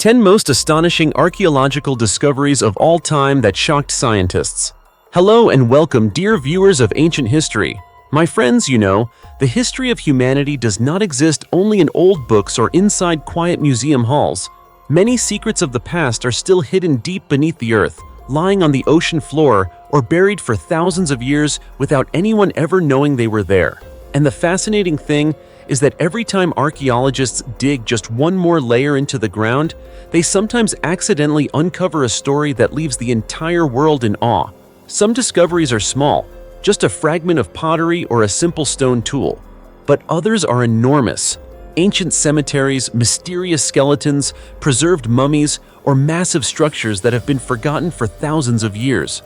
10 most astonishing archaeological discoveries of all time that shocked scientists. Hello and welcome, dear viewers of ancient history. My friends, the history of humanity does not exist only in old books or inside quiet museum halls. Many secrets of the past are still hidden deep beneath the earth, lying on the ocean floor or buried for thousands of years without anyone ever knowing they were there. And the fascinating thing is that every time archaeologists dig just one more layer into the ground, they sometimes accidentally uncover a story that leaves the entire world in awe. Some discoveries are small, just a fragment of pottery or a simple stone tool, but others are enormous. Ancient cemeteries, mysterious skeletons, preserved mummies, or massive structures that have been forgotten for thousands of years.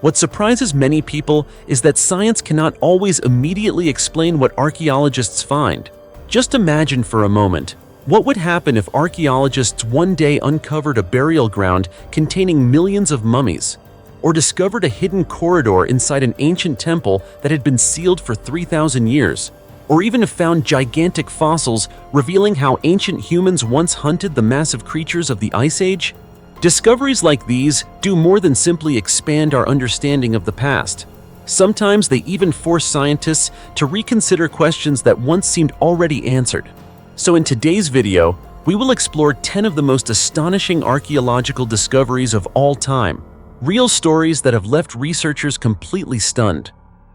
What surprises many people is that science cannot always immediately explain what archaeologists find. Just imagine for a moment, what would happen if archaeologists one day uncovered a burial ground containing millions of mummies, or discovered a hidden corridor inside an ancient temple that had been sealed for 3,000 years, or even found gigantic fossils revealing how ancient humans once hunted the massive creatures of the Ice Age? Discoveries like these do more than simply expand our understanding of the past. Sometimes they even force scientists to reconsider questions that once seemed already answered. So in today's video, we will explore 10 of the most astonishing archaeological discoveries of all time. Real stories that have left researchers completely stunned.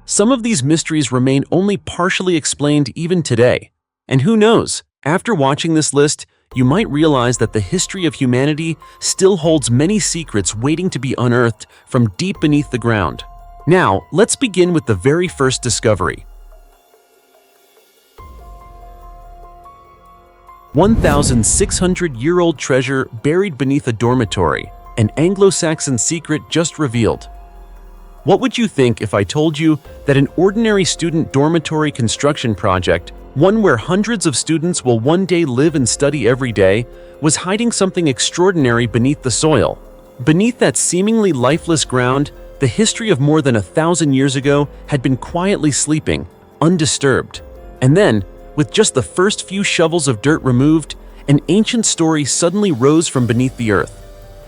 Some of these mysteries remain only partially explained even today. And who knows, after watching this list, you might realize that the history of humanity still holds many secrets waiting to be unearthed from deep beneath the ground. Now, let's begin with the very first discovery. 1,600-year-old treasure buried beneath a dormitory, an Anglo-Saxon secret just revealed. What would you think if I told you that an ordinary student dormitory construction project, one where hundreds of students will one day live and study every day, was hiding something extraordinary beneath the soil? Beneath that seemingly lifeless ground, the history of more than 1,000 years ago had been quietly sleeping, undisturbed. And then, with just the first few shovels of dirt removed, an ancient story suddenly rose from beneath the earth.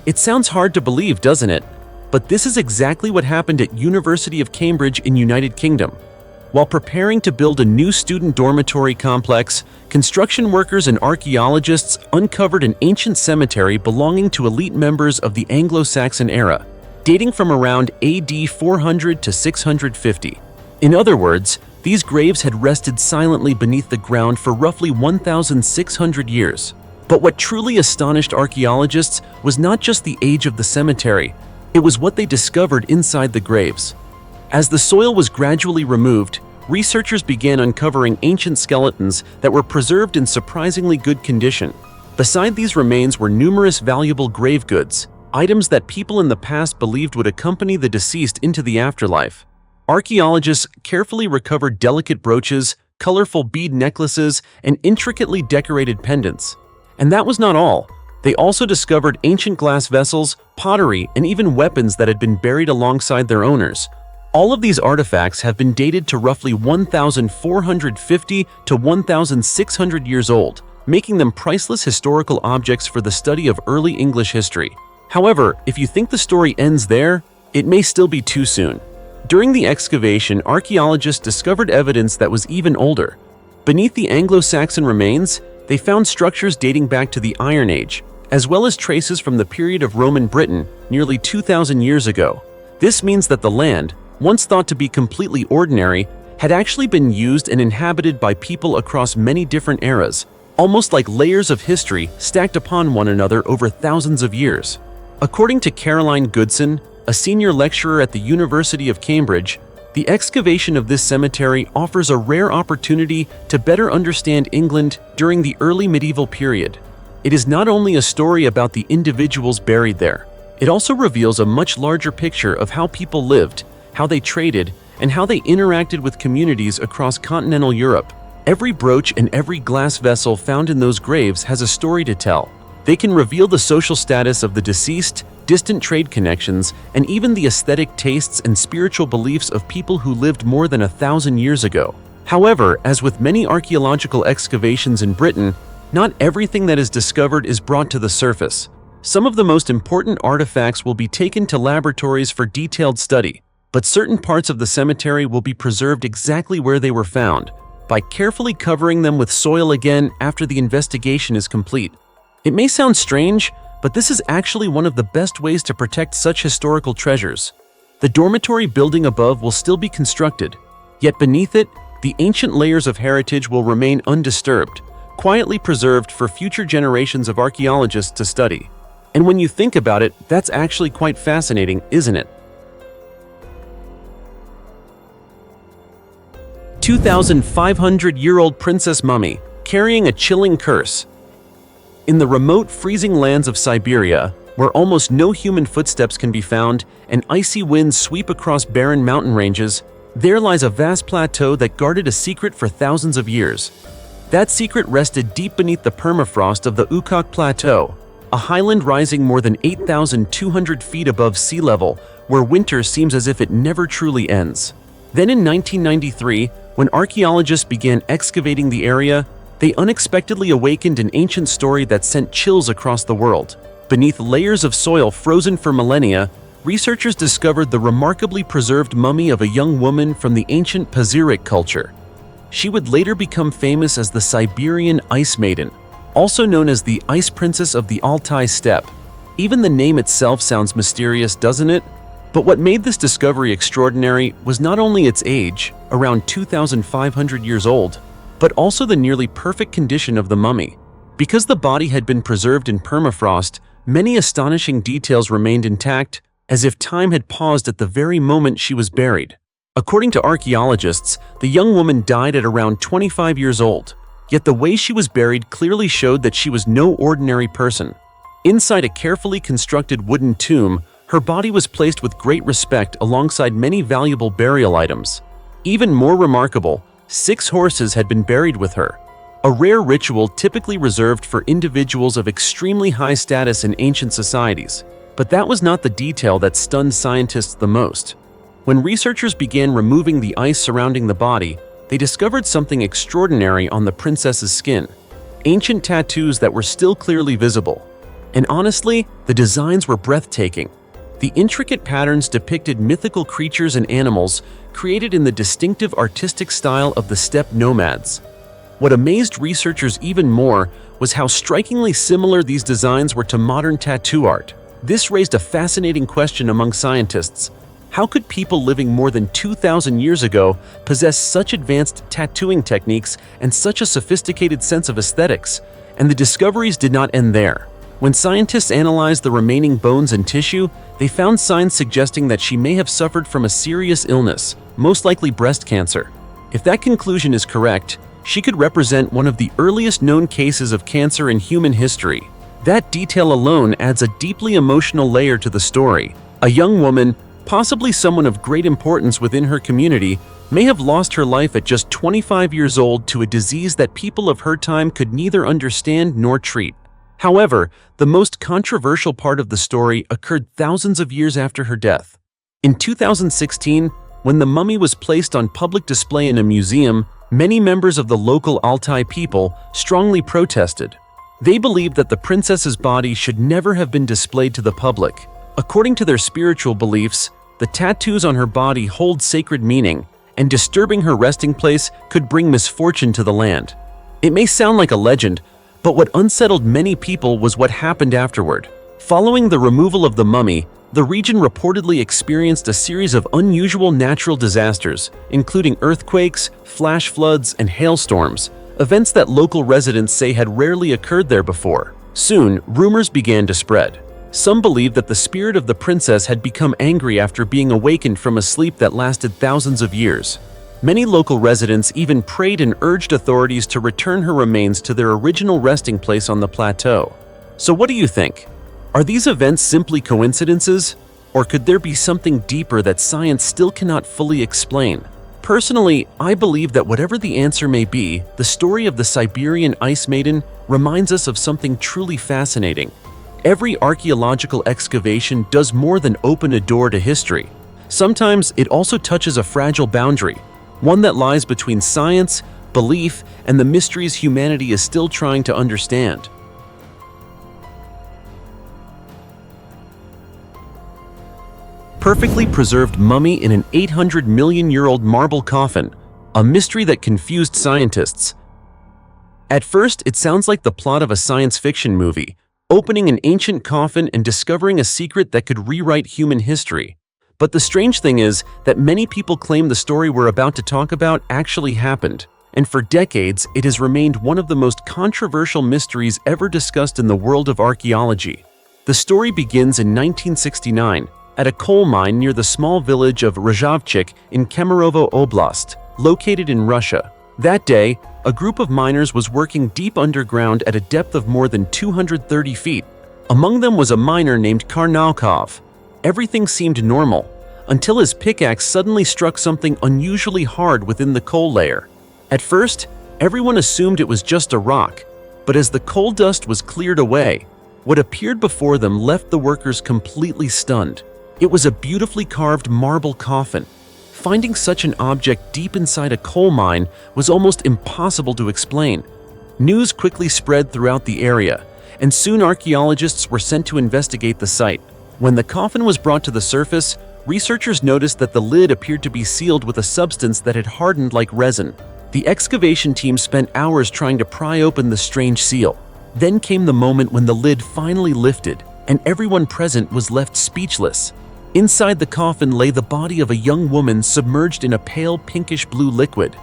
It sounds hard to believe, doesn't it? But this is exactly what happened at University of Cambridge in United Kingdom. While preparing to build a new student dormitory complex, construction workers and archaeologists uncovered an ancient cemetery belonging to elite members of the Anglo-Saxon era, dating from around AD 400 to 650. In other words, these graves had rested silently beneath the ground for roughly 1,600 years. But what truly astonished archaeologists was not just the age of the cemetery, it was what they discovered inside the graves. As the soil was gradually removed, researchers began uncovering ancient skeletons that were preserved in surprisingly good condition. Beside these remains were numerous valuable grave goods, items that people in the past believed would accompany the deceased into the afterlife. Archaeologists carefully recovered delicate brooches, colorful bead necklaces, and intricately decorated pendants. And that was not all. They also discovered ancient glass vessels, pottery, and even weapons that had been buried alongside their owners. All of these artifacts have been dated to roughly 1,450 to 1,600 years old, making them priceless historical objects for the study of early English history. However, if you think the story ends there, it may still be too soon. During the excavation, archaeologists discovered evidence that was even older. Beneath the Anglo-Saxon remains, they found structures dating back to the Iron Age, as well as traces from the period of Roman Britain nearly 2,000 years ago. This means that the land, once thought to be completely ordinary, had actually been used and inhabited by people across many different eras, almost like layers of history stacked upon one another over thousands of years. According to Caroline Goodson, a senior lecturer at the University of Cambridge, the excavation of this cemetery offers a rare opportunity to better understand England during the early medieval period. It is not only a story about the individuals buried there, it also reveals a much larger picture of how people lived, how they traded, and how they interacted with communities across continental Europe. Every brooch and every glass vessel found in those graves has a story to tell. They can reveal the social status of the deceased, distant trade connections, and even the aesthetic tastes and spiritual beliefs of people who lived more than 1,000 years ago. However, as with many archaeological excavations in Britain, Not everything that is discovered is brought to the surface. Some of the most important artifacts will be taken to laboratories for detailed study, but certain parts of the cemetery will be preserved exactly where they were found, by carefully covering them with soil again after the investigation is complete. It may sound strange, but this is actually one of the best ways to protect such historical treasures. The dormitory building above will still be constructed, yet beneath it, the ancient layers of heritage will remain undisturbed, quietly preserved for future generations of archaeologists to study. And when you think about it, that's actually quite fascinating, isn't it? 2,500-year-old princess mummy, carrying a chilling curse. In the remote, freezing lands of Siberia, where almost no human footsteps can be found and icy winds sweep across barren mountain ranges, there lies a vast plateau that guarded a secret for thousands of years. That secret rested deep beneath the permafrost of the Ukok Plateau, a highland rising more than 8,200 feet above sea level, where winter seems as if it never truly ends. Then in 1993, when archaeologists began excavating the area, they unexpectedly awakened an ancient story that sent chills across the world. Beneath layers of soil frozen for millennia, researchers discovered the remarkably preserved mummy of a young woman from the ancient Prehistoric culture. She would later become famous as the Siberian Ice Maiden, also known as the Ice Princess of the Altai Steppe. Even the name itself sounds mysterious, doesn't it? But what made this discovery extraordinary was not only its age, around 2,500 years old, but also the nearly perfect condition of the mummy. Because the body had been preserved in permafrost, many astonishing details remained intact, as if time had paused at the very moment she was buried. According to archaeologists, the young woman died at around 25 years old, yet the way she was buried clearly showed that she was no ordinary person. Inside a carefully constructed wooden tomb, her body was placed with great respect alongside many valuable burial items. Even more remarkable, 6 horses had been buried with her, a rare ritual typically reserved for individuals of extremely high status in ancient societies. But that was not the detail that stunned scientists the most. When researchers began removing the ice surrounding the body, they discovered something extraordinary on the princess's skin. Ancient tattoos that were still clearly visible. And honestly, the designs were breathtaking. The intricate patterns depicted mythical creatures and animals created in the distinctive artistic style of the steppe nomads. What amazed researchers even more was how strikingly similar these designs were to modern tattoo art. This raised a fascinating question among scientists. How could people living more than 2,000 years ago possess such advanced tattooing techniques and such a sophisticated sense of aesthetics? And the discoveries did not end there. When scientists analyzed the remaining bones and tissue, they found signs suggesting that she may have suffered from a serious illness, most likely breast cancer. If that conclusion is correct, she could represent one of the earliest known cases of cancer in human history. That detail alone adds a deeply emotional layer to the story. A young woman, possibly someone of great importance within her community, may have lost her life at just 25 years old to a disease that people of her time could neither understand nor treat. However, the most controversial part of the story occurred thousands of years after her death. In 2016, when the mummy was placed on public display in a museum, many members of the local Altai people strongly protested. They believed that the princess's body should never have been displayed to the public. According to their spiritual beliefs, the tattoos on her body hold sacred meaning, and disturbing her resting place could bring misfortune to the land. It may sound like a legend, but what unsettled many people was what happened afterward. Following the removal of the mummy, the region reportedly experienced a series of unusual natural disasters, including earthquakes, flash floods, and hailstorms, events that local residents say had rarely occurred there before. Soon, rumors began to spread. Some believed that the spirit of the princess had become angry after being awakened from a sleep that lasted thousands of years. Many local residents even prayed and urged authorities to return her remains to their original resting place on the plateau. So what do you think? Are these events simply coincidences? Or could there be something deeper that science still cannot fully explain? Personally, I believe that whatever the answer may be, the story of the Siberian Ice Maiden reminds us of something truly fascinating. Every archaeological excavation does more than open a door to history. Sometimes it also touches a fragile boundary, one that lies between science, belief, and the mysteries humanity is still trying to understand. Perfectly preserved mummy in an 800-million-year-old marble coffin, a mystery that confused scientists. At first, it sounds like the plot of a science fiction movie, opening an ancient coffin and discovering a secret that could rewrite human history. But the strange thing is that many people claim the story we're about to talk about actually happened, and for decades it has remained one of the most controversial mysteries ever discussed in the world of archaeology. The story begins in 1969 at a coal mine near the small village of Rozhavchik in Kemerovo Oblast, located in Russia. That day, a group of miners was working deep underground at a depth of more than 230 feet. Among them was a miner named Karnaukov. Everything seemed normal, until his pickaxe suddenly struck something unusually hard within the coal layer. At first, everyone assumed it was just a rock, but as the coal dust was cleared away, what appeared before them left the workers completely stunned. It was a beautifully carved marble coffin. Finding such an object deep inside a coal mine was almost impossible to explain. News quickly spread throughout the area, and soon archaeologists were sent to investigate the site. When the coffin was brought to the surface, researchers noticed that the lid appeared to be sealed with a substance that had hardened like resin. The excavation team spent hours trying to pry open the strange seal. Then came the moment when the lid finally lifted, and everyone present was left speechless. Inside the coffin lay the body of a young woman submerged in a pale pinkish-blue liquid.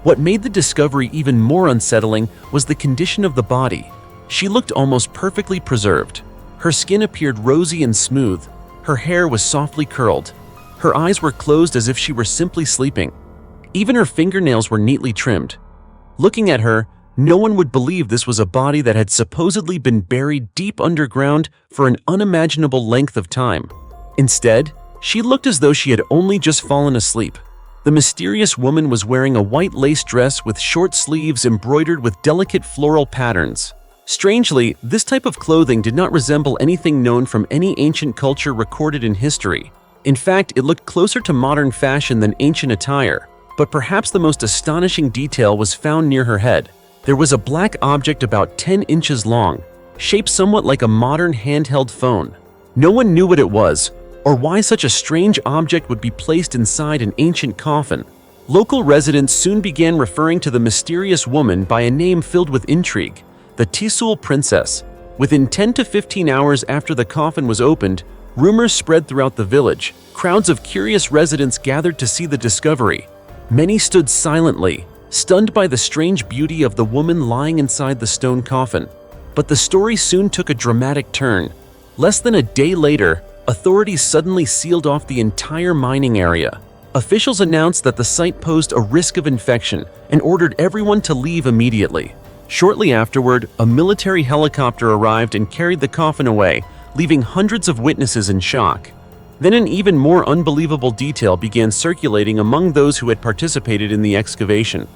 What made the discovery even more unsettling was the condition of the body. She looked almost perfectly preserved. Her skin appeared rosy and smooth. Her hair was softly curled. Her eyes were closed as if she were simply sleeping. Even her fingernails were neatly trimmed. Looking at her, no one would believe this was a body that had supposedly been buried deep underground for an unimaginable length of time. Instead, she looked as though she had only just fallen asleep. The mysterious woman was wearing a white lace dress with short sleeves embroidered with delicate floral patterns. Strangely, this type of clothing did not resemble anything known from any ancient culture recorded in history. In fact, it looked closer to modern fashion than ancient attire. But perhaps the most astonishing detail was found near her head. There was a black object about 10 inches long, shaped somewhat like a modern handheld phone. No one knew what it was, or why such a strange object would be placed inside an ancient coffin. Local residents soon began referring to the mysterious woman by a name filled with intrigue, the Tisul princess. Within 10 to 15 hours after the coffin was opened, rumors spread throughout the village. Crowds of curious residents gathered to see the discovery. Many stood silently, stunned by the strange beauty of the woman lying inside the stone coffin. But the story soon took a dramatic turn. Less than a day later, authorities suddenly sealed off the entire mining area. Officials announced that the site posed a risk of infection and ordered everyone to leave immediately. Shortly afterward, a military helicopter arrived and carried the coffin away, leaving hundreds of witnesses in shock. Then an even more unbelievable detail began circulating among those who had participated in the excavation.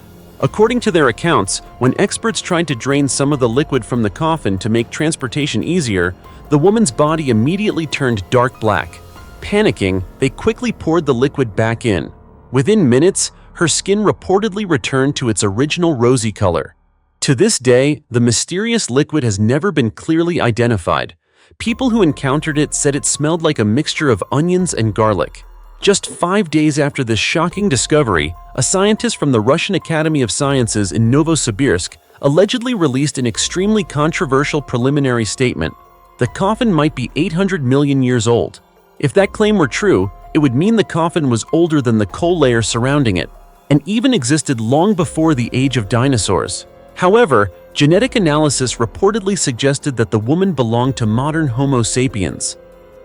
According to their accounts, when experts tried to drain some of the liquid from the coffin to make transportation easier, the woman's body immediately turned dark black. Panicking, they quickly poured the liquid back in. Within minutes, her skin reportedly returned to its original rosy color. To this day, the mysterious liquid has never been clearly identified. People who encountered it said it smelled like a mixture of onions and garlic. Just 5 days after this shocking discovery, a scientist from the Russian Academy of Sciences in Novosibirsk allegedly released an extremely controversial preliminary statement. The coffin might be 800 million years old. If that claim were true, it would mean the coffin was older than the coal layer surrounding it, and even existed long before the age of dinosaurs. However, genetic analysis reportedly suggested that the woman belonged to modern Homo sapiens.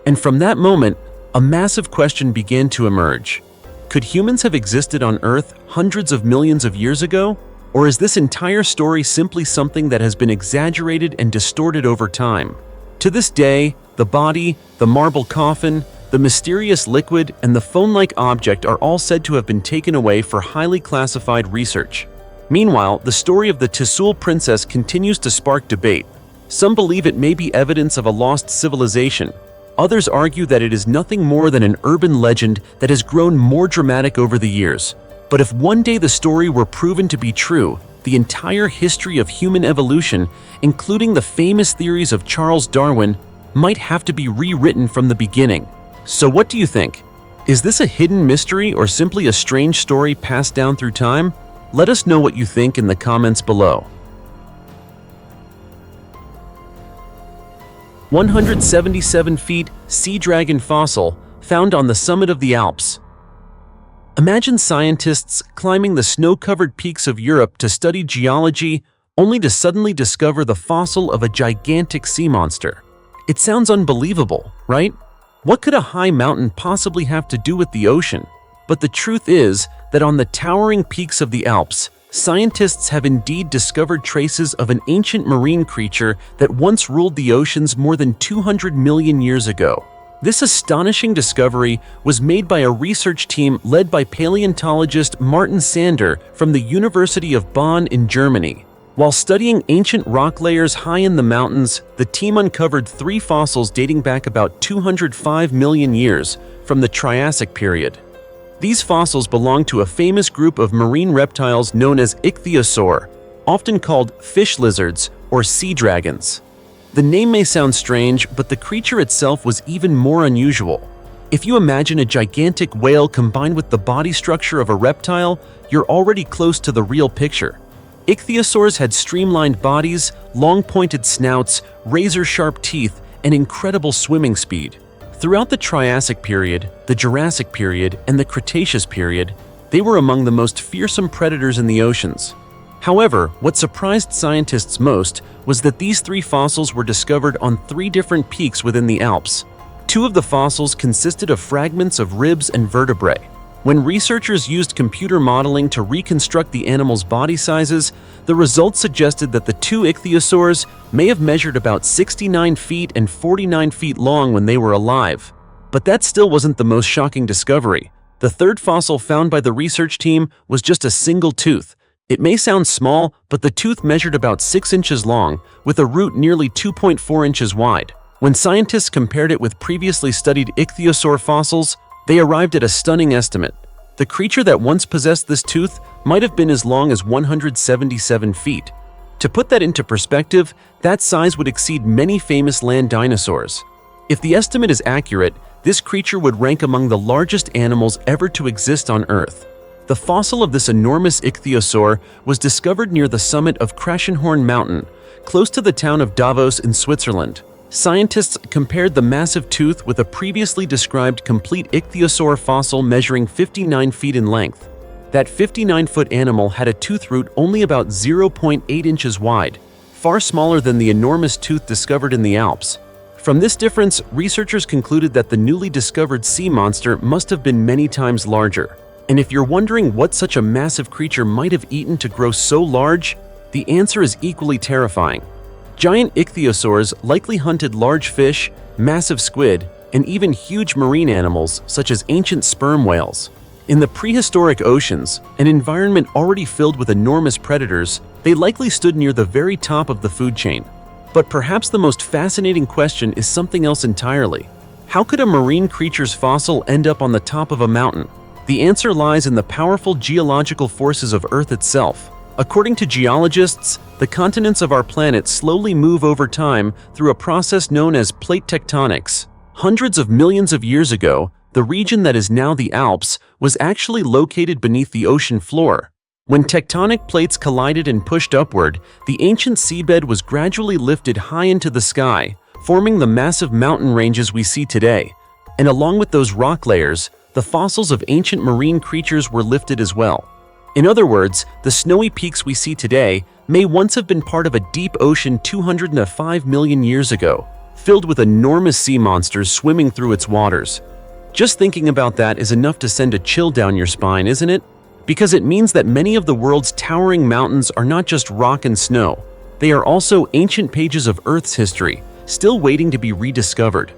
And from that moment, a massive question began to emerge. Could humans have existed on Earth hundreds of millions of years ago? Or is this entire story simply something that has been exaggerated and distorted over time? To this day, the body, the marble coffin, the mysterious liquid, and the phone-like object are all said to have been taken away for highly classified research. Meanwhile, the story of the Tisul princess continues to spark debate. Some believe it may be evidence of a lost civilization. Others argue that it is nothing more than an urban legend that has grown more dramatic over the years. But if one day the story were proven to be true, the entire history of human evolution, including the famous theories of Charles Darwin, might have to be rewritten from the beginning. So what do you think? Is this a hidden mystery or simply a strange story passed down through time? Let us know what you think in the comments below. 177 feet sea dragon fossil found on the summit of the Alps. Imagine scientists climbing the snow-covered peaks of Europe to study geology, only to suddenly discover the fossil of a gigantic sea monster. It sounds unbelievable, right? What could a high mountain possibly have to do with the ocean? But the truth is that on the towering peaks of the Alps, scientists have indeed discovered traces of an ancient marine creature that once ruled the oceans more than 200 million years ago. This astonishing discovery was made by a research team led by paleontologist Martin Sander from the University of Bonn in Germany. While studying ancient rock layers high in the mountains, the team uncovered 3 fossils dating back about 205 million years from the Triassic period. These fossils belong to a famous group of marine reptiles known as ichthyosaur, often called fish lizards or sea dragons. The name may sound strange, but the creature itself was even more unusual. If you imagine a gigantic whale combined with the body structure of a reptile, you're already close to the real picture. Ichthyosaurs had streamlined bodies, long pointed snouts, razor-sharp teeth, and incredible swimming speed. Throughout the Triassic period, the Jurassic period, and the Cretaceous period, they were among the most fearsome predators in the oceans. However, what surprised scientists most was that these 3 fossils were discovered on 3 different peaks within the Alps. 2 of the fossils consisted of fragments of ribs and vertebrae. When researchers used computer modeling to reconstruct the animals' body sizes, the results suggested that the 2 ichthyosaurs may have measured about 69 feet and 49 feet long when they were alive. But that still wasn't the most shocking discovery. The 3rd fossil found by the research team was just a single tooth. It may sound small, but the tooth measured about 6 inches long, with a root nearly 2.4 inches wide. When scientists compared it with previously studied ichthyosaur fossils, they arrived at a stunning estimate. The creature that once possessed this tooth might have been as long as 177 feet. To put that into perspective, that size would exceed many famous land dinosaurs. If the estimate is accurate, this creature would rank among the largest animals ever to exist on Earth. The fossil of this enormous ichthyosaur was discovered near the summit of Krassenhorn Mountain, close to the town of Davos in Switzerland. Scientists compared the massive tooth with a previously described complete ichthyosaur fossil measuring 59 feet in length. That 59-foot animal had a tooth root only about 0.8 inches wide, far smaller than the enormous tooth discovered in the Alps. From this difference, researchers concluded that the newly discovered sea monster must have been many times larger. And if you're wondering what such a massive creature might have eaten to grow so large, the answer is equally terrifying. Giant ichthyosaurs likely hunted large fish, massive squid, and even huge marine animals such as ancient sperm whales. In the prehistoric oceans, an environment already filled with enormous predators, they likely stood near the very top of the food chain. But perhaps the most fascinating question is something else entirely. How could a marine creature's fossil end up on the top of a mountain? The answer lies in the powerful geological forces of Earth itself. According to geologists, the continents of our planet slowly move over time through a process known as plate tectonics. Hundreds of millions of years ago, the region that is now the Alps was actually located beneath the ocean floor. When tectonic plates collided and pushed upward, the ancient seabed was gradually lifted high into the sky, forming the massive mountain ranges we see today. And along with those rock layers, the fossils of ancient marine creatures were lifted as well. In other words, the snowy peaks we see today may once have been part of a deep ocean 205 million years ago, filled with enormous sea monsters swimming through its waters. Just thinking about that is enough to send a chill down your spine, isn't it? Because it means that many of the world's towering mountains are not just rock and snow. They are also ancient pages of Earth's history, still waiting to be rediscovered.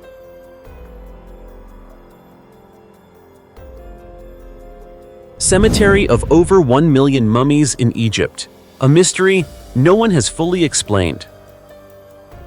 Cemetery of over 1 million mummies in Egypt. A mystery no one has fully explained.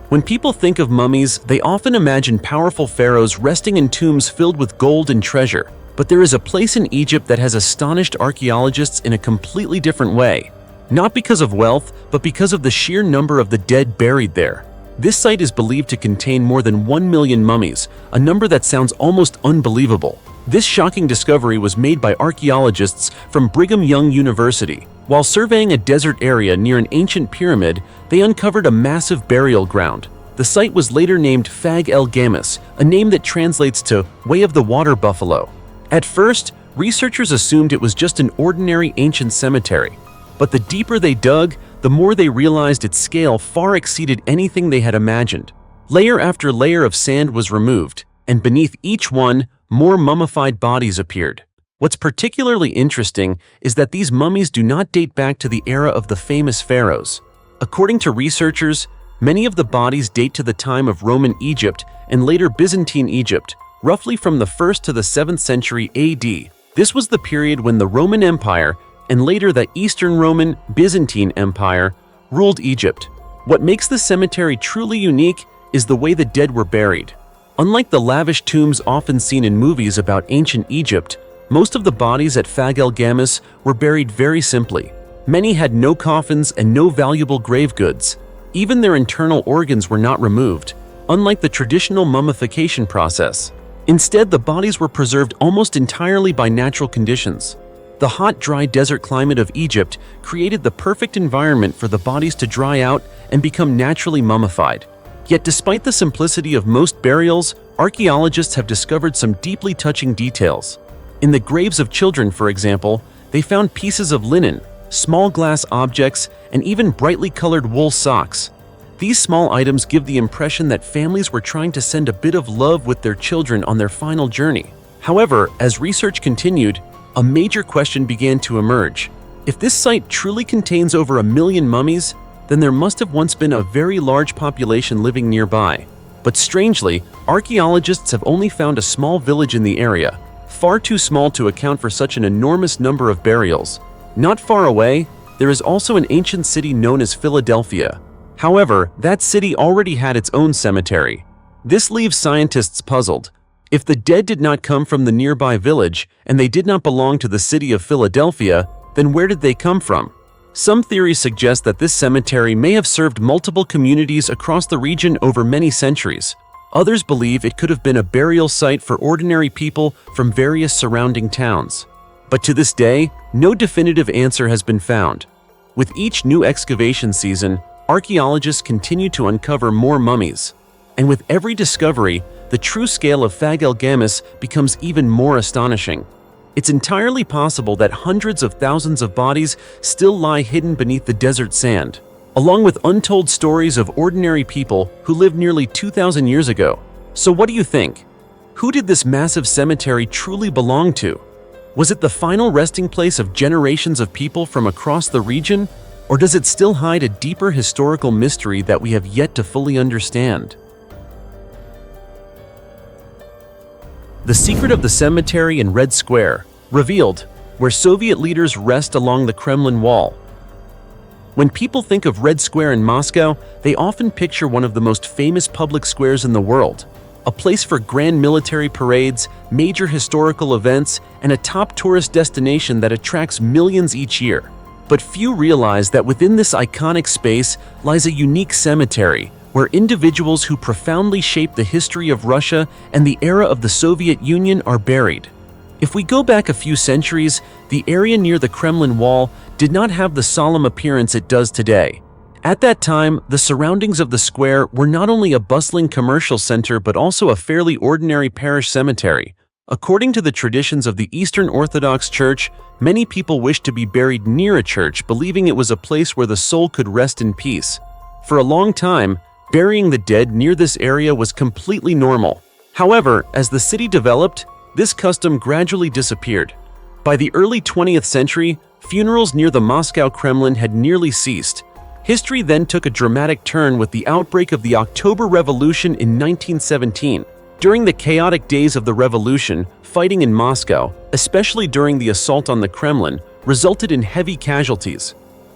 When people think of mummies, they often imagine powerful pharaohs resting in tombs filled with gold and treasure. But there is a place in Egypt that has astonished archaeologists in a completely different way. Not because of wealth, but because of the sheer number of the dead buried there. This site is believed to contain more than 1 million mummies, a number that sounds almost unbelievable. This shocking discovery was made by archaeologists from Brigham Young University. While surveying a desert area near an ancient pyramid, they uncovered a massive burial ground. The site was later named Fag el Gamis, a name that translates to Way of the Water Buffalo. At first, researchers assumed it was just an ordinary ancient cemetery. But the deeper they dug, the more they realized its scale far exceeded anything they had imagined. Layer after layer of sand was removed, and beneath each one, more mummified bodies appeared. What's particularly interesting is that these mummies do not date back to the era of the famous pharaohs. According to researchers, many of the bodies date to the time of Roman Egypt and later Byzantine Egypt, roughly from the 1st to the 7th century AD. This was the period when the Roman Empire and later the Eastern Roman Byzantine Empire ruled Egypt. What makes the cemetery truly unique is the way the dead were buried. Unlike the lavish tombs often seen in movies about ancient Egypt, most of the bodies at Fag el Gamis were buried very simply. Many had no coffins and no valuable grave goods. Even their internal organs were not removed, unlike the traditional mummification process. Instead, the bodies were preserved almost entirely by natural conditions. The hot, dry desert climate of Egypt created the perfect environment for the bodies to dry out and become naturally mummified. Yet despite the simplicity of most burials, archaeologists have discovered some deeply touching details. In the graves of children, for example, they found pieces of linen, small glass objects, and even brightly colored wool socks. These small items give the impression that families were trying to send a bit of love with their children on their final journey. However, as research continued, a major question began to emerge. If this site truly contains over 1 million mummies, then there must have once been a very large population living nearby. But strangely, archaeologists have only found a small village in the area, far too small to account for such an enormous number of burials. Not far away, there is also an ancient city known as Philadelphia. However, that city already had its own cemetery. This leaves scientists puzzled. If the dead did not come from the nearby village and they did not belong to the city of Philadelphia, then where did they come from? Some theories suggest that this cemetery may have served multiple communities across the region over many centuries. Others believe it could have been a burial site for ordinary people from various surrounding towns. But to this day, no definitive answer has been found. With each new excavation season, archaeologists continue to uncover more mummies. And with every discovery, the true scale of Fag el Gamis becomes even more astonishing. It's entirely possible that hundreds of thousands of bodies still lie hidden beneath the desert sand, along with untold stories of ordinary people who lived nearly 2,000 years ago. So what do you think? Who did this massive cemetery truly belong to? Was it the final resting place of generations of people from across the region? Or does it still hide a deeper historical mystery that we have yet to fully understand? The secret of the cemetery in Red Square, revealed, where Soviet leaders rest along the Kremlin wall. When people think of Red Square in Moscow, they often picture one of the most famous public squares in the world, a place for grand military parades, major historical events, and a top tourist destination that attracts millions each year. But few realize that within this iconic space lies a unique cemetery, where individuals who profoundly shaped the history of Russia and the era of the Soviet Union are buried. If we go back a few centuries, the area near the Kremlin wall did not have the solemn appearance it does today. At that time, the surroundings of the square were not only a bustling commercial center but also a fairly ordinary parish cemetery. According to the traditions of the Eastern Orthodox Church, many people wished to be buried near a church, believing it was a place where the soul could rest in peace. For a long time, burying the dead near this area was completely normal. However, as the city developed, this custom gradually disappeared. By the early 20th century, funerals near the Moscow Kremlin had nearly ceased. History then took a dramatic turn with the outbreak of the October Revolution in 1917. During the chaotic days of the revolution, fighting in Moscow, especially during the assault on the Kremlin, resulted in heavy casualties.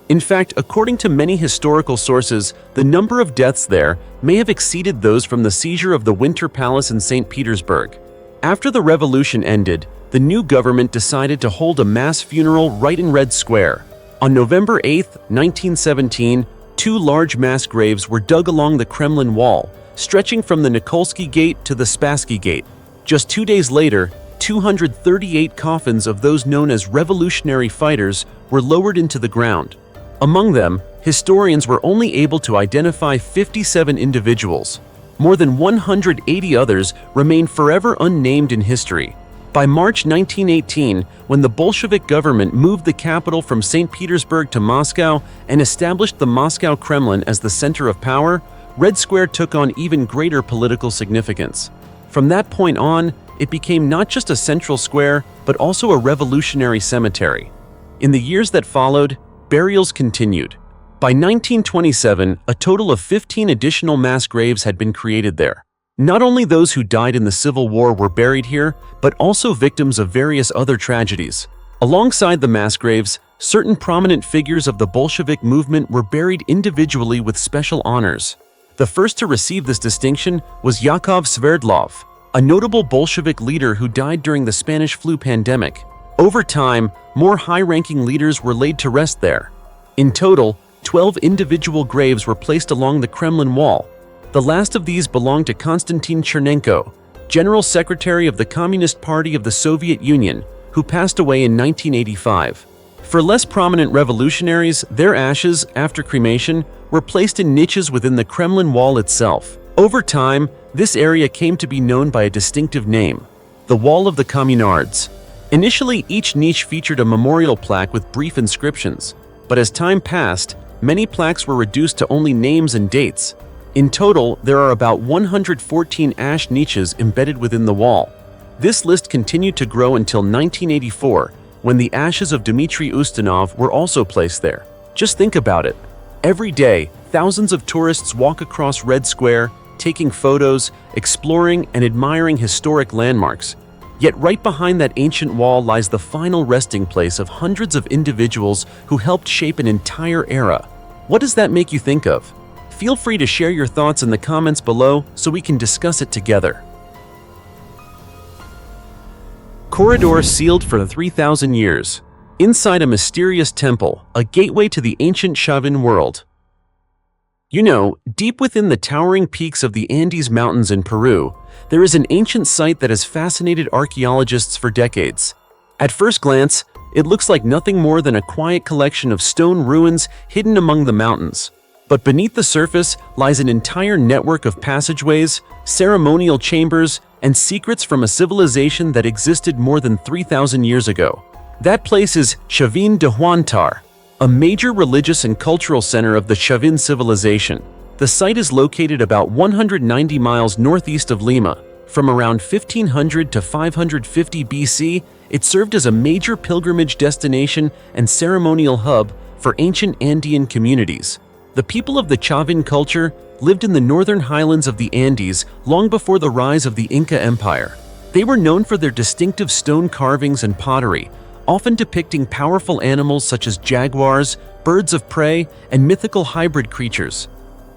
In fact, according to many historical sources, the number of deaths there may have exceeded those from the seizure of the Winter Palace in St. Petersburg. After the revolution ended, the new government decided to hold a mass funeral right in Red Square. On November 8, 1917, two large mass graves were dug along the Kremlin wall, stretching from the Nikolsky Gate to the Spassky Gate. Just 2 days later, 238 coffins of those known as revolutionary fighters were lowered into the ground. Among them, historians were only able to identify 57 individuals. More than 180 others remain forever unnamed in history. By March 1918, when the Bolshevik government moved the capital from St. Petersburg to Moscow and established the Moscow Kremlin as the center of power, Red Square took on even greater political significance. From that point on, it became not just a central square, but also a revolutionary cemetery. In the years that followed, burials continued. By 1927, a total of 15 additional mass graves had been created there. Not only those who died in the Civil War were buried here, but also victims of various other tragedies. Alongside the mass graves, certain prominent figures of the Bolshevik movement were buried individually with special honors. The first to receive this distinction was Yakov Sverdlov, a notable Bolshevik leader who died during the Spanish flu pandemic. Over time, more high-ranking leaders were laid to rest there. In total, 12 individual graves were placed along the Kremlin wall. The last of these belonged to Konstantin Chernenko, General Secretary of the Communist Party of the Soviet Union, who passed away in 1985. For less prominent revolutionaries, their ashes, after cremation, were placed in niches within the Kremlin wall itself. Over time, this area came to be known by a distinctive name, the Wall of the Communards. Initially, each niche featured a memorial plaque with brief inscriptions, but as time passed, many plaques were reduced to only names and dates. In total, there are about 114 ash niches embedded within the wall. This list continued to grow until 1984, when the ashes of Dmitry Ustinov were also placed there. Just think about it. Every day, thousands of tourists walk across Red Square, taking photos, exploring, and admiring historic landmarks. Yet right behind that ancient wall lies the final resting place of hundreds of individuals who helped shape an entire era. What does that make you think of? Feel free to share your thoughts in the comments below so we can discuss it together. Corridor sealed for 3,000 years. Inside a mysterious temple, a gateway to the ancient Chavín world. You know, deep within the towering peaks of the Andes Mountains in Peru, there is an ancient site that has fascinated archaeologists for decades. At first glance, it looks like nothing more than a quiet collection of stone ruins hidden among the mountains. But beneath the surface lies an entire network of passageways, ceremonial chambers, and secrets from a civilization that existed more than 3,000 years ago. That place is Chavín de Huántar, a major religious and cultural center of the Chavín civilization. The site is located about 190 miles northeast of Lima. From around 1500 to 550 BC, it served as a major pilgrimage destination and ceremonial hub for ancient Andean communities. The people of the Chavín culture lived in the northern highlands of the Andes long before the rise of the Inca Empire. They were known for their distinctive stone carvings and pottery, often depicting powerful animals such as jaguars, birds of prey, and mythical hybrid creatures.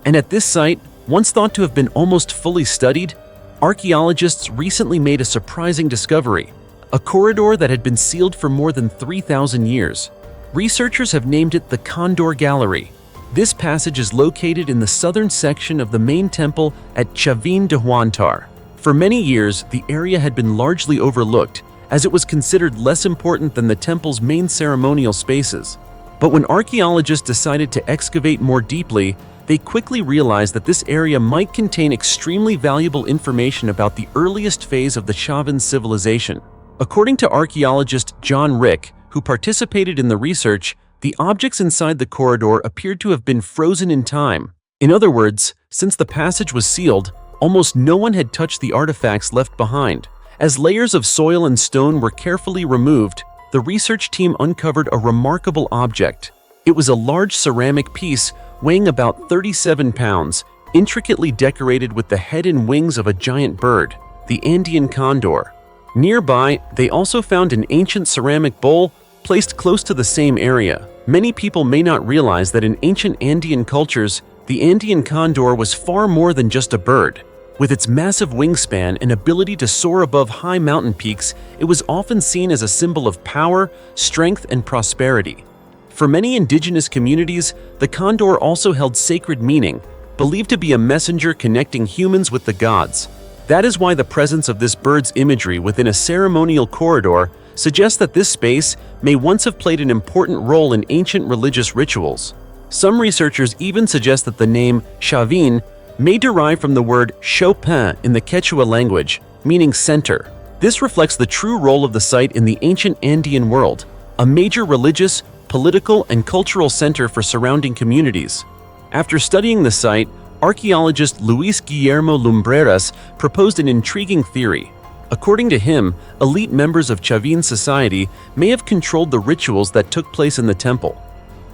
And at this site, once thought to have been almost fully studied, archaeologists recently made a surprising discovery: a corridor that had been sealed for more than 3,000 years. Researchers have named it the Condor Gallery. This passage is located in the southern section of the main temple at Chavín de Huántar. For many years, the area had been largely overlooked, as it was considered less important than the temple's main ceremonial spaces. But when archaeologists decided to excavate more deeply, they quickly realized that this area might contain extremely valuable information about the earliest phase of the Chavín civilization. According to archaeologist John Rick, who participated in the research, the objects inside the corridor appeared to have been frozen in time. In other words, since the passage was sealed, almost no one had touched the artifacts left behind. As layers of soil and stone were carefully removed, the research team uncovered a remarkable object. It was a large ceramic piece weighing about 37 pounds, intricately decorated with the head and wings of a giant bird, the Andean condor. Nearby, they also found an ancient ceramic bowl placed close to the same area. Many people may not realize that in ancient Andean cultures, the Andean condor was far more than just a bird. With its massive wingspan and ability to soar above high mountain peaks, it was often seen as a symbol of power, strength, and prosperity. For many indigenous communities, the condor also held sacred meaning, believed to be a messenger connecting humans with the gods. That is why the presence of this bird's imagery within a ceremonial corridor suggests that this space may once have played an important role in ancient religious rituals. Some researchers even suggest that the name Chavín may derive from the word Chopin in the Quechua language, meaning center. This reflects the true role of the site in the ancient Andean world, a major religious, political, and cultural center for surrounding communities. After studying the site, archaeologist Luis Guillermo Lumbreras proposed an intriguing theory. According to him, elite members of Chavín society may have controlled the rituals that took place in the temple.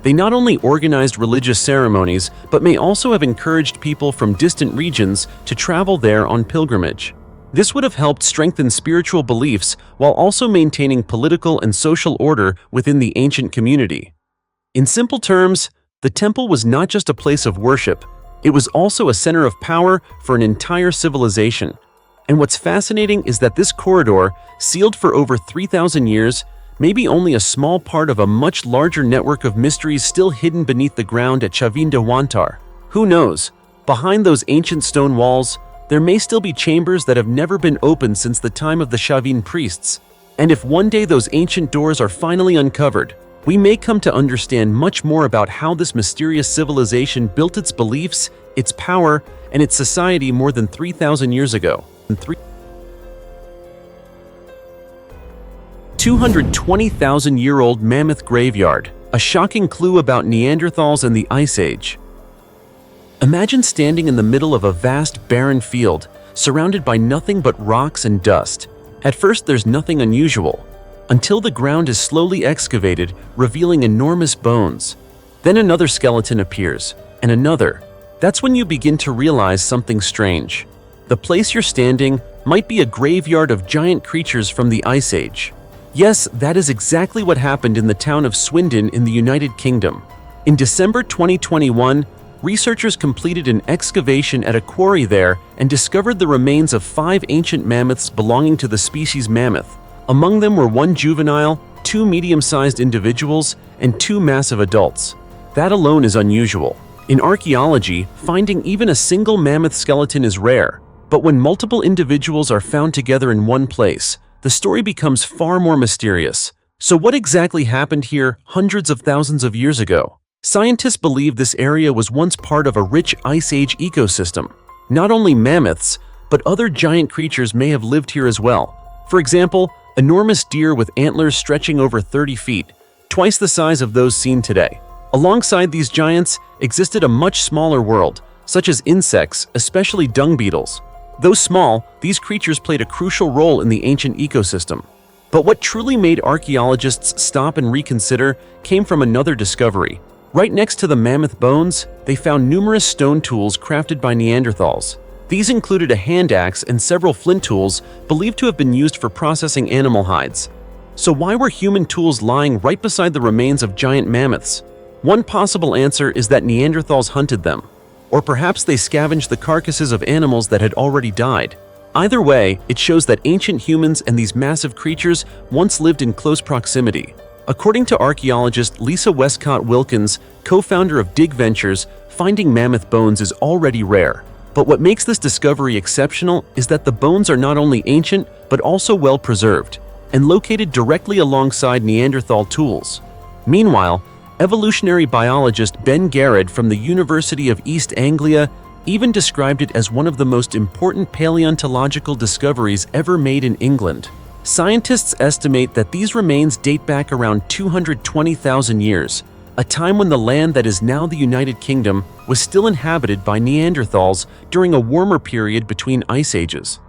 They not only organized religious ceremonies, but may also have encouraged people from distant regions to travel there on pilgrimage. This would have helped strengthen spiritual beliefs while also maintaining political and social order within the ancient community. In simple terms, the temple was not just a place of worship, it was also a center of power for an entire civilization. And what's fascinating is that this corridor, sealed for over 3,000 years, may be only a small part of a much larger network of mysteries still hidden beneath the ground at Chavín de Huántar. Who knows? Behind those ancient stone walls, there may still be chambers that have never been opened since the time of the Chavín priests. And if one day those ancient doors are finally uncovered, we may come to understand much more about how this mysterious civilization built its beliefs, its power, and its society more than 3,000 years ago. 220,000-year-old Mammoth Graveyard, a shocking clue about Neanderthals and the Ice Age. Imagine standing in the middle of a vast, barren field, surrounded by nothing but rocks and dust. At first, there's nothing unusual, until the ground is slowly excavated, revealing enormous bones. Then another skeleton appears, and another. That's when you begin to realize something strange. The place you're standing might be a graveyard of giant creatures from the Ice Age. Yes, that is exactly what happened in the town of Swindon in the United Kingdom. In December 2021, researchers completed an excavation at a quarry there and discovered the remains of 5 ancient mammoths belonging to the species mammoth. Among them were 1 juvenile, 2 medium-sized individuals, and 2 massive adults. That alone is unusual. In archaeology, finding even a single mammoth skeleton is rare, but when multiple individuals are found together in one place, the story becomes far more mysterious. So what exactly happened here hundreds of thousands of years ago? Scientists believe this area was once part of a rich Ice Age ecosystem. Not only mammoths, but other giant creatures may have lived here as well. For example, enormous deer with antlers stretching over 30 feet, twice the size of those seen today. Alongside these giants existed a much smaller world, such as insects, especially dung beetles. Though small, these creatures played a crucial role in the ancient ecosystem. But what truly made archaeologists stop and reconsider came from another discovery. Right next to the mammoth bones, they found numerous stone tools crafted by Neanderthals. These included a hand axe and several flint tools believed to have been used for processing animal hides. So why were human tools lying right beside the remains of giant mammoths? One possible answer is that Neanderthals hunted them. Or perhaps they scavenged the carcasses of animals that had already died. Either way, it shows that ancient humans and these massive creatures once lived in close proximity. According to archaeologist Lisa Westcott Wilkins, co-founder of Dig Ventures, finding mammoth bones is already rare. But what makes this discovery exceptional is that the bones are not only ancient, but also well preserved, and located directly alongside Neanderthal tools. Meanwhile, evolutionary biologist Ben Garrett from the University of East Anglia even described it as one of the most important paleontological discoveries ever made in England. Scientists estimate that these remains date back around 220,000 years, a time when the land that is now the United Kingdom was still inhabited by Neanderthals during a warmer period between ice ages.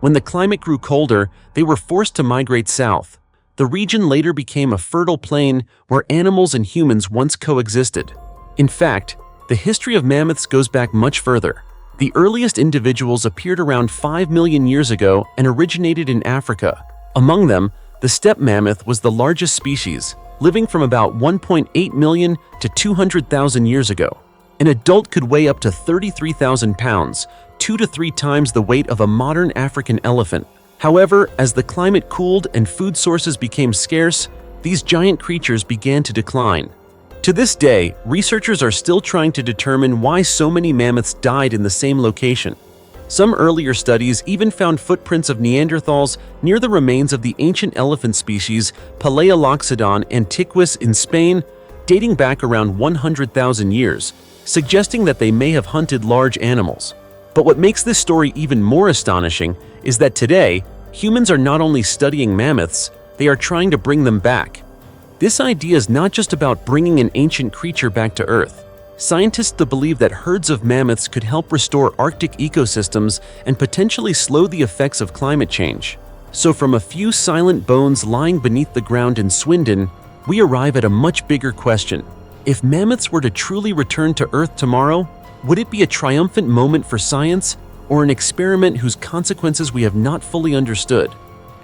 When the climate grew colder, they were forced to migrate south. The region later became a fertile plain where animals and humans once coexisted. In fact, the history of mammoths goes back much further. The earliest individuals appeared around 5 million years ago and originated in Africa. Among them, the steppe mammoth was the largest species, living from about 1.8 million to 200,000 years ago. An adult could weigh up to 33,000 pounds, 2 to 3 times the weight of a modern African elephant. However, as the climate cooled and food sources became scarce, these giant creatures began to decline. To this day, researchers are still trying to determine why so many mammoths died in the same location. Some earlier studies even found footprints of Neanderthals near the remains of the ancient elephant species Palaeoloxodon antiquus in Spain, dating back around 100,000 years, suggesting that they may have hunted large animals. But what makes this story even more astonishing is that today, humans are not only studying mammoths, they are trying to bring them back. This idea is not just about bringing an ancient creature back to Earth. Scientists believe that herds of mammoths could help restore Arctic ecosystems and potentially slow the effects of climate change. So from a few silent bones lying beneath the ground in Swindon, we arrive at a much bigger question. If mammoths were to truly return to Earth tomorrow, would it be a triumphant moment for science or an experiment whose consequences we have not fully understood?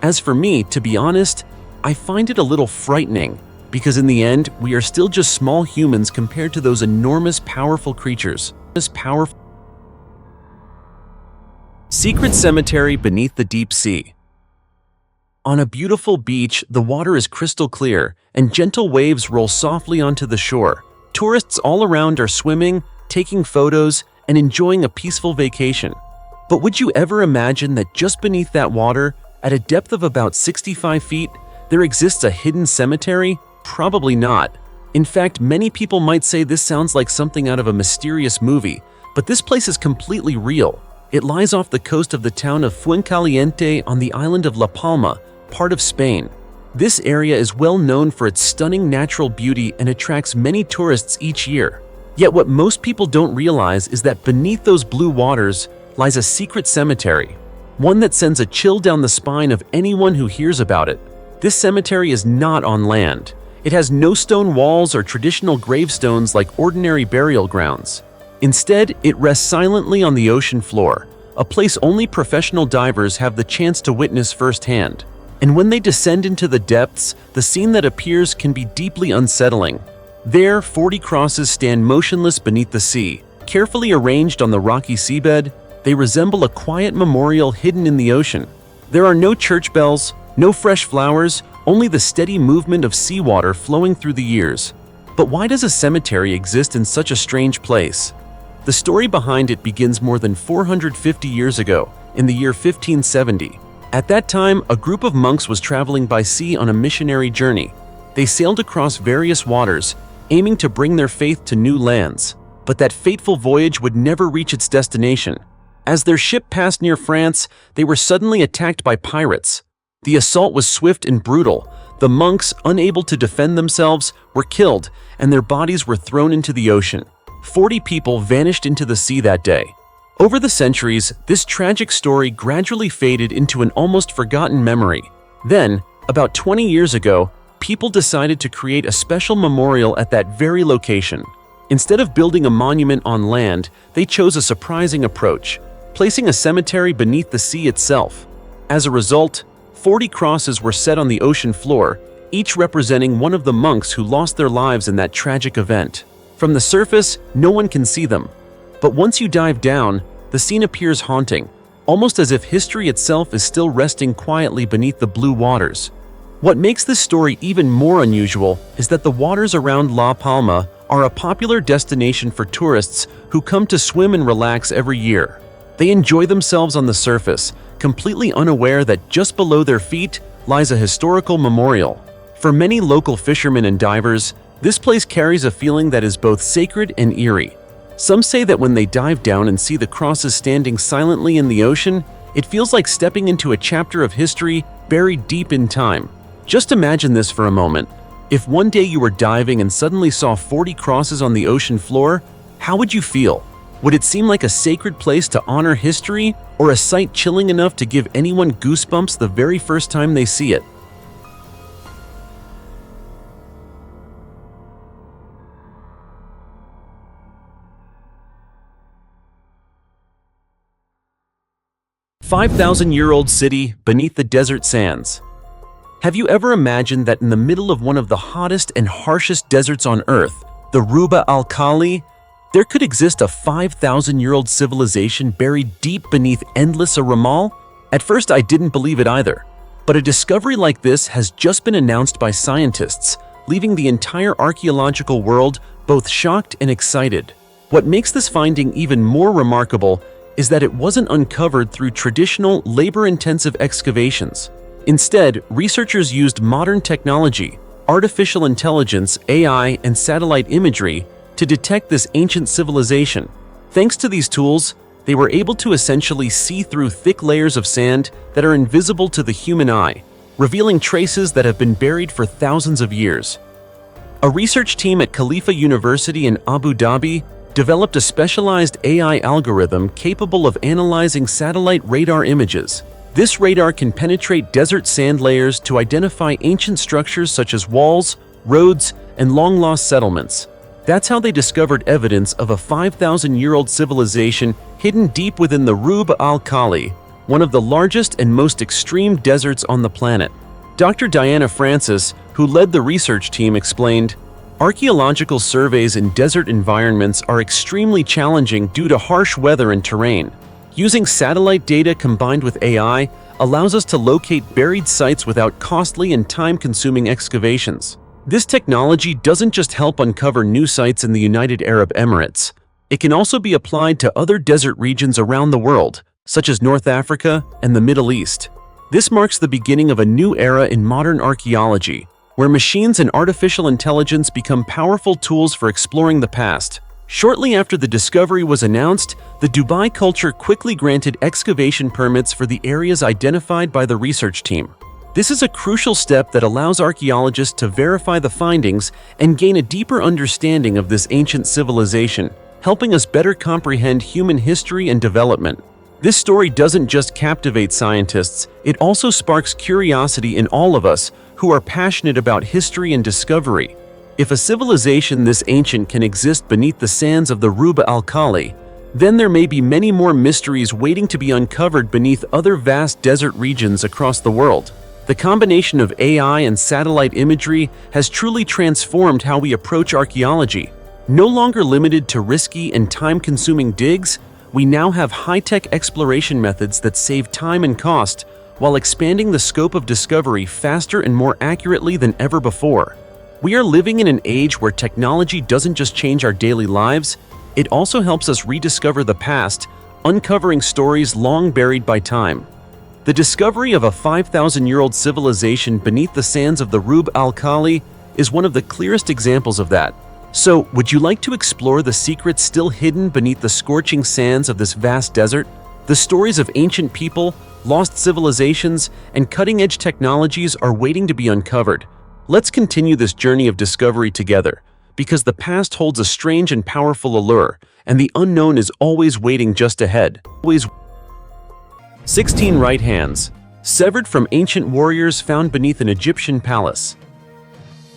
As for me, to be honest, I find it a little frightening, because in the end, we are still just small humans compared to those enormous, powerful creatures. Secret cemetery beneath the deep sea. On a beautiful beach, the water is crystal clear, and gentle waves roll softly onto the shore. Tourists all around are swimming, taking photos, and enjoying a peaceful vacation. But would you ever imagine that just beneath that water, at a depth of about 65 feet, there exists a hidden cemetery? Probably not. In fact, many people might say this sounds like something out of a mysterious movie, but this place is completely real. It lies off the coast of the town of Fuencaliente on the island of La Palma, part of Spain. This area is well known for its stunning natural beauty and attracts many tourists each year. Yet what most people don't realize is that beneath those blue waters lies a secret cemetery, one that sends a chill down the spine of anyone who hears about it. This cemetery is not on land. It has no stone walls or traditional gravestones like ordinary burial grounds. Instead, it rests silently on the ocean floor, a place only professional divers have the chance to witness firsthand. And when they descend into the depths, the scene that appears can be deeply unsettling. There, 40 crosses stand motionless beneath the sea. Carefully arranged on the rocky seabed, they resemble a quiet memorial hidden in the ocean. There are no church bells, no fresh flowers, only the steady movement of seawater flowing through the years. But why does a cemetery exist in such a strange place? The story behind it begins more than 450 years ago, in the year 1570. At that time, a group of monks was traveling by sea on a missionary journey. They sailed across various waters, aiming to bring their faith to new lands. But that fateful voyage would never reach its destination. As their ship passed near France, they were suddenly attacked by pirates. The assault was swift and brutal. The monks, unable to defend themselves, were killed, and their bodies were thrown into the ocean. 40 people vanished into the sea that day. Over the centuries, this tragic story gradually faded into an almost forgotten memory. Then, about 20 years ago, people decided to create a special memorial at that very location. Instead of building a monument on land, they chose a surprising approach, placing a cemetery beneath the sea itself. As a result, 40 crosses were set on the ocean floor, each representing one of the monks who lost their lives in that tragic event. From the surface, no one can see them. But once you dive down, the scene appears haunting, almost as if history itself is still resting quietly beneath the blue waters. What makes this story even more unusual is that the waters around La Palma are a popular destination for tourists who come to swim and relax every year. They enjoy themselves on the surface, completely unaware that just below their feet lies a historical memorial. For many local fishermen and divers, this place carries a feeling that is both sacred and eerie. Some say that when they dive down and see the crosses standing silently in the ocean, it feels like stepping into a chapter of history buried deep in time. Just imagine this for a moment. If one day you were diving and suddenly saw 40 crosses on the ocean floor, how would you feel? Would it seem like a sacred place to honor history, or a sight chilling enough to give anyone goosebumps the very first time they see it? "5,000-year-old city beneath the desert sands." Have you ever imagined that in the middle of one of the hottest and harshest deserts on Earth, the Ruba al-Khali, There could exist a 5,000-year-old civilization buried deep beneath endless Ramal? At first, I didn't believe it either. But a discovery like this has just been announced by scientists, leaving the entire archaeological world both shocked and excited. What makes this finding even more remarkable is that it wasn't uncovered through traditional, labor-intensive excavations. Instead, researchers used modern technology, artificial intelligence, AI, and satellite imagery to detect this ancient civilization. Thanks to these tools, they were able to essentially see through thick layers of sand that are invisible to the human eye, revealing traces that have been buried for thousands of years. A research team at Khalifa University in Abu Dhabi developed a specialized AI algorithm capable of analyzing satellite radar images. This radar can penetrate desert sand layers to identify ancient structures such as walls, roads, and long-lost settlements. That's how they discovered evidence of a 5,000-year-old civilization hidden deep within the Rub al-Khali, one of the largest and most extreme deserts on the planet. Dr. Diana Francis, who led the research team, explained, "Archaeological surveys in desert environments are extremely challenging due to harsh weather and terrain. Using satellite data combined with AI allows us to locate buried sites without costly and time-consuming excavations. This technology doesn't just help uncover new sites in the United Arab Emirates. It can also be applied to other desert regions around the world, such as North Africa and the Middle East. This marks the beginning of a new era in modern archaeology, where machines and artificial intelligence become powerful tools for exploring the past." Shortly after the discovery was announced, the Dubai culture quickly granted excavation permits for the areas identified by the research team. This is a crucial step that allows archaeologists to verify the findings and gain a deeper understanding of this ancient civilization, helping us better comprehend human history and development. This story doesn't just captivate scientists, it also sparks curiosity in all of us who are passionate about history and discovery. If a civilization this ancient can exist beneath the sands of the Rub al-Khali, then there may be many more mysteries waiting to be uncovered beneath other vast desert regions across the world. The combination of AI and satellite imagery has truly transformed how we approach archaeology. No longer limited to risky and time-consuming digs, we now have high-tech exploration methods that save time and cost while expanding the scope of discovery faster and more accurately than ever before. We are living in an age where technology doesn't just change our daily lives, it also helps us rediscover the past, uncovering stories long buried by time. The discovery of a 5,000-year-old civilization beneath the sands of the Rub al-Khali is one of the clearest examples of that. So, would you like to explore the secrets still hidden beneath the scorching sands of this vast desert? The stories of ancient people, lost civilizations, and cutting-edge technologies are waiting to be uncovered. Let's continue this journey of discovery together, because the past holds a strange and powerful allure, and the unknown is always waiting just ahead. 16 right hands, severed from ancient warriors found beneath an Egyptian palace.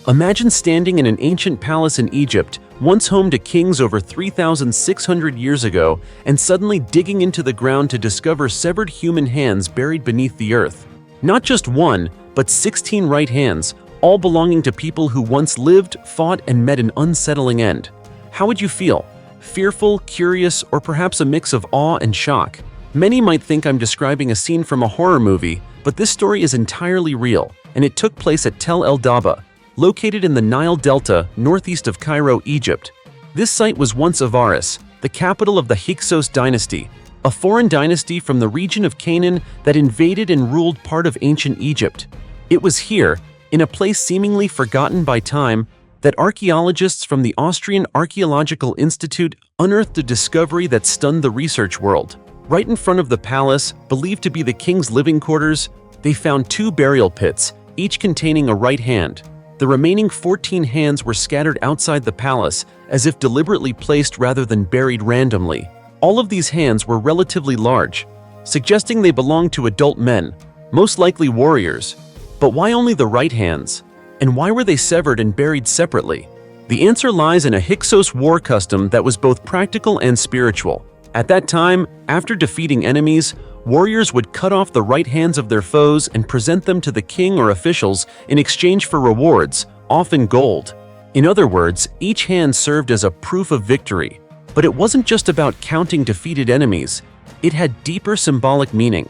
Imagine standing in an ancient palace in Egypt, once home to kings over 3,600 years ago, and suddenly digging into the ground to discover severed human hands buried beneath the earth. Not just one, but 16 right hands, all belonging to people who once lived, fought, and met an unsettling end. How would you feel? Fearful, curious, or perhaps a mix of awe and shock? Many might think I'm describing a scene from a horror movie, but this story is entirely real, and it took place at Tel El Daba, located in the Nile Delta, northeast of Cairo, Egypt. This site was once Avaris, the capital of the Hyksos dynasty, a foreign dynasty from the region of Canaan that invaded and ruled part of ancient Egypt. It was here, in a place seemingly forgotten by time, that archaeologists from the Austrian Archaeological Institute unearthed a discovery that stunned the research world. Right in front of the palace, believed to be the king's living quarters, they found 2 burial pits, each containing a right hand. The remaining 14 hands were scattered outside the palace, as if deliberately placed rather than buried randomly. All of these hands were relatively large, suggesting they belonged to adult men, most likely warriors. But why only the right hands? And why were they severed and buried separately? The answer lies in a Hyksos war custom that was both practical and spiritual. At that time, after defeating enemies, warriors would cut off the right hands of their foes and present them to the king or officials in exchange for rewards, often gold. In other words, each hand served as a proof of victory. But it wasn't just about counting defeated enemies, it had deeper symbolic meaning.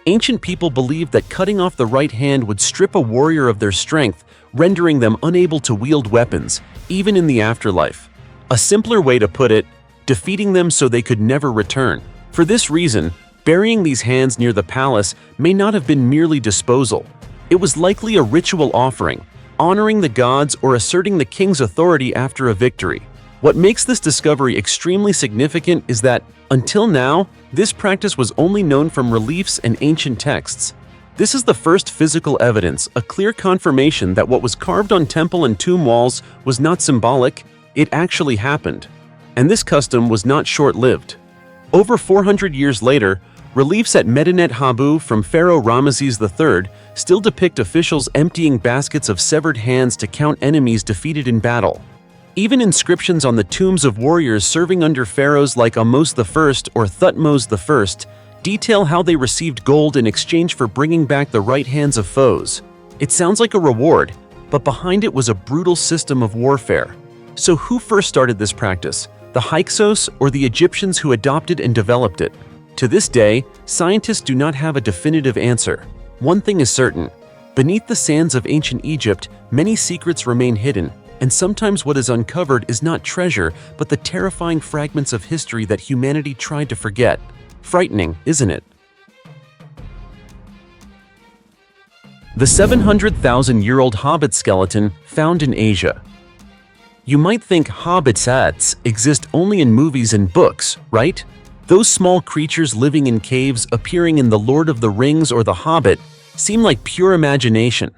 Ancient people believed that cutting off the right hand would strip a warrior of their strength, rendering them unable to wield weapons, even in the afterlife. A simpler way to put it, defeating them so they could never return. For this reason, burying these hands near the palace may not have been merely disposal. It was likely a ritual offering, honoring the gods or asserting the king's authority after a victory. What makes this discovery extremely significant is that, until now, this practice was only known from reliefs and ancient texts. This is the first physical evidence, a clear confirmation that what was carved on temple and tomb walls was not symbolic, it actually happened. And this custom was not short-lived. Over 400 years later, reliefs at Medinet Habu from Pharaoh Ramesses III still depict officials emptying baskets of severed hands to count enemies defeated in battle. Even inscriptions on the tombs of warriors serving under pharaohs like Ahmose I or Thutmose I detail how they received gold in exchange for bringing back the right hands of foes. It sounds like a reward, but behind it was a brutal system of warfare. So who first started this practice? The Hyksos or the Egyptians who adopted and developed it? To this day, scientists do not have a definitive answer. One thing is certain: beneath the sands of ancient Egypt, many secrets remain hidden, and sometimes what is uncovered is not treasure, but the terrifying fragments of history that humanity tried to forget. Frightening, isn't it? The 700,000-year-old hobbit skeleton found in Asia. You might think hobbits exist only in movies and books, right? Those small creatures living in caves appearing in The Lord of the Rings or The Hobbit seem like pure imagination.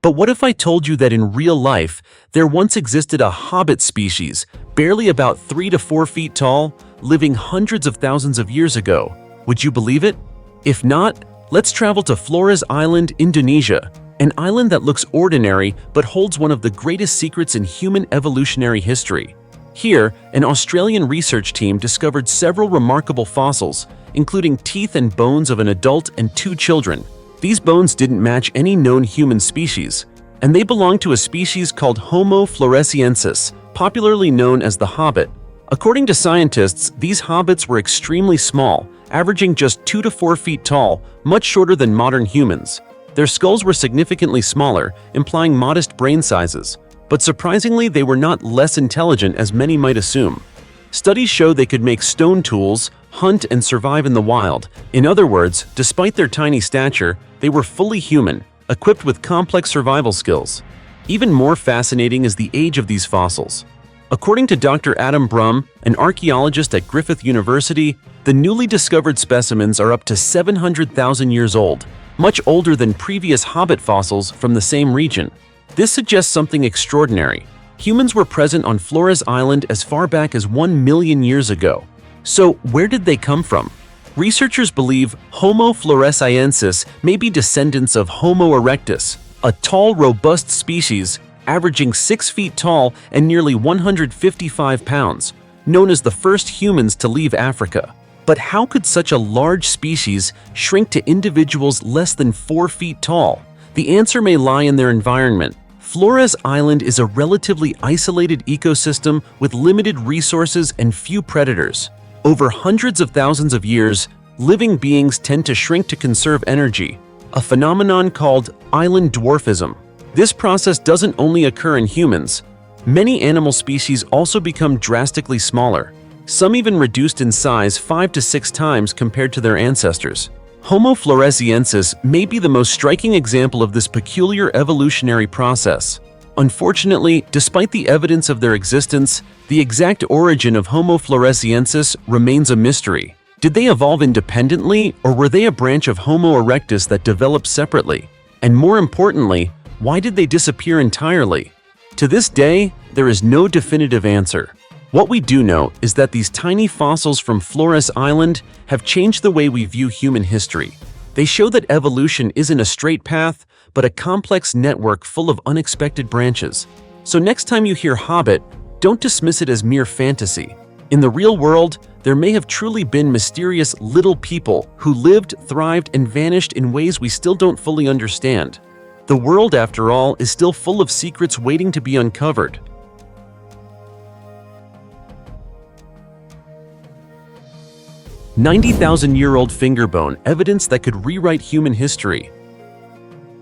But what if I told you that in real life, there once existed a hobbit species, barely about 3 to 4 feet tall, living hundreds of thousands of years ago? Would you believe it? If not, let's travel to Flores Island, Indonesia, an island that looks ordinary but holds one of the greatest secrets in human evolutionary history. Here, an Australian research team discovered several remarkable fossils, including teeth and bones of an adult and 2 children. These bones didn't match any known human species, and they belong to a species called Homo floresiensis, popularly known as the hobbit. According to scientists, these hobbits were extremely small, averaging just 2 to 4 feet tall, much shorter than modern humans. Their skulls were significantly smaller, implying modest brain sizes. But surprisingly, they were not less intelligent as many might assume. Studies show they could make stone tools, hunt, and survive in the wild. In other words, despite their tiny stature, they were fully human, equipped with complex survival skills. Even more fascinating is the age of these fossils. According to Dr. Adam Brum, an archaeologist at Griffith University, the newly discovered specimens are up to 700,000 years old, much older than previous hobbit fossils from the same region. This suggests something extraordinary. Humans were present on Flores Island as far back as 1 million years ago. So where did they come from? Researchers believe Homo floresiensis may be descendants of Homo erectus, a tall, robust species averaging 6 feet tall and nearly 155 pounds, known as the first humans to leave Africa. But how could such a large species shrink to individuals less than 4 feet tall? The answer may lie in their environment. Flores Island is a relatively isolated ecosystem with limited resources and few predators. Over hundreds of thousands of years, living beings tend to shrink to conserve energy, a phenomenon called island dwarfism. This process doesn't only occur in humans. Many animal species also become drastically smaller, some even reduced in size 5 to 6 times compared to their ancestors. Homo floresiensis may be the most striking example of this peculiar evolutionary process. Unfortunately, despite the evidence of their existence, the exact origin of Homo floresiensis remains a mystery. Did they evolve independently, or were they a branch of Homo erectus that developed separately? And more importantly, why did they disappear entirely? To this day, there is no definitive answer. What we do know is that these tiny fossils from Flores Island have changed the way we view human history. They show that evolution isn't a straight path, but a complex network full of unexpected branches. So next time you hear hobbit, don't dismiss it as mere fantasy. In the real world, there may have truly been mysterious little people who lived, thrived, and vanished in ways we still don't fully understand. The world, after all, is still full of secrets waiting to be uncovered. 90,000-year-old finger bone, evidence that could rewrite human history.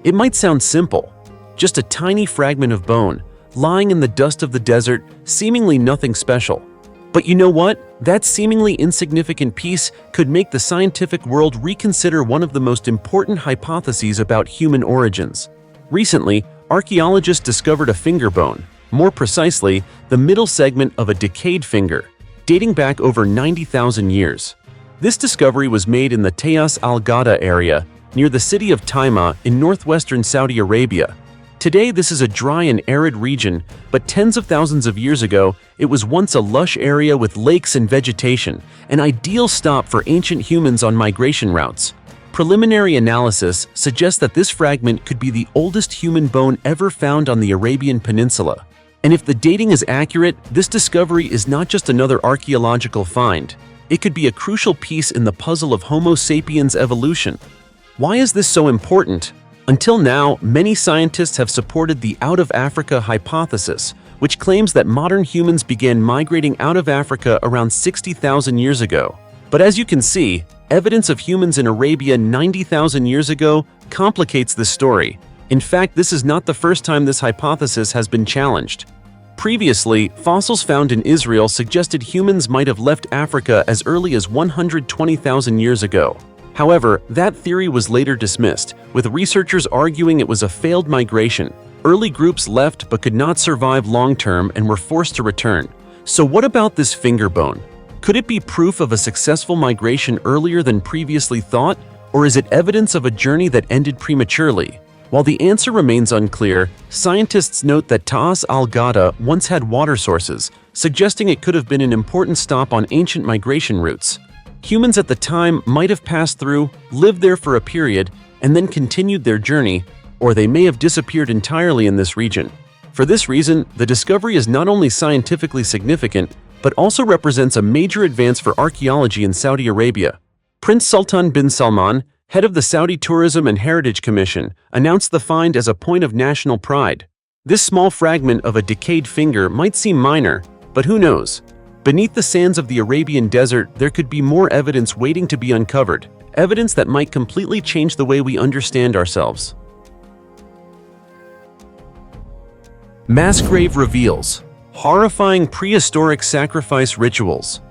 It might sound simple, just a tiny fragment of bone, lying in the dust of the desert, seemingly nothing special. But you know what? That seemingly insignificant piece could make the scientific world reconsider one of the most important hypotheses about human origins. Recently, archaeologists discovered a finger bone, more precisely, the middle segment of a decayed finger, dating back over 90,000 years. This discovery was made in the Tayas al-Ghada area, near the city of Taima in northwestern Saudi Arabia. Today, this is a dry and arid region, but tens of thousands of years ago, it was once a lush area with lakes and vegetation, an ideal stop for ancient humans on migration routes. Preliminary analysis suggests that this fragment could be the oldest human bone ever found on the Arabian Peninsula. And if the dating is accurate, this discovery is not just another archaeological find. It could be a crucial piece in the puzzle of Homo sapiens evolution. Why is this so important? Until now, many scientists have supported the out-of-Africa hypothesis, which claims that modern humans began migrating out of Africa around 60,000 years ago. But as you can see, evidence of humans in Arabia 90,000 years ago complicates this story. In fact, this is not the first time this hypothesis has been challenged. Previously, fossils found in Israel suggested humans might have left Africa as early as 120,000 years ago. However, that theory was later dismissed, with researchers arguing it was a failed migration. Early groups left but could not survive long-term and were forced to return. So what about this finger bone? Could it be proof of a successful migration earlier than previously thought, or is it evidence of a journey that ended prematurely? While the answer remains unclear, scientists note that Tayas al-Ghada once had water sources, suggesting it could have been an important stop on ancient migration routes. Humans at the time might have passed through, lived there for a period, and then continued their journey, or they may have disappeared entirely in this region. For this reason, the discovery is not only scientifically significant, but also represents a major advance for archaeology in Saudi Arabia. Prince Sultan bin Salman, head of the Saudi Tourism and Heritage Commission, announced the find as a point of national pride. This small fragment of a decayed finger might seem minor, but who knows? Beneath the sands of the Arabian desert, there could be more evidence waiting to be uncovered, evidence that might completely change the way we understand ourselves. Mass grave reveals horrifying prehistoric sacrifice rituals.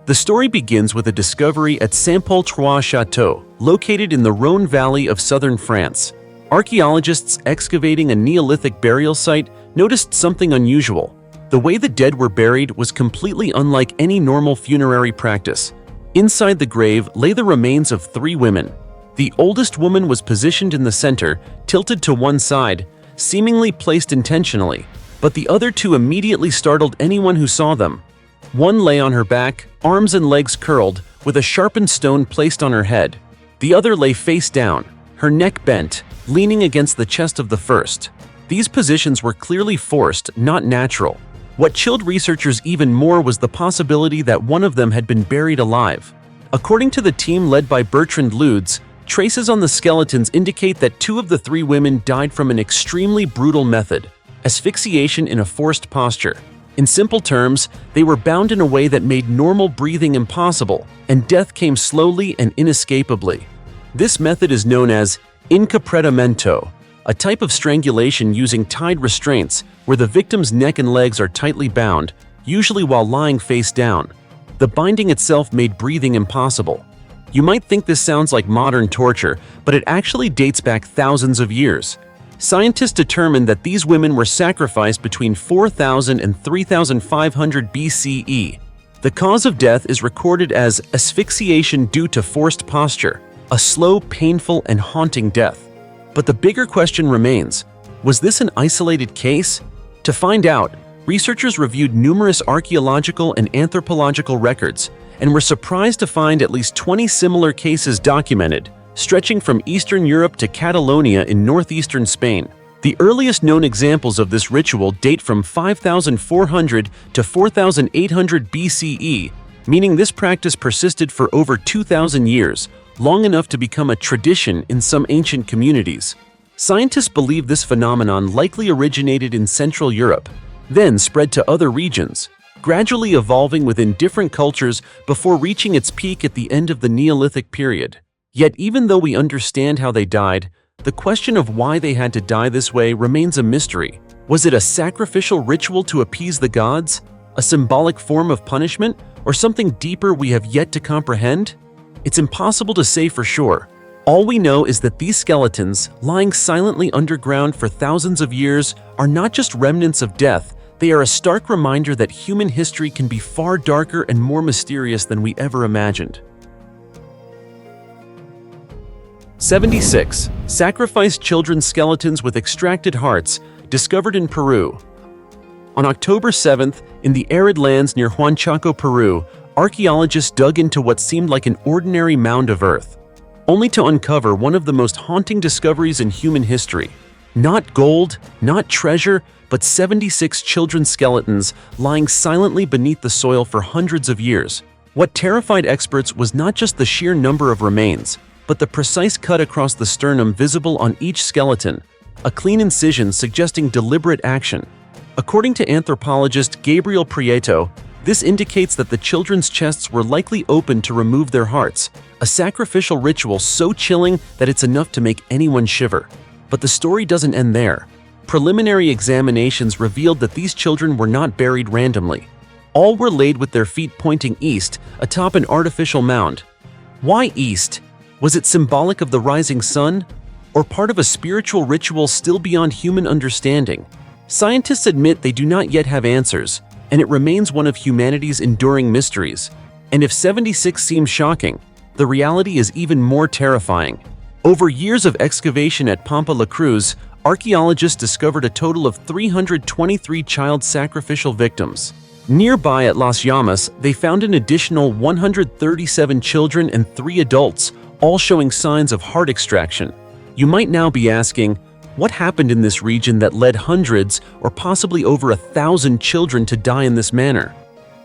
The story begins with a discovery at Saint-Paul-Trois Château, located in the Rhône Valley of southern France. Archaeologists excavating a Neolithic burial site noticed something unusual. The way the dead were buried was completely unlike any normal funerary practice. Inside the grave lay the remains of 3 women. The oldest woman was positioned in the center, tilted to one side, seemingly placed intentionally, but the other 2 immediately startled anyone who saw them. One lay on her back, arms and legs curled, with a sharpened stone placed on her head. The other lay face down, her neck bent, leaning against the chest of the first. These positions were clearly forced, not natural. What chilled researchers even more was the possibility that one of them had been buried alive. According to the team led by Bertrand Ludes, traces on the skeletons indicate that 2 of the 3 women died from an extremely brutal method, asphyxiation in a forced posture. In simple terms, they were bound in a way that made normal breathing impossible, and death came slowly and inescapably. This method is known as encapretamento, a type of strangulation using tied restraints where the victim's neck and legs are tightly bound, usually while lying face down. The binding itself made breathing impossible. You might think this sounds like modern torture, but it actually dates back thousands of years. Scientists determined that these women were sacrificed between 4,000 and 3,500 BCE. The cause of death is recorded as asphyxiation due to forced posture, a slow, painful, and haunting death. But the bigger question remains, was this an isolated case? To find out, researchers reviewed numerous archaeological and anthropological records and were surprised to find at least 20 similar cases documented, stretching from Eastern Europe to Catalonia in northeastern Spain. The earliest known examples of this ritual date from 5,400 to 4,800 BCE, meaning this practice persisted for over 2,000 years, long enough to become a tradition in some ancient communities. Scientists believe this phenomenon likely originated in Central Europe, then spread to other regions, gradually evolving within different cultures before reaching its peak at the end of the Neolithic period. Yet even though we understand how they died, the question of why they had to die this way remains a mystery. Was it a sacrificial ritual to appease the gods? A symbolic form of punishment? Or something deeper we have yet to comprehend? It's impossible to say for sure. All we know is that these skeletons, lying silently underground for thousands of years, are not just remnants of death. They are a stark reminder that human history can be far darker and more mysterious than we ever imagined. 76. Sacrificed children's skeletons with extracted hearts, discovered in Peru. On October 7th, in the arid lands near Huanchaco, Peru, archaeologists dug into what seemed like an ordinary mound of earth, only to uncover one of the most haunting discoveries in human history. Not gold, not treasure, but 76 children's skeletons lying silently beneath the soil for hundreds of years. What terrified experts was not just the sheer number of remains, but the precise cut across the sternum visible on each skeleton, a clean incision suggesting deliberate action. According to anthropologist Gabriel Prieto, this indicates that the children's chests were likely open to remove their hearts, a sacrificial ritual so chilling that it's enough to make anyone shiver. But the story doesn't end there. Preliminary examinations revealed that these children were not buried randomly. All were laid with their feet pointing east, atop an artificial mound. Why east? Was it symbolic of the rising sun? Or part of a spiritual ritual still beyond human understanding? Scientists admit they do not yet have answers, and it remains one of humanity's enduring mysteries. And if 76 seems shocking, the reality is even more terrifying. Over years of excavation at Pampa La Cruz, archaeologists discovered a total of 323 child sacrificial victims. Nearby at Las Llamas, they found an additional 137 children and 3 adults, all showing signs of heart extraction. You might now be asking, what happened in this region that led hundreds or possibly over 1,000 children to die in this manner?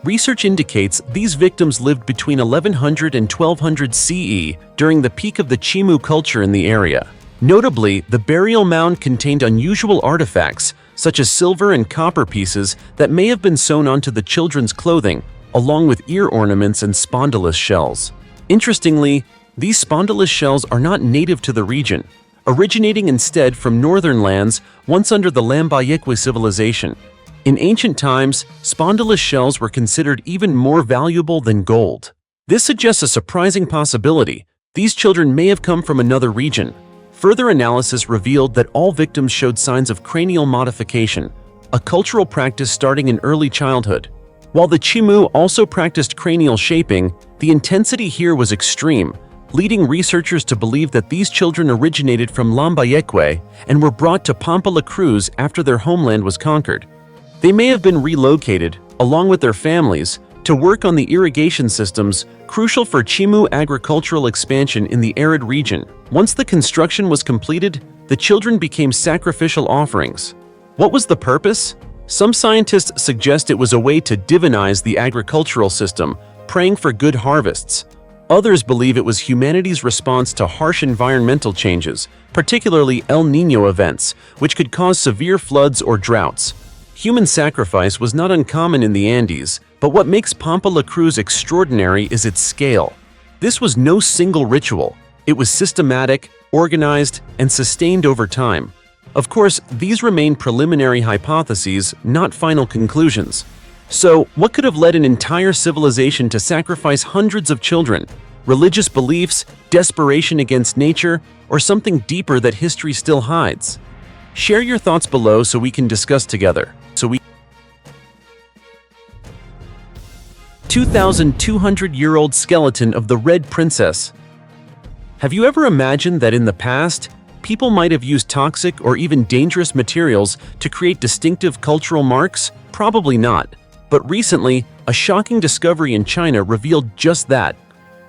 Research indicates these victims lived between 1100 and 1200 CE during the peak of the Chimu culture in the area. Notably, the burial mound contained unusual artifacts, such as silver and copper pieces that may have been sewn onto the children's clothing, along with ear ornaments and spondylus shells. Interestingly, these spondylus shells are not native to the region, originating instead from northern lands once under the Lambayeque civilization. In ancient times, spondylus shells were considered even more valuable than gold. This suggests a surprising possibility. These children may have come from another region. Further analysis revealed that all victims showed signs of cranial modification, a cultural practice starting in early childhood. While the Chimu also practiced cranial shaping, the intensity here was extreme, leading researchers to believe that these children originated from Lambayeque and were brought to Pampa La Cruz after their homeland was conquered. They may have been relocated, along with their families, to work on the irrigation systems crucial for Chimu agricultural expansion in the arid region. Once the construction was completed, the children became sacrificial offerings. What was the purpose? Some scientists suggest it was a way to divinize the agricultural system, praying for good harvests. Others believe it was humanity's response to harsh environmental changes, particularly El Niño events, which could cause severe floods or droughts. Human sacrifice was not uncommon in the Andes, but what makes Pampa La Cruz extraordinary is its scale. This was no single ritual. It was systematic, organized, and sustained over time. Of course, these remain preliminary hypotheses, not final conclusions. So, what could have led an entire civilization to sacrifice hundreds of children? Religious beliefs, desperation against nature, or something deeper that history still hides? Share your thoughts below so we can discuss together. 2,200-year-old skeleton of the Red Princess. Have you ever imagined that in the past, people might have used toxic or even dangerous materials to create distinctive cultural marks? Probably not. But recently, a shocking discovery in China revealed just that.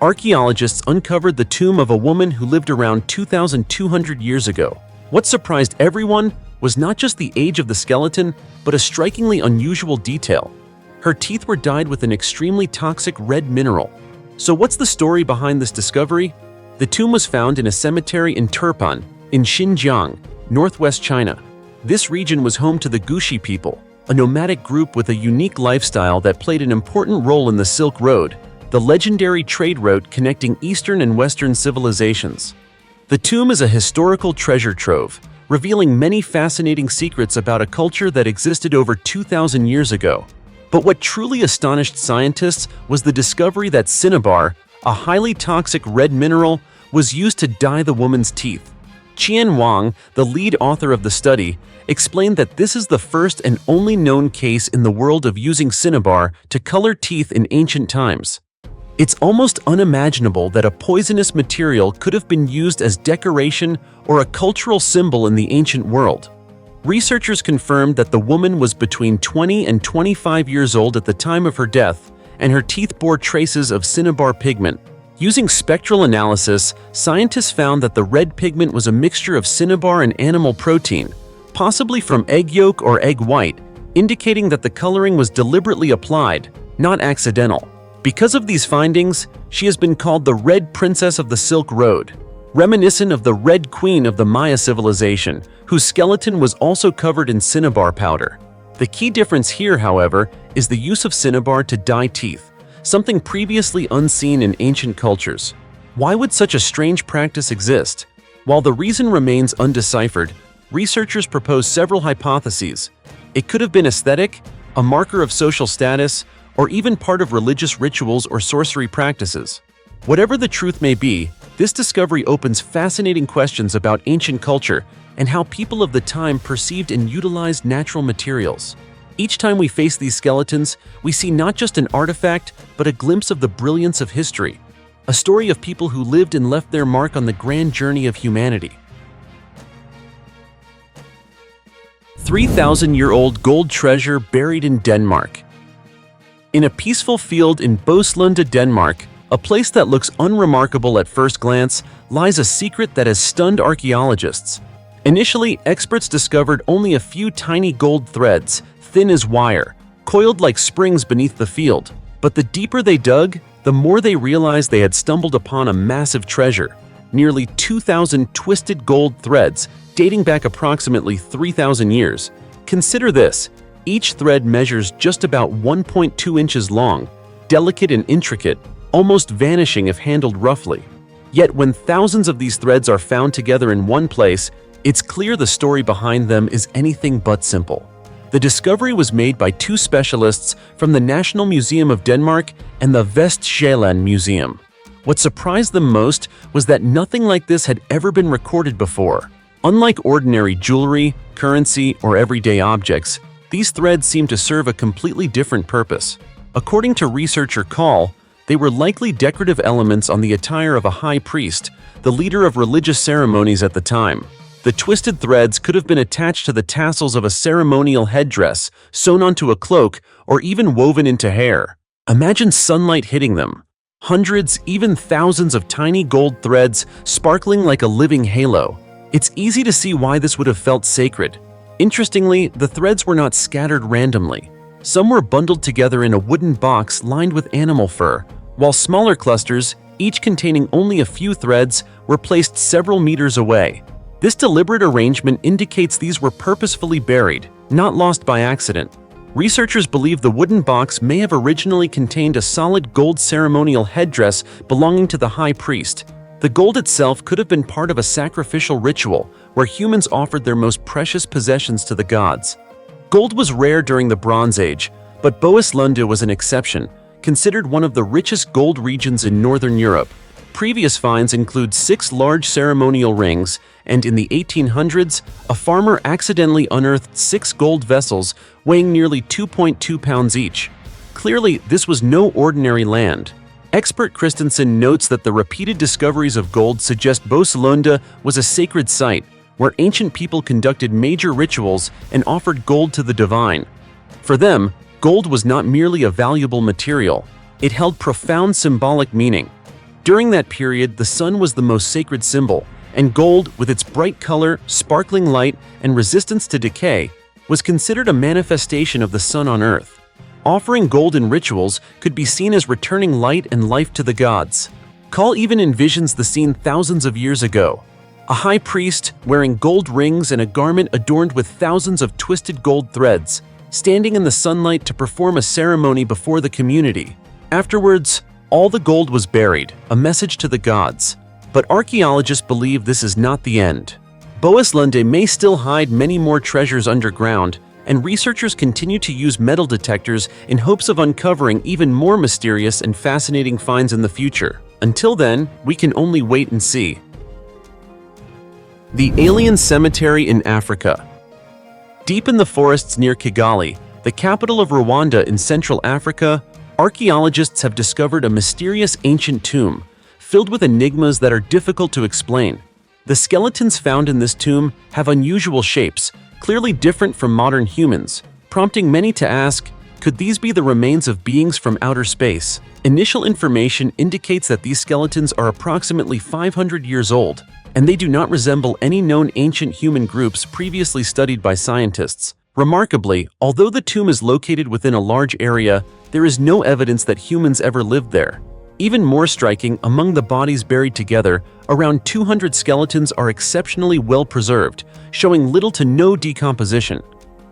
Archaeologists uncovered the tomb of a woman who lived around 2,200 years ago. What surprised everyone was not just the age of the skeleton, but a strikingly unusual detail. Her teeth were dyed with an extremely toxic red mineral. So what's the story behind this discovery? The tomb was found in a cemetery in Turpan, in Xinjiang, northwest China. This region was home to the Gushi people, a nomadic group with a unique lifestyle that played an important role in the Silk Road, the legendary trade route connecting Eastern and Western civilizations. The tomb is a historical treasure trove, revealing many fascinating secrets about a culture that existed over 2,000 years ago. But what truly astonished scientists was the discovery that cinnabar, a highly toxic red mineral, was used to dye the woman's teeth. Shi Huang, the lead author of the study, explained that this is the first and only known case in the world of using cinnabar to color teeth in ancient times. It's almost unimaginable that a poisonous material could have been used as decoration or a cultural symbol in the ancient world. Researchers confirmed that the woman was between 20 and 25 years old at the time of her death, and her teeth bore traces of cinnabar pigment. Using spectral analysis, scientists found that the red pigment was a mixture of cinnabar and animal protein, possibly from egg yolk or egg white, indicating that the coloring was deliberately applied, not accidental. Because of these findings, she has been called the Red Princess of the Silk Road, reminiscent of the Red Queen of the Maya civilization, whose skeleton was also covered in cinnabar powder. The key difference here, however, is the use of cinnabar to dye teeth, something previously unseen in ancient cultures. Why would such a strange practice exist? While the reason remains undeciphered, researchers propose several hypotheses. It could have been aesthetic, a marker of social status, or even part of religious rituals or sorcery practices. Whatever the truth may be, this discovery opens fascinating questions about ancient culture and how people of the time perceived and utilized natural materials. Each time we face these skeletons, we see not just an artifact, but a glimpse of the brilliance of history, a story of people who lived and left their mark on the grand journey of humanity. 3,000-year-old gold treasure buried in Denmark. In a peaceful field in Boeslunde, Denmark, a place that looks unremarkable at first glance, lies a secret that has stunned archaeologists. Initially, experts discovered only a few tiny gold threads, thin as wire, coiled like springs beneath the field. But the deeper they dug, the more they realized they had stumbled upon a massive treasure. Nearly 2,000 twisted gold threads, dating back approximately 3,000 years. Consider this. Each thread measures just about 1.2 inches long, delicate and intricate, almost vanishing if handled roughly. Yet when thousands of these threads are found together in one place, it's clear the story behind them is anything but simple. The discovery was made by two specialists from the National Museum of Denmark and the Vestsjælland Museum. What surprised them most was that nothing like this had ever been recorded before. Unlike ordinary jewelry, currency, or everyday objects, these threads seem to serve a completely different purpose. According to researcher Call, they were likely decorative elements on the attire of a high priest, the leader of religious ceremonies at the time. The twisted threads could have been attached to the tassels of a ceremonial headdress, sewn onto a cloak, or even woven into hair. Imagine sunlight hitting them. Hundreds, even thousands of tiny gold threads sparkling like a living halo. It's easy to see why this would have felt sacred. Interestingly, the threads were not scattered randomly. Some were bundled together in a wooden box lined with animal fur, while smaller clusters, each containing only a few threads, were placed several meters away. This deliberate arrangement indicates these were purposefully buried, not lost by accident. Researchers believe the wooden box may have originally contained a solid gold ceremonial headdress belonging to the high priest. The gold itself could have been part of a sacrificial ritual where humans offered their most precious possessions to the gods. Gold was rare during the Bronze Age, but Boeslunde was an exception, considered one of the richest gold regions in Northern Europe. Previous finds include 6 large ceremonial rings, and in the 1800s, a farmer accidentally unearthed 6 gold vessels weighing nearly 2.2 pounds each. Clearly, this was no ordinary land. Expert Christensen notes that the repeated discoveries of gold suggest Boeslunde was a sacred site, where ancient people conducted major rituals and offered gold to the divine. For them, gold was not merely a valuable material, it held profound symbolic meaning. During that period, the sun was the most sacred symbol, and gold, with its bright color, sparkling light, and resistance to decay, was considered a manifestation of the sun on earth. Offering gold in rituals could be seen as returning light and life to the gods. Call even envisions the scene thousands of years ago. A high priest, wearing gold rings and a garment adorned with thousands of twisted gold threads, standing in the sunlight to perform a ceremony before the community. Afterwards, all the gold was buried, a message to the gods. But archaeologists believe this is not the end. Boislande may still hide many more treasures underground, and researchers continue to use metal detectors in hopes of uncovering even more mysterious and fascinating finds in the future. Until then, we can only wait and see. The Alien Cemetery in Africa. Deep in the forests near Kigali, the capital of Rwanda in Central Africa, archaeologists have discovered a mysterious ancient tomb, filled with enigmas that are difficult to explain. The skeletons found in this tomb have unusual shapes, clearly different from modern humans, prompting many to ask, could these be the remains of beings from outer space? Initial information indicates that these skeletons are approximately 500 years old, and they do not resemble any known ancient human groups previously studied by scientists. Remarkably, although the tomb is located within a large area, there is no evidence that humans ever lived there. Even more striking, among the bodies buried together, around 200 skeletons are exceptionally well preserved, showing little to no decomposition.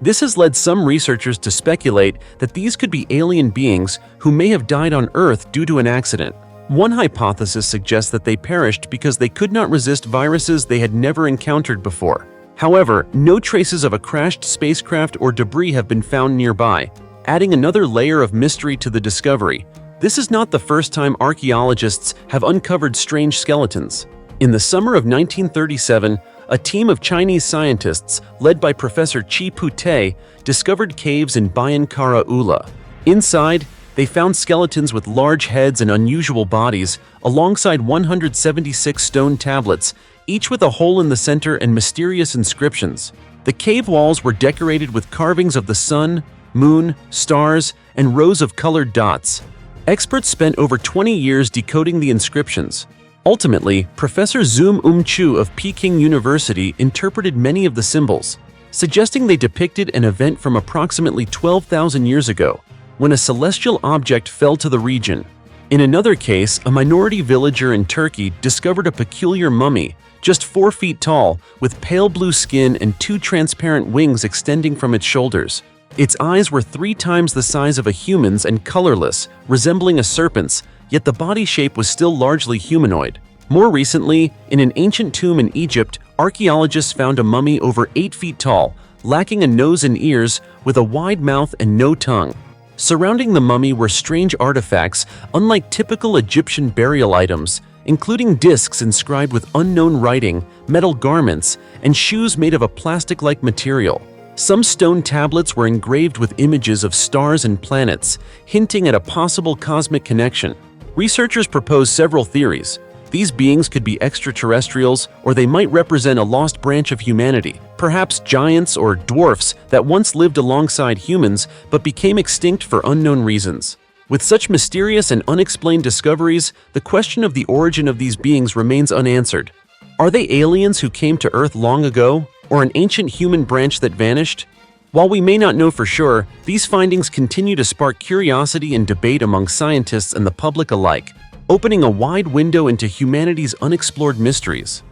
This has led some researchers to speculate that these could be alien beings who may have died on Earth due to an accident. One hypothesis suggests that they perished because they could not resist viruses they had never encountered before. However, no traces of a crashed spacecraft or debris have been found nearby, adding another layer of mystery to the discovery. This is not the first time archaeologists have uncovered strange skeletons. In the summer of 1937, a team of Chinese scientists, led by Professor Chi Pute, discovered caves in Bayan Kara Ula. Inside, they found skeletons with large heads and unusual bodies, alongside 176 stone tablets, each with a hole in the center and mysterious inscriptions. The cave walls were decorated with carvings of the sun, moon, stars, and rows of colored dots. Experts spent over 20 years decoding the inscriptions. Ultimately, Professor Zoom Chu of Peking University interpreted many of the symbols, suggesting they depicted an event from approximately 12,000 years ago, when a celestial object fell to the region. In another case, a minority villager in Turkey discovered a peculiar mummy, just 4 feet tall, with pale blue skin and 2 transparent wings extending from its shoulders. Its eyes were 3 times the size of a human's and colorless, resembling a serpent's, yet the body shape was still largely humanoid. More recently, in an ancient tomb in Egypt, archaeologists found a mummy over 8 feet tall, lacking a nose and ears, with a wide mouth and no tongue. Surrounding the mummy were strange artifacts, unlike typical Egyptian burial items, including discs inscribed with unknown writing, metal garments, and shoes made of a plastic-like material. Some stone tablets were engraved with images of stars and planets, hinting at a possible cosmic connection. Researchers propose several theories. These beings could be extraterrestrials, or they might represent a lost branch of humanity, perhaps giants or dwarfs that once lived alongside humans but became extinct for unknown reasons. With such mysterious and unexplained discoveries, the question of the origin of these beings remains unanswered. Are they aliens who came to Earth long ago, or an ancient human branch that vanished? While we may not know for sure, these findings continue to spark curiosity and debate among scientists and the public alike, opening a wide window into humanity's unexplored mysteries.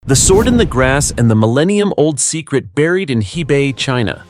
The Sword in the Grass and the millennium-old secret buried in Hubei, China.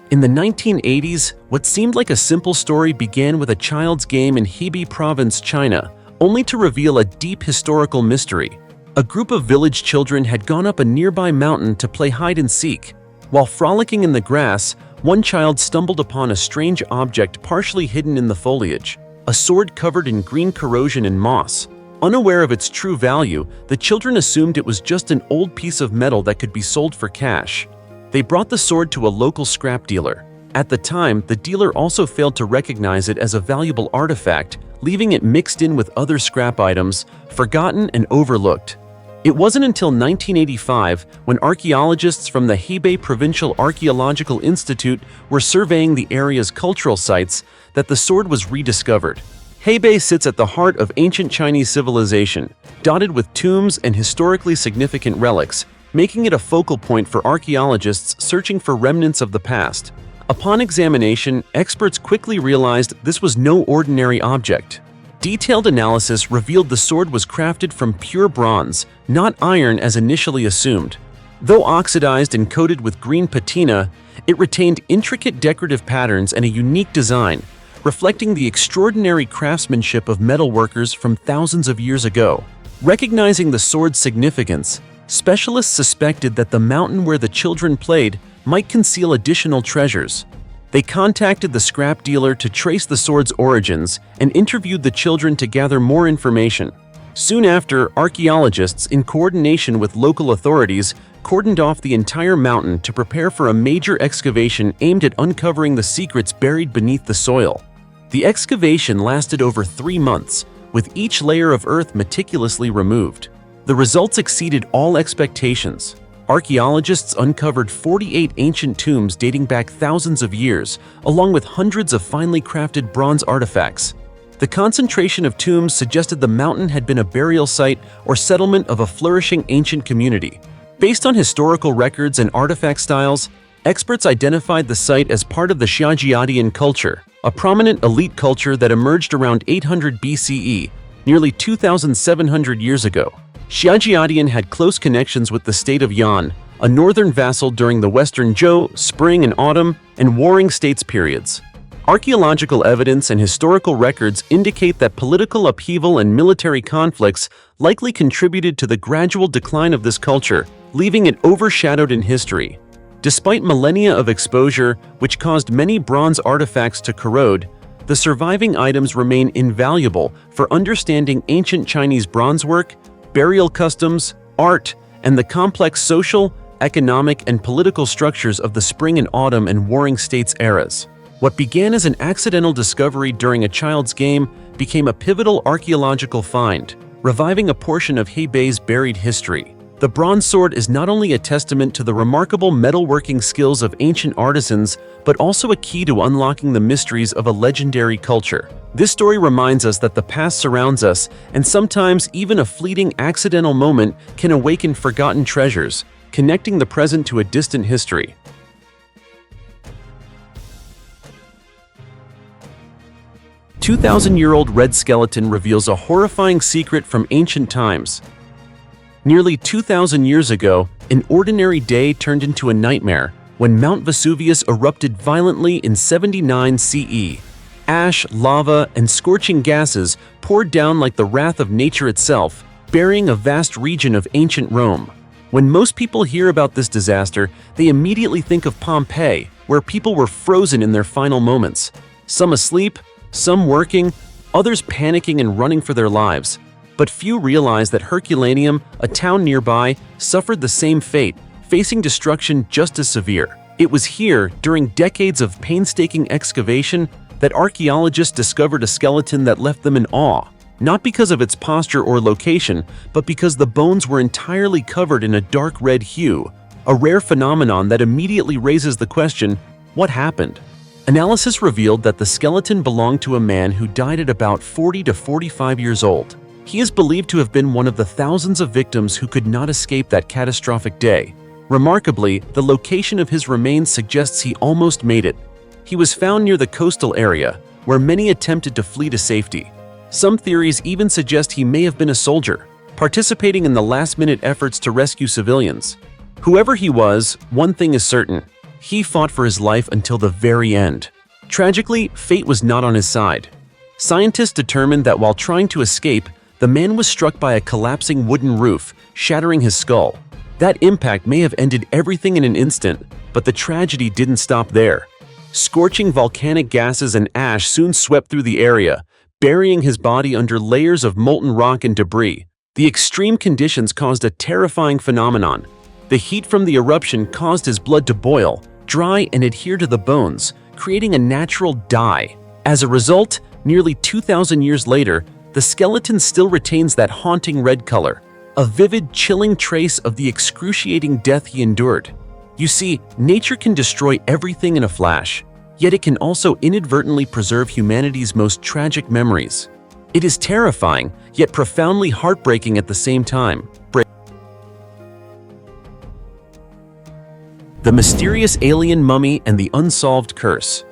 In the 1980s, what seemed like a simple story began with a child's game in Hebei Province, China, only to reveal a deep historical mystery. A group of village children had gone up a nearby mountain to play hide-and-seek. While frolicking in the grass, one child stumbled upon a strange object partially hidden in the foliage, a sword covered in green corrosion and moss. Unaware of its true value, the children assumed it was just an old piece of metal that could be sold for cash. They brought the sword to a local scrap dealer. At the time, the dealer also failed to recognize it as a valuable artifact, leaving it mixed in with other scrap items, forgotten and overlooked. It wasn't until 1985, when archaeologists from the Hebei Provincial Archaeological Institute were surveying the area's cultural sites, that the sword was rediscovered. Hebei sits at the heart of ancient Chinese civilization, dotted with tombs and historically significant relics, making it a focal point for archaeologists searching for remnants of the past. Upon examination, experts quickly realized this was no ordinary object. Detailed analysis revealed the sword was crafted from pure bronze, not iron as initially assumed. Though oxidized and coated with green patina, it retained intricate decorative patterns and a unique design, reflecting the extraordinary craftsmanship of metalworkers from thousands of years ago. Recognizing the sword's significance, specialists suspected that the mountain where the children played might conceal additional treasures. They contacted the scrap dealer to trace the sword's origins and interviewed the children to gather more information. Soon after, archaeologists, in coordination with local authorities, cordoned off the entire mountain to prepare for a major excavation aimed at uncovering the secrets buried beneath the soil. The excavation lasted over 3 months, with each layer of earth meticulously removed. The results exceeded all expectations. Archaeologists uncovered 48 ancient tombs dating back thousands of years, along with hundreds of finely crafted bronze artifacts. The concentration of tombs suggested the mountain had been a burial site or settlement of a flourishing ancient community. Based on historical records and artifact styles, experts identified the site as part of the Xiajiadian culture, a prominent elite culture that emerged around 800 BCE, nearly 2,700 years ago. Xiajiadian had close connections with the state of Yan, a northern vassal during the Western Zhou, Spring and Autumn, and Warring States periods. Archaeological evidence and historical records indicate that political upheaval and military conflicts likely contributed to the gradual decline of this culture, leaving it overshadowed in history. Despite millennia of exposure, which caused many bronze artifacts to corrode, the surviving items remain invaluable for understanding ancient Chinese bronzework, burial customs, art, and the complex social, economic, and political structures of the Spring and Autumn and Warring States eras. What began as an accidental discovery during a child's game became a pivotal archaeological find, reviving a portion of Hubei's buried history. The bronze sword is not only a testament to the remarkable metalworking skills of ancient artisans, but also a key to unlocking the mysteries of a legendary culture. This story reminds us that the past surrounds us, and sometimes even a fleeting accidental moment can awaken forgotten treasures, connecting the present to a distant history. A 2,000-year-old red skeleton reveals a horrifying secret from ancient times. Nearly 2,000 years ago, an ordinary day turned into a nightmare when Mount Vesuvius erupted violently in 79 CE. Ash, lava, and scorching gases poured down like the wrath of nature itself, burying a vast region of ancient Rome. When most people hear about this disaster, they immediately think of Pompeii, where people were frozen in their final moments. Some asleep, some working, others panicking and running for their lives. But few realize that Herculaneum, a town nearby, suffered the same fate, facing destruction just as severe. It was here, during decades of painstaking excavation, that archaeologists discovered a skeleton that left them in awe, not because of its posture or location, but because the bones were entirely covered in a dark red hue, a rare phenomenon that immediately raises the question, what happened? Analysis revealed that the skeleton belonged to a man who died at about 40 to 45 years old. He is believed to have been one of the thousands of victims who could not escape that catastrophic day. Remarkably, the location of his remains suggests he almost made it. He was found near the coastal area, where many attempted to flee to safety. Some theories even suggest he may have been a soldier, participating in the last-minute efforts to rescue civilians. Whoever he was, one thing is certain: he fought for his life until the very end. Tragically, fate was not on his side. Scientists determined that while trying to escape, the man was struck by a collapsing wooden roof, shattering his skull. That impact may have ended everything in an instant, but the tragedy didn't stop there. Scorching volcanic gases and ash soon swept through the area, burying his body under layers of molten rock and debris. The extreme conditions caused a terrifying phenomenon. The heat from the eruption caused his blood to boil, dry, and adhere to the bones, creating a natural dye. As a result, nearly 2,000 years later, the skeleton still retains that haunting red color, a vivid, chilling trace of the excruciating death he endured. You see, nature can destroy everything in a flash, yet it can also inadvertently preserve humanity's most tragic memories. It is terrifying, yet profoundly heartbreaking at the same time. The mysterious alien mummy and the unsolved curse.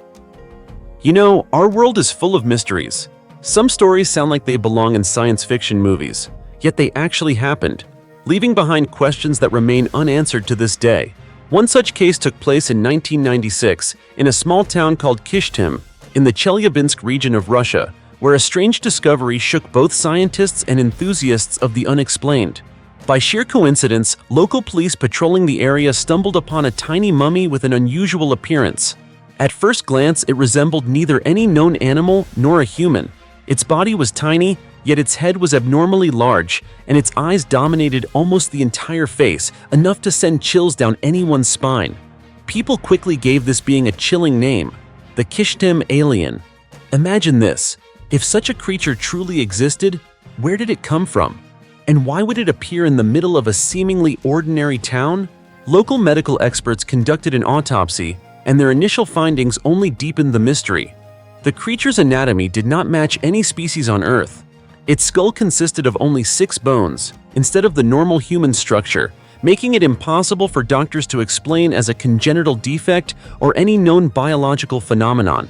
You know, our world is full of mysteries. Some stories sound like they belong in science fiction movies, yet they actually happened. leaving behind questions that remain unanswered to this day. One such case took place in 1996 in a small town called Kishtim in the Chelyabinsk region of Russia, where a strange discovery shook both scientists and enthusiasts of the unexplained. By sheer coincidence, local police patrolling the area stumbled upon a tiny mummy with an unusual appearance. At first glance, it resembled neither any known animal nor a human. Its body was tiny, yet its head was abnormally large, and its eyes dominated almost the entire face, enough to send chills down anyone's spine. People quickly gave this being a chilling name, the Kishtim alien. Imagine this: if such a creature truly existed, where did it come from? And why would it appear in the middle of a seemingly ordinary town? Local medical experts conducted an autopsy, and their initial findings only deepened the mystery. The creature's anatomy did not match any species on Earth. Its skull consisted of only 6 bones, instead of the normal human structure, making it impossible for doctors to explain as a congenital defect or any known biological phenomenon.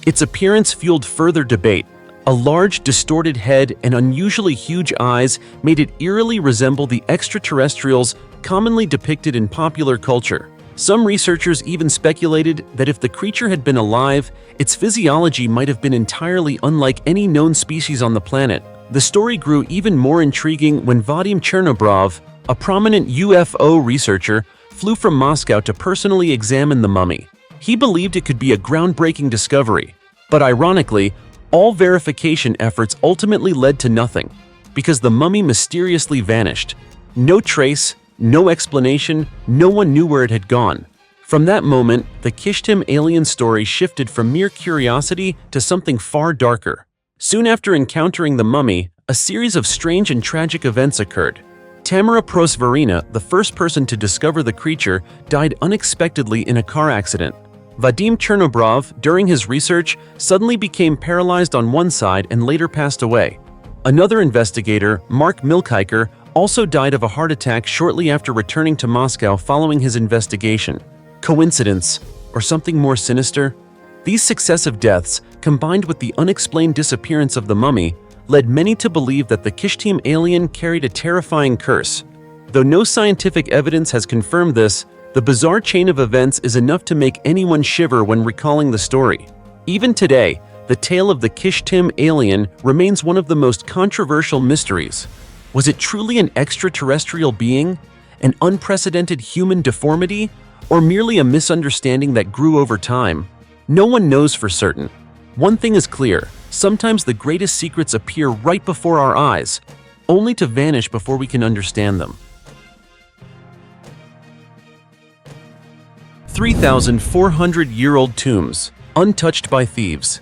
Its appearance fueled further debate. A large, distorted head and unusually huge eyes made it eerily resemble the extraterrestrials commonly depicted in popular culture. Some researchers even speculated that if the creature had been alive, its physiology might have been entirely unlike any known species on the planet. The story grew even more intriguing when Vadim Chernobrov, a prominent UFO researcher, flew from Moscow to personally examine the mummy. He believed it could be a groundbreaking discovery, but ironically, all verification efforts ultimately led to nothing, because the mummy mysteriously vanished. No trace, no explanation, no one knew where it had gone. From that moment, the Kishtim alien story shifted from mere curiosity to something far darker. Soon after encountering the mummy, a series of strange and tragic events occurred. Tamara Prosverina, the first person to discover the creature, died unexpectedly in a car accident. Vadim Chernobrov, during his research, suddenly became paralyzed on one side and later passed away. Another investigator, Mark Milkiker, also died of a heart attack shortly after returning to Moscow following his investigation. Coincidence, or something more sinister? These successive deaths, combined with the unexplained disappearance of the mummy, led many to believe that the Kishtim alien carried a terrifying curse. Though no scientific evidence has confirmed this, the bizarre chain of events is enough to make anyone shiver when recalling the story. Even today, the tale of the Kishtim alien remains one of the most controversial mysteries. Was it truly an extraterrestrial being, an unprecedented human deformity, or merely a misunderstanding that grew over time? No one knows for certain. One thing is clear: sometimes the greatest secrets appear right before our eyes, only to vanish before we can understand them. 3,400-year-old tombs, untouched by thieves.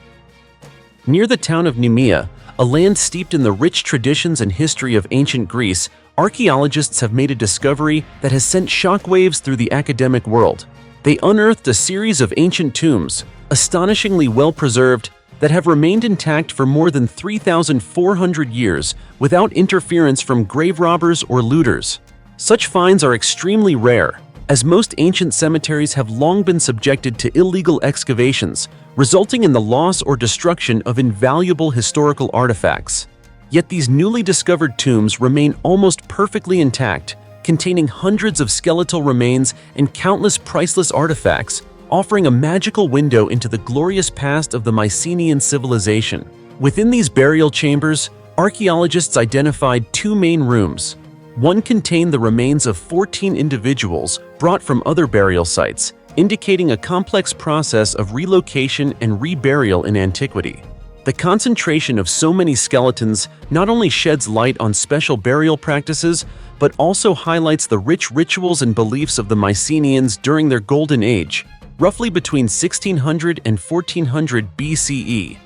Near the town of Nemea, a land steeped in the rich traditions and history of ancient Greece, archaeologists have made a discovery that has sent shockwaves through the academic world. They unearthed a series of ancient tombs, astonishingly well-preserved, that have remained intact for more than 3,400 years without interference from grave robbers or looters. Such finds are extremely rare, as most ancient cemeteries have long been subjected to illegal excavations, resulting in the loss or destruction of invaluable historical artifacts. Yet these newly discovered tombs remain almost perfectly intact, containing hundreds of skeletal remains and countless priceless artifacts, offering a magical window into the glorious past of the Mycenaean civilization. Within these burial chambers, archaeologists identified 2 main rooms. One contained the remains of 14 individuals brought from other burial sites, indicating a complex process of relocation and reburial in antiquity. The concentration of so many skeletons not only sheds light on special burial practices, but also highlights the rich rituals and beliefs of the Mycenaeans during their golden age, roughly between 1600 and 1400 BCE.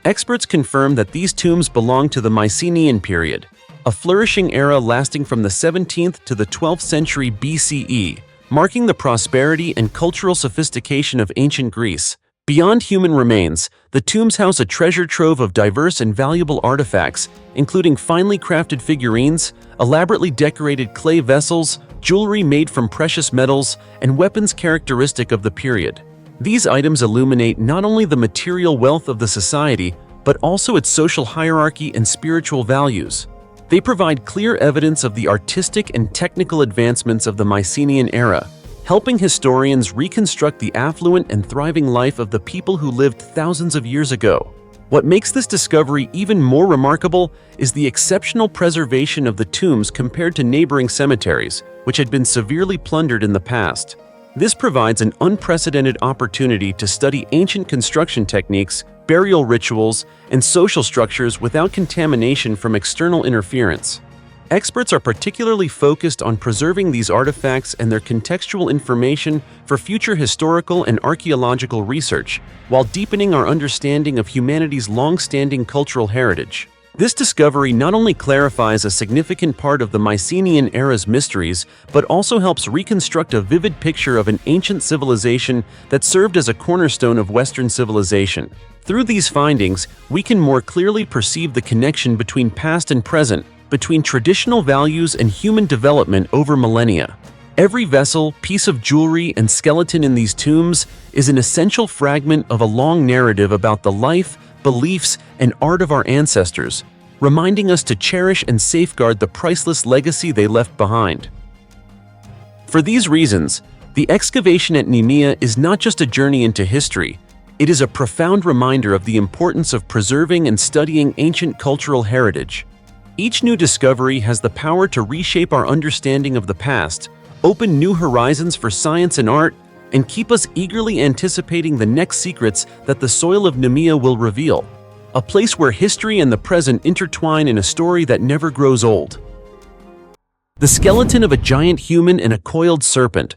Experts confirm that these tombs belong to the Mycenaean period, a flourishing era lasting from the 17th to the 12th century BCE, marking the prosperity and cultural sophistication of ancient Greece. Beyond human remains, the tombs house a treasure trove of diverse and valuable artifacts, including finely crafted figurines, elaborately decorated clay vessels, jewelry made from precious metals, and weapons characteristic of the period. These items illuminate not only the material wealth of the society, but also its social hierarchy and spiritual values. They provide clear evidence of the artistic and technical advancements of the Mycenaean era, helping historians reconstruct the affluent and thriving life of the people who lived thousands of years ago. What makes this discovery even more remarkable is the exceptional preservation of the tombs compared to neighboring cemeteries, which had been severely plundered in the past. This provides an unprecedented opportunity to study ancient construction techniques, burial rituals, and social structures without contamination from external interference. Experts are particularly focused on preserving these artifacts and their contextual information for future historical and archaeological research, while deepening our understanding of humanity's long-standing cultural heritage. This discovery not only clarifies a significant part of the Mycenaean era's mysteries, but also helps reconstruct a vivid picture of an ancient civilization that served as a cornerstone of Western civilization. Through these findings, we can more clearly perceive the connection between past and present, between traditional values and human development over millennia. Every vessel, piece of jewelry, and skeleton in these tombs is an essential fragment of a long narrative about the life, beliefs, and art of our ancestors, reminding us to cherish and safeguard the priceless legacy they left behind. For these reasons, the excavation at Nemea is not just a journey into history, it is a profound reminder of the importance of preserving and studying ancient cultural heritage. Each new discovery has the power to reshape our understanding of the past, open new horizons for science and art, and keep us eagerly anticipating the next secrets that the soil of Nemea will reveal. A place where history and the present intertwine in a story that never grows old. The skeleton of a giant human and a coiled serpent.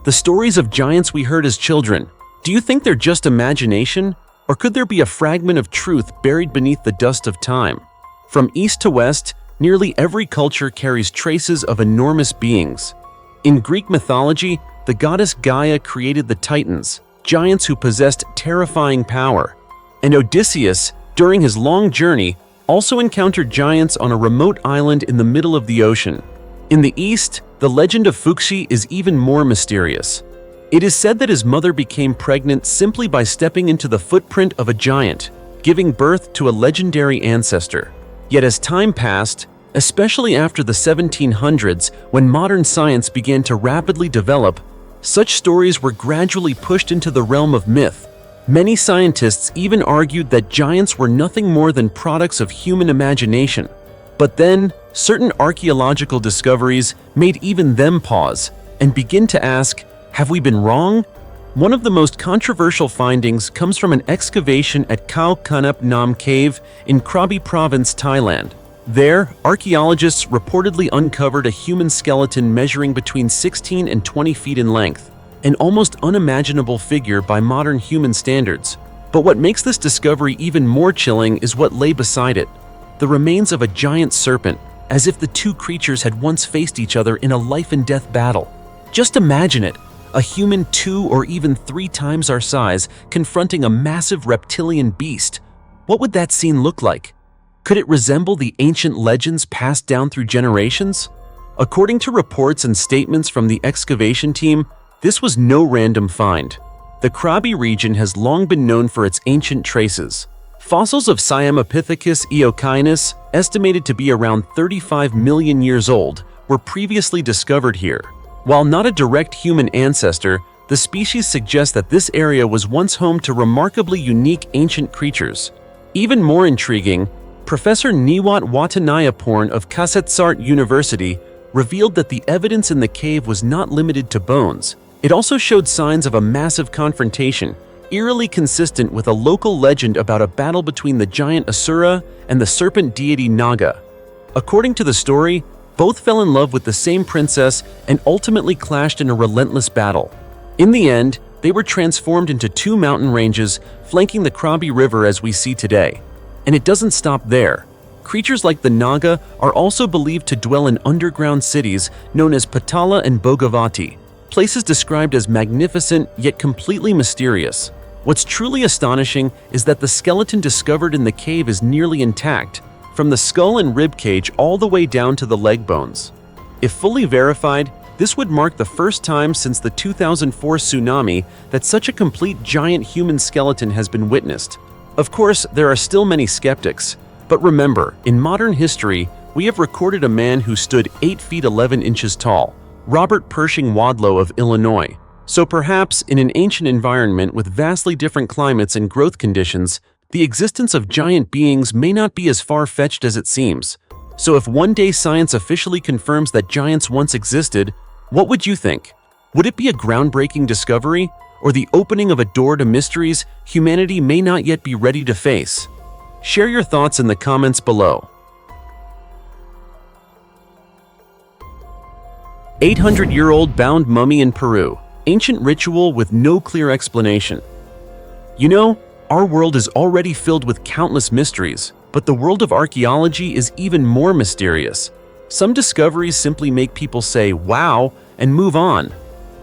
The stories of giants we heard as children, do you think they're just imagination? Or could there be a fragment of truth buried beneath the dust of time? From east to west, nearly every culture carries traces of enormous beings. In Greek mythology, the goddess Gaia created the Titans, giants who possessed terrifying power. And Odysseus, during his long journey, also encountered giants on a remote island in the middle of the ocean. In the east, the legend of Fuxi is even more mysterious. It is said that his mother became pregnant simply by stepping into the footprint of a giant, giving birth to a legendary ancestor. Yet as time passed, especially after the 1700s, when modern science began to rapidly develop, such stories were gradually pushed into the realm of myth. Many scientists even argued that giants were nothing more than products of human imagination. But then, certain archaeological discoveries made even them pause and begin to ask, have we been wrong? One of the most controversial findings comes from an excavation at Khao Khunup Nam Cave in Krabi Province, Thailand. There, archaeologists reportedly uncovered a human skeleton measuring between 16 and 20 feet in length, an almost unimaginable figure by modern human standards. But what makes this discovery even more chilling is what lay beside it: the remains of a giant serpent, as if the two creatures had once faced each other in a life-and-death battle. Just imagine it. A human 2 or even 3 times our size confronting a massive reptilian beast. What would that scene look like? Could it resemble the ancient legends passed down through generations? According to reports and statements from the excavation team, this was no random find. The Krabi region has long been known for its ancient traces. Fossils of Siamopithecus eocinus, estimated to be around 35 million years old, were previously discovered here. While not a direct human ancestor, the species suggests that this area was once home to remarkably unique ancient creatures. Even more intriguing, Professor Niwat Watanayaporn of Kasetsart University revealed that the evidence in the cave was not limited to bones. It also showed signs of a massive confrontation, eerily consistent with a local legend about a battle between the giant Asura and the serpent deity Naga. According to the story, both fell in love with the same princess and ultimately clashed in a relentless battle. In the end, they were transformed into 2 mountain ranges flanking the Krabi River as we see today. And it doesn't stop there. Creatures like the Naga are also believed to dwell in underground cities known as Patala and Bhogavati, places described as magnificent yet completely mysterious. What's truly astonishing is that the skeleton discovered in the cave is nearly intact, from the skull and rib cage all the way down to the leg bones. If fully verified, this would mark the first time since the 2004 tsunami that such a complete giant human skeleton has been witnessed. Of course, there are still many skeptics, but remember, in modern history, we have recorded a man who stood 8 feet 11 inches tall, Robert Pershing Wadlow of Illinois. So perhaps, in an ancient environment with vastly different climates and growth conditions, the existence of giant beings may not be as far-fetched as it seems. So if one day science officially confirms that giants once existed, what would you think? Would it be a groundbreaking discovery, or the opening of a door to mysteries humanity may not yet be ready to face? Share your thoughts in the comments below. 800-year-old bound mummy in Peru. Ancient ritual with no clear explanation. You know, our world is already filled with countless mysteries, but the world of archaeology is even more mysterious. Some discoveries simply make people say, wow, and move on.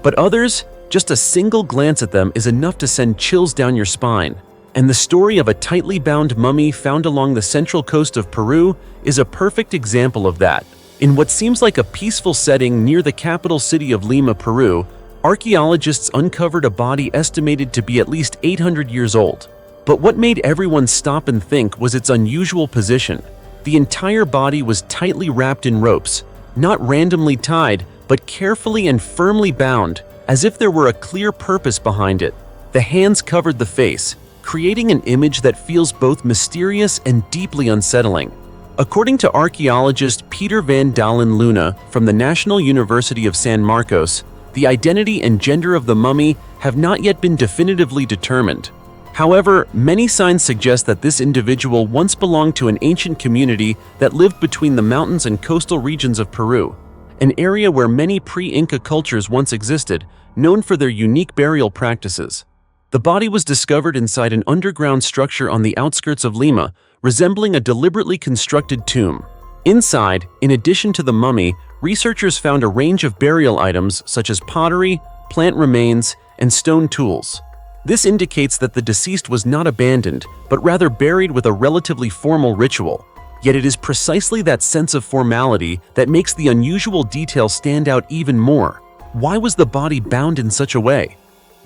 But others, just a single glance at them is enough to send chills down your spine. And the story of a tightly bound mummy found along the central coast of Peru is a perfect example of that. In what seems like a peaceful setting near the capital city of Lima, Peru, archaeologists uncovered a body estimated to be at least 800 years old. But what made everyone stop and think was its unusual position. The entire body was tightly wrapped in ropes, not randomly tied, but carefully and firmly bound, as if there were a clear purpose behind it. The hands covered the face, creating an image that feels both mysterious and deeply unsettling. According to archaeologist Peter van Dalen Luna from the National University of San Marcos, the identity and gender of the mummy have not yet been definitively determined. However, many signs suggest that this individual once belonged to an ancient community that lived between the mountains and coastal regions of Peru, an area where many pre-Inca cultures once existed, known for their unique burial practices. The body was discovered inside an underground structure on the outskirts of Lima, resembling a deliberately constructed tomb. Inside, in addition to the mummy, researchers found a range of burial items such as pottery, plant remains, and stone tools. This indicates that the deceased was not abandoned, but rather buried with a relatively formal ritual. Yet it is precisely that sense of formality that makes the unusual detail stand out even more. Why was the body bound in such a way?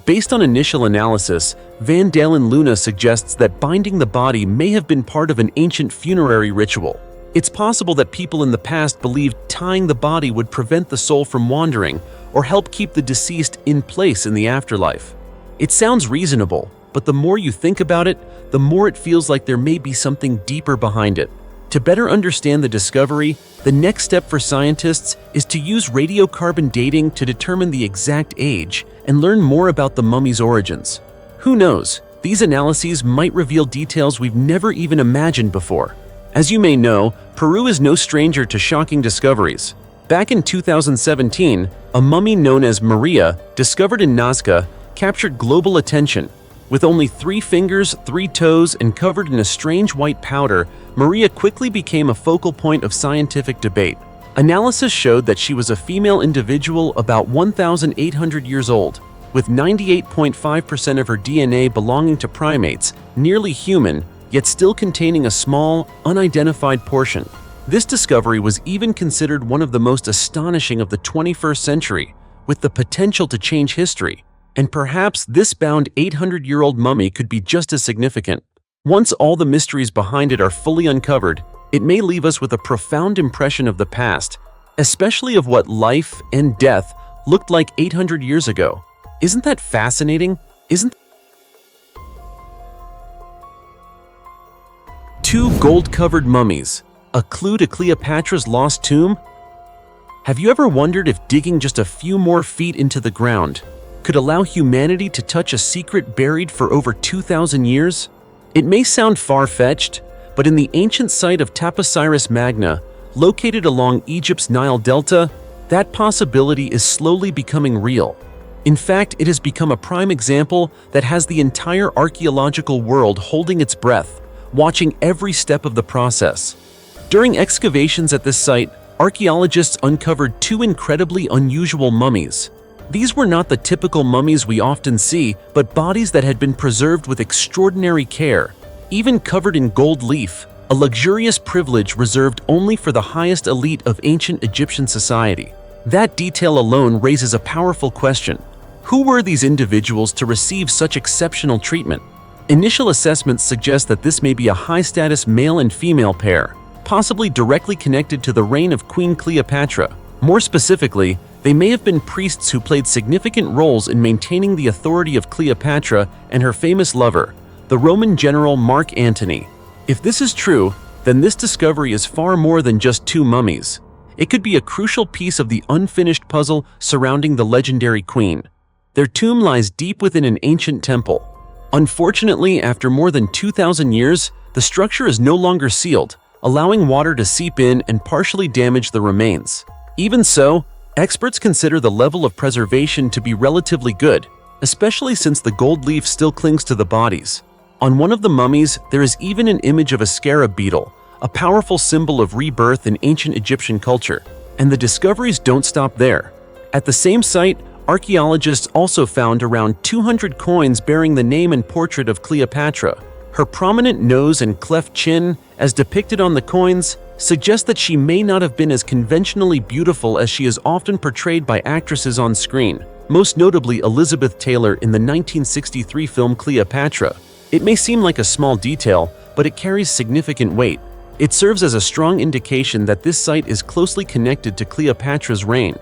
Based on initial analysis, Van Dalen Luna suggests that binding the body may have been part of an ancient funerary ritual. It's possible that people in the past believed tying the body would prevent the soul from wandering or help keep the deceased in place in the afterlife. It sounds reasonable, but the more you think about it, the more it feels like there may be something deeper behind it. To better understand the discovery, the next step for scientists is to use radiocarbon dating to determine the exact age and learn more about the mummy's origins. Who knows, these analyses might reveal details we've never even imagined before. As you may know, Peru is no stranger to shocking discoveries. Back in 2017, a mummy known as Maria, discovered in Nazca, captured global attention. With only 3 fingers, 3 toes, and covered in a strange white powder, Maria quickly became a focal point of scientific debate. Analysis showed that she was a female individual about 1,800 years old, with 98.5% of her DNA belonging to primates, nearly human, yet still containing a small, unidentified portion. This discovery was even considered one of the most astonishing of the 21st century, with the potential to change history. And perhaps this bound 800-year-old mummy could be just as significant. Once all the mysteries behind it are fully uncovered, it may leave us with a profound impression of the past, especially of what life and death looked like 800 years ago. Isn't that fascinating? Two gold-covered mummies, a clue to Cleopatra's lost tomb? Have you ever wondered if digging just a few more feet into the ground could allow humanity to touch a secret buried for over 2,000 years? It may sound far-fetched, but in the ancient site of Taposiris Magna, located along Egypt's Nile Delta, that possibility is slowly becoming real. In fact, it has become a prime example that has the entire archaeological world holding its breath, watching every step of the process. During excavations at this site, archaeologists uncovered 2 incredibly unusual mummies. These were not the typical mummies we often see, but bodies that had been preserved with extraordinary care, even covered in gold leaf, a luxurious privilege reserved only for the highest elite of ancient Egyptian society. That detail alone raises a powerful question. Who were these individuals to receive such exceptional treatment? Initial assessments suggest that this may be a high-status male and female pair, possibly directly connected to the reign of Queen Cleopatra. More specifically, they may have been priests who played significant roles in maintaining the authority of Cleopatra and her famous lover, the Roman general Mark Antony. If this is true, then this discovery is far more than just two mummies. It could be a crucial piece of the unfinished puzzle surrounding the legendary queen. Their tomb lies deep within an ancient temple. Unfortunately, after more than 2,000 years, the structure is no longer sealed, allowing water to seep in and partially damage the remains. Even so, experts consider the level of preservation to be relatively good, especially since the gold leaf still clings to the bodies. On one of the mummies, there is even an image of a scarab beetle, a powerful symbol of rebirth in ancient Egyptian culture. And the discoveries don't stop there. At the same site, archaeologists also found around 200 coins bearing the name and portrait of Cleopatra. Her prominent nose and cleft chin, as depicted on the coins, suggest that she may not have been as conventionally beautiful as she is often portrayed by actresses on screen, most notably Elizabeth Taylor in the 1963 film Cleopatra. It may seem like a small detail, but it carries significant weight. It serves as a strong indication that this site is closely connected to Cleopatra's reign.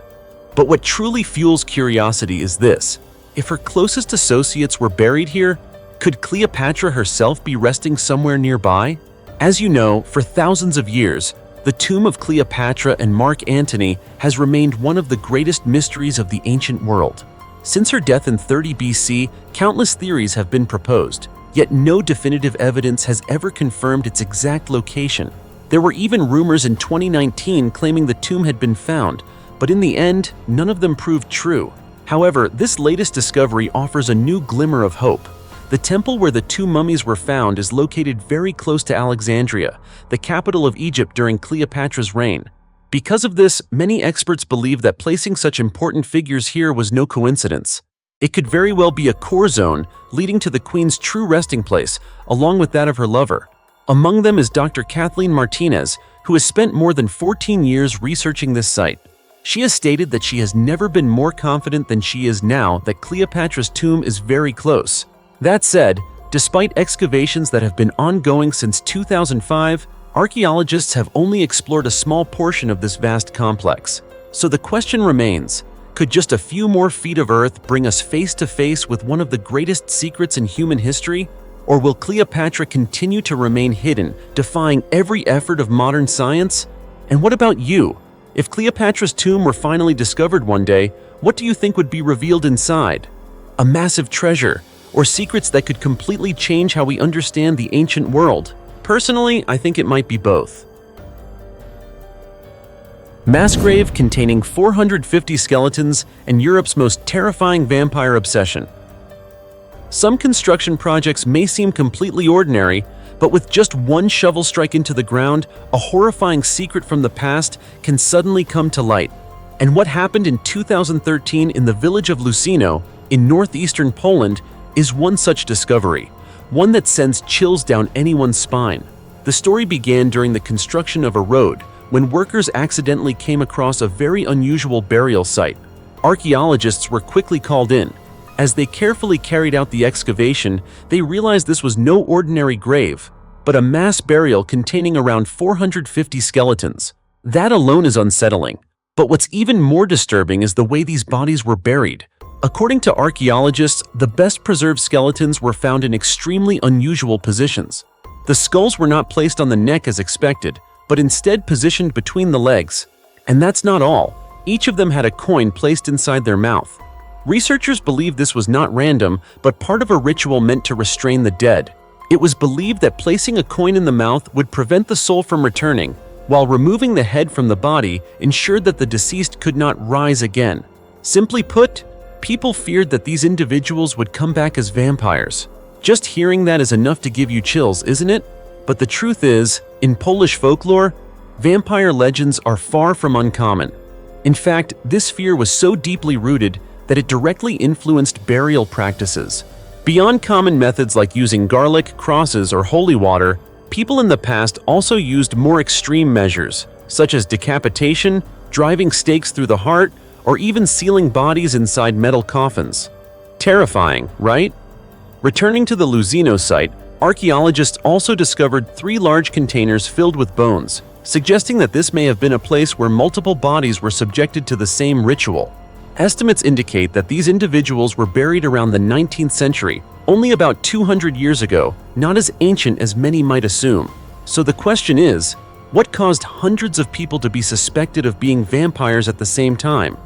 But what truly fuels curiosity is this: if her closest associates were buried here, could Cleopatra herself be resting somewhere nearby? As you know, for thousands of years, the tomb of Cleopatra and Mark Antony has remained one of the greatest mysteries of the ancient world. Since her death in 30 BC, countless theories have been proposed, yet no definitive evidence has ever confirmed its exact location. There were even rumors in 2019 claiming the tomb had been found, but in the end, none of them proved true. However, this latest discovery offers a new glimmer of hope. The temple where the two mummies were found is located very close to Alexandria, the capital of Egypt during Cleopatra's reign. Because of this, many experts believe that placing such important figures here was no coincidence. It could very well be a core zone leading to the queen's true resting place, along with that of her lover. Among them is Dr. Kathleen Martinez, who has spent more than 14 years researching this site. She has stated that she has never been more confident than she is now that Cleopatra's tomb is very close. That said, despite excavations that have been ongoing since 2005, archaeologists have only explored a small portion of this vast complex. So the question remains, could just a few more feet of earth bring us face to face with one of the greatest secrets in human history? Or will Cleopatra continue to remain hidden, defying every effort of modern science? And what about you? If Cleopatra's tomb were finally discovered one day, what do you think would be revealed inside? A massive treasure, or secrets that could completely change how we understand the ancient world? Personally, I think it might be both. Mass grave containing 450 skeletons and Europe's most terrifying vampire obsession. Some construction projects may seem completely ordinary, but with just one shovel strike into the ground, a horrifying secret from the past can suddenly come to light. And what happened in 2013 in the village of Lucino, in northeastern Poland, is one such discovery, one that sends chills down anyone's spine. The story began during the construction of a road, when workers accidentally came across a very unusual burial site. Archaeologists were quickly called in. As they carefully carried out the excavation, they realized this was no ordinary grave, but a mass burial containing around 450 skeletons. That alone is unsettling. But what's even more disturbing is the way these bodies were buried. According to archaeologists, the best preserved skeletons were found in extremely unusual positions. The skulls were not placed on the neck as expected, but instead positioned between the legs. And that's not all. Each of them had a coin placed inside their mouth. Researchers believe this was not random, but part of a ritual meant to restrain the dead. It was believed that placing a coin in the mouth would prevent the soul from returning, while removing the head from the body ensured that the deceased could not rise again. Simply put, people feared that these individuals would come back as vampires. Just hearing that is enough to give you chills, isn't it? But the truth is, in Polish folklore, vampire legends are far from uncommon. In fact, this fear was so deeply rooted that it directly influenced burial practices. Beyond common methods like using garlic, crosses, or holy water, people in the past also used more extreme measures, such as decapitation, driving stakes through the heart, or even sealing bodies inside metal coffins. Terrifying, right? Returning to the Lucino site, archaeologists also discovered 3 large containers filled with bones, suggesting that this may have been a place where multiple bodies were subjected to the same ritual. Estimates indicate that these individuals were buried around the 19th century, only about 200 years ago, not as ancient as many might assume. So the question is, what caused hundreds of people to be suspected of being vampires at the same time?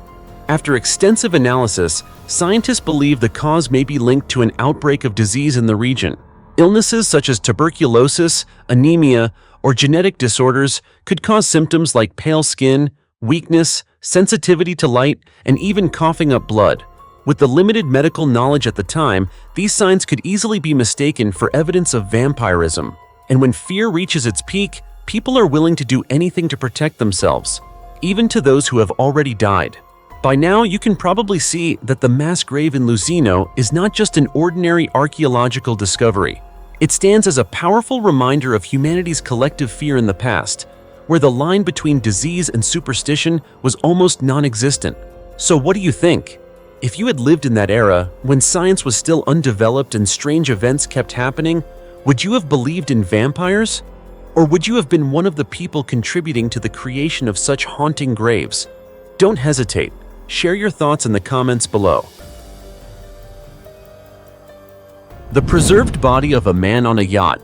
After extensive analysis, scientists believe the cause may be linked to an outbreak of disease in the region. Illnesses such as tuberculosis, anemia, or genetic disorders could cause symptoms like pale skin, weakness, sensitivity to light, and even coughing up blood. With the limited medical knowledge at the time, these signs could easily be mistaken for evidence of vampirism. And when fear reaches its peak, people are willing to do anything to protect themselves, even to those who have already died. By now, you can probably see that the mass grave in Luceno is not just an ordinary archaeological discovery. It stands as a powerful reminder of humanity's collective fear in the past, where the line between disease and superstition was almost non-existent. So what do you think? If you had lived in that era, when science was still undeveloped and strange events kept happening, would you have believed in vampires? Or would you have been one of the people contributing to the creation of such haunting graves? Don't hesitate. Share your thoughts in the comments below. The preserved body of a man on a yacht.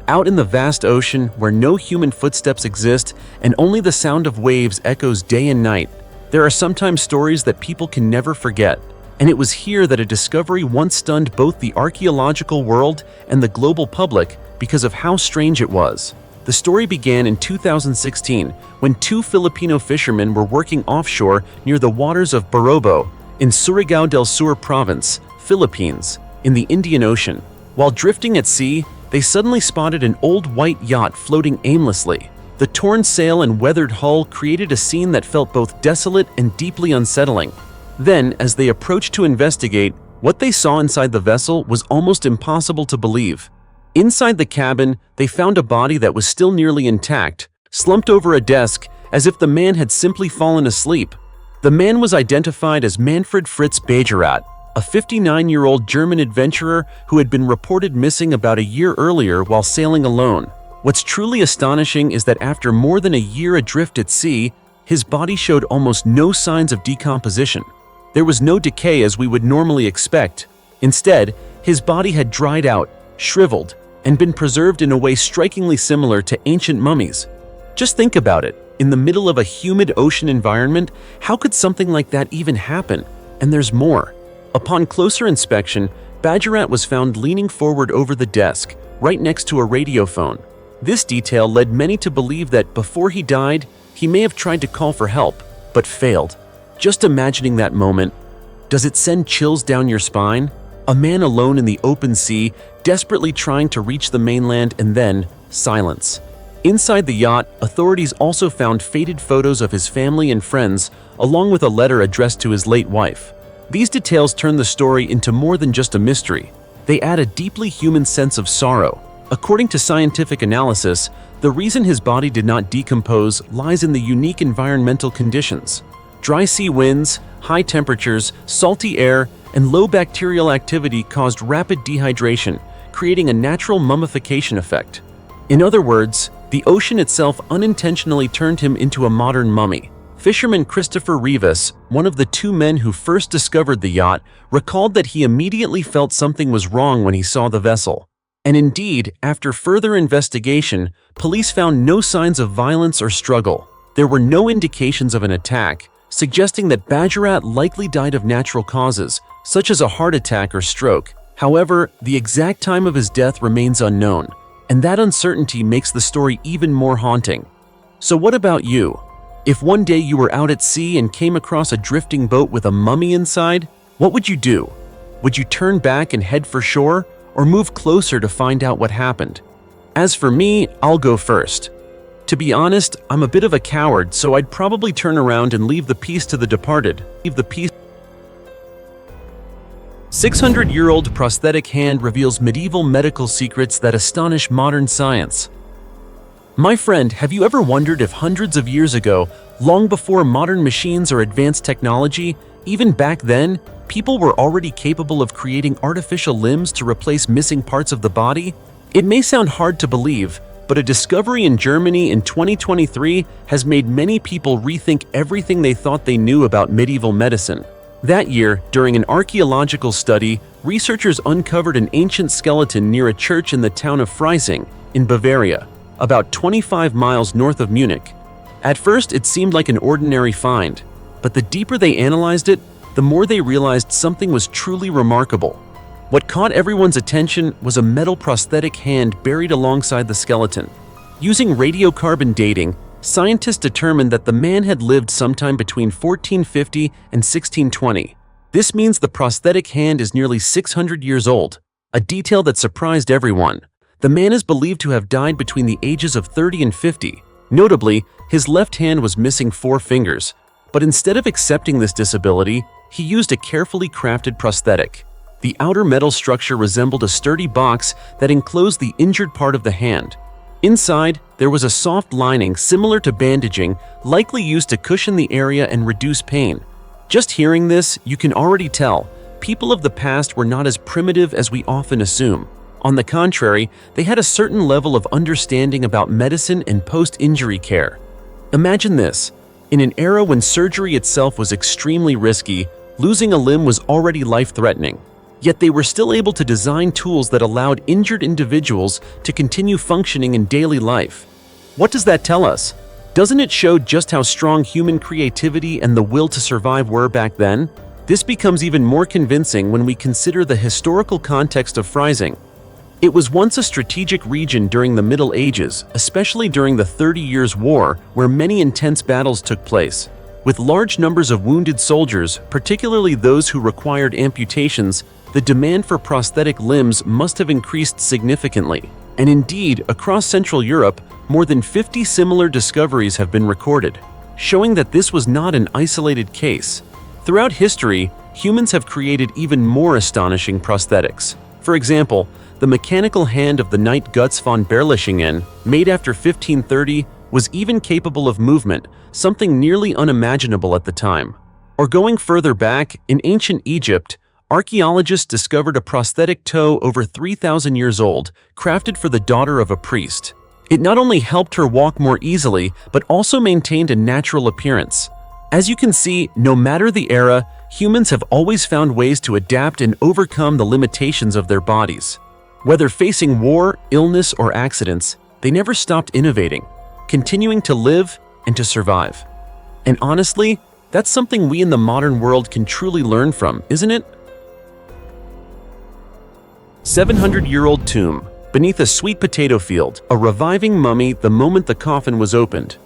Out in the vast ocean where no human footsteps exist and only the sound of waves echoes day and night, there are sometimes stories that people can never forget. And it was here that a discovery once stunned both the archaeological world and the global public because of how strange it was. The story began in 2016 when two Filipino fishermen were working offshore near the waters of Borobo in Surigao del Sur province, Philippines, in the Indian Ocean. While drifting at sea, they suddenly spotted an old white yacht floating aimlessly. The torn sail and weathered hull created a scene that felt both desolate and deeply unsettling. Then, as they approached to investigate, what they saw inside the vessel was almost impossible to believe. Inside the cabin, they found a body that was still nearly intact, slumped over a desk as if the man had simply fallen asleep. The man was identified as Manfred Fritz Bajorat, a 59-year-old German adventurer who had been reported missing about a year earlier while sailing alone. What's truly astonishing is that after more than a year adrift at sea, his body showed almost no signs of decomposition. There was no decay as we would normally expect. Instead, his body had dried out, shriveled, and been preserved in a way strikingly similar to ancient mummies. Just think about it. In the middle of a humid ocean environment, how could something like that even happen? And there's more. Upon closer inspection, Bajorat was found leaning forward over the desk, right next to a radiophone. This detail led many to believe that before he died, he may have tried to call for help, but failed. Just imagining that moment, does it send chills down your spine? A man alone in the open sea, desperately trying to reach the mainland, and then silence. Inside the yacht, authorities also found faded photos of his family and friends, along with a letter addressed to his late wife. These details turn the story into more than just a mystery. They add a deeply human sense of sorrow. According to scientific analysis, the reason his body did not decompose lies in the unique environmental conditions. Dry sea winds, high temperatures, salty air, and low bacterial activity caused rapid dehydration, creating a natural mummification effect. In other words, the ocean itself unintentionally turned him into a modern mummy. Fisherman Christopher Rivas, one of the two men who first discovered the yacht, recalled that he immediately felt something was wrong when he saw the vessel. And indeed, after further investigation, police found no signs of violence or struggle. There were no indications of an attack, suggesting that Bajorat likely died of natural causes, such as a heart attack or stroke. However, the exact time of his death remains unknown, and that uncertainty makes the story even more haunting. So what about you? If one day you were out at sea and came across a drifting boat with a mummy inside, what would you do? Would you turn back and head for shore, or move closer to find out what happened? As for me, I'll go first. To be honest, I'm a bit of a coward, so I'd probably turn around and leave the peace to the departed. 600-year-old prosthetic hand reveals medieval medical secrets that astonish modern science. My friend, have you ever wondered if hundreds of years ago, long before modern machines or advanced technology, even back then, people were already capable of creating artificial limbs to replace missing parts of the body? It may sound hard to believe, but a discovery in Germany in 2023 has made many people rethink everything they thought they knew about medieval medicine. That year, during an archaeological study, researchers uncovered an ancient skeleton near a church in the town of Freising, in Bavaria, about 25 miles north of Munich. At first, it seemed like an ordinary find, but the deeper they analyzed it, the more they realized something was truly remarkable. What caught everyone's attention was a metal prosthetic hand buried alongside the skeleton. Using radiocarbon dating, scientists determined that the man had lived sometime between 1450 and 1620. This means the prosthetic hand is nearly 600 years old, a detail that surprised everyone. The man is believed to have died between the ages of 30 and 50. Notably, his left hand was missing 4 fingers, but instead of accepting this disability, he used a carefully crafted prosthetic. The outer metal structure resembled a sturdy box that enclosed the injured part of the hand. Inside, there was a soft lining similar to bandaging, likely used to cushion the area and reduce pain. Just hearing this, you can already tell, people of the past were not as primitive as we often assume. On the contrary, they had a certain level of understanding about medicine and post-injury care. Imagine this. In an era when surgery itself was extremely risky, losing a limb was already life-threatening. Yet they were still able to design tools that allowed injured individuals to continue functioning in daily life. What does that tell us? Doesn't it show just how strong human creativity and the will to survive were back then? This becomes even more convincing when we consider the historical context of Freising. It was once a strategic region during the Middle Ages, especially during the 30 Years' War, where many intense battles took place. With large numbers of wounded soldiers, particularly those who required amputations, the demand for prosthetic limbs must have increased significantly. And indeed, across Central Europe, more than 50 similar discoveries have been recorded, showing that this was not an isolated case. Throughout history, humans have created even more astonishing prosthetics. For example, the mechanical hand of the knight Guts von Berlichingen, made after 1530, was even capable of movement, something nearly unimaginable at the time. Or going further back, in ancient Egypt, archaeologists discovered a prosthetic toe over 3,000 years old, crafted for the daughter of a priest. It not only helped her walk more easily, but also maintained a natural appearance. As you can see, no matter the era, humans have always found ways to adapt and overcome the limitations of their bodies. Whether facing war, illness, or accidents, they never stopped innovating, continuing to live and to survive. And honestly, that's something we in the modern world can truly learn from, isn't it? 700-year-old tomb. Beneath a sweet potato field, a reviving mummy the moment the coffin was opened.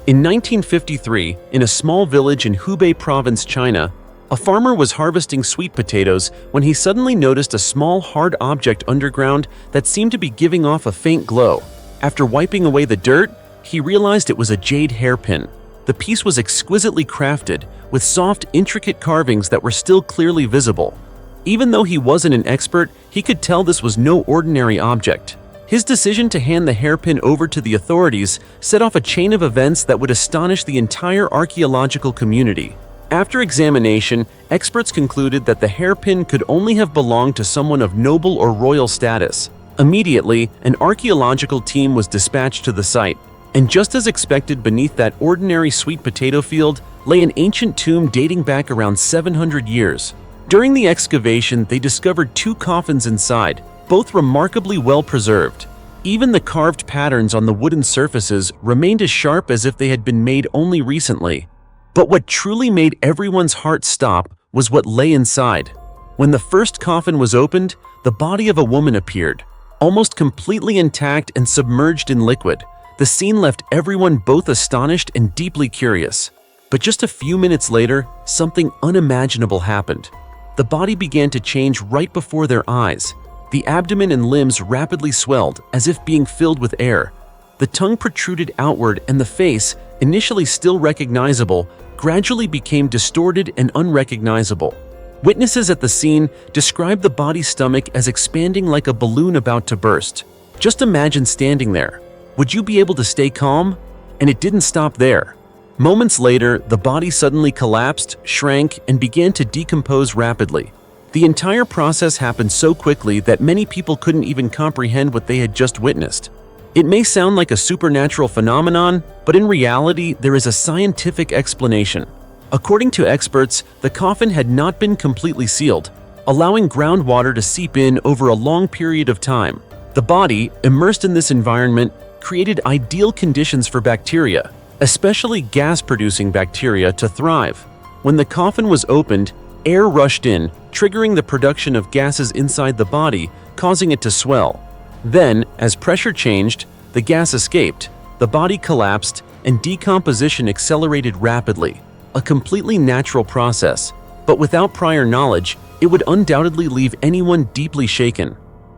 In 1953, in a small village in Hubei province, China, a farmer was harvesting sweet potatoes when he suddenly noticed a small hard object underground that seemed to be giving off a faint glow. After wiping away the dirt, he realized it was a jade hairpin. The piece was exquisitely crafted, with soft, intricate carvings that were still clearly visible. Even though he wasn't an expert, he could tell this was no ordinary object. His decision to hand the hairpin over to the authorities set off a chain of events that would astonish the entire archaeological community. After examination, experts concluded that the hairpin could only have belonged to someone of noble or royal status. Immediately, an archaeological team was dispatched to the site. And just as expected, beneath that ordinary sweet potato field lay an ancient tomb dating back around 700 years. During the excavation, they discovered 2 coffins inside, both remarkably well preserved. Even the carved patterns on the wooden surfaces remained as sharp as if they had been made only recently. But what truly made everyone's heart stop was what lay inside. When the first coffin was opened, the body of a woman appeared, almost completely intact and submerged in liquid. The scene left everyone both astonished and deeply curious. But just a few minutes later, something unimaginable happened. The body began to change right before their eyes. The abdomen and limbs rapidly swelled, as if being filled with air. The tongue protruded outward and the face, initially still recognizable, gradually became distorted and unrecognizable. Witnesses at the scene described the body's stomach as expanding like a balloon about to burst. Just imagine standing there. Would you be able to stay calm? And it didn't stop there. Moments later, the body suddenly collapsed, shrank, and began to decompose rapidly. The entire process happened so quickly that many people couldn't even comprehend what they had just witnessed. It may sound like a supernatural phenomenon, but in reality, there is a scientific explanation. According to experts, the coffin had not been completely sealed, allowing groundwater to seep in over a long period of time. The body, immersed in this environment, created ideal conditions for bacteria, especially gas-producing bacteria, to thrive. When the coffin was opened, air rushed in, triggering the production of gases inside the body, causing it to swell. Then, as pressure changed, the gas escaped, the body collapsed, and decomposition accelerated rapidly. A completely natural process, but without prior knowledge, it would undoubtedly leave anyone deeply shaken.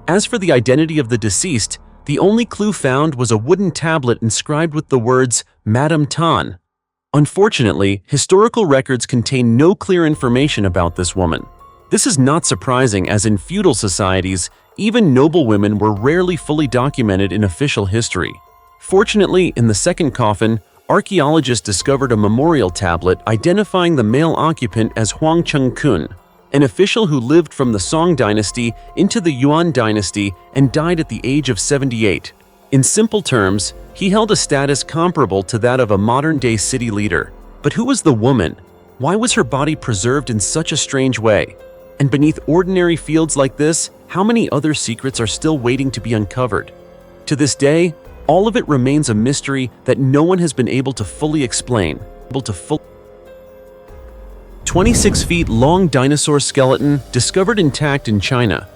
As for the identity of the deceased, the only clue found was a wooden tablet inscribed with the words, Madame Tan. Unfortunately, historical records contain no clear information about this woman. This is not surprising, as in feudal societies, even noble women were rarely fully documented in official history. Fortunately, in the second coffin, archaeologists discovered a memorial tablet identifying the male occupant as Huang Chengkun, an official who lived from the Song dynasty into the Yuan dynasty and died at the age of 78. In simple terms, he held a status comparable to that of a modern-day city leader. But who was the woman? Why was her body preserved in such a strange way? And beneath ordinary fields like this, how many other secrets are still waiting to be uncovered? To this day, all of it remains a mystery that no one has been able to fully explain. 26 feet long dinosaur skeleton discovered intact in China.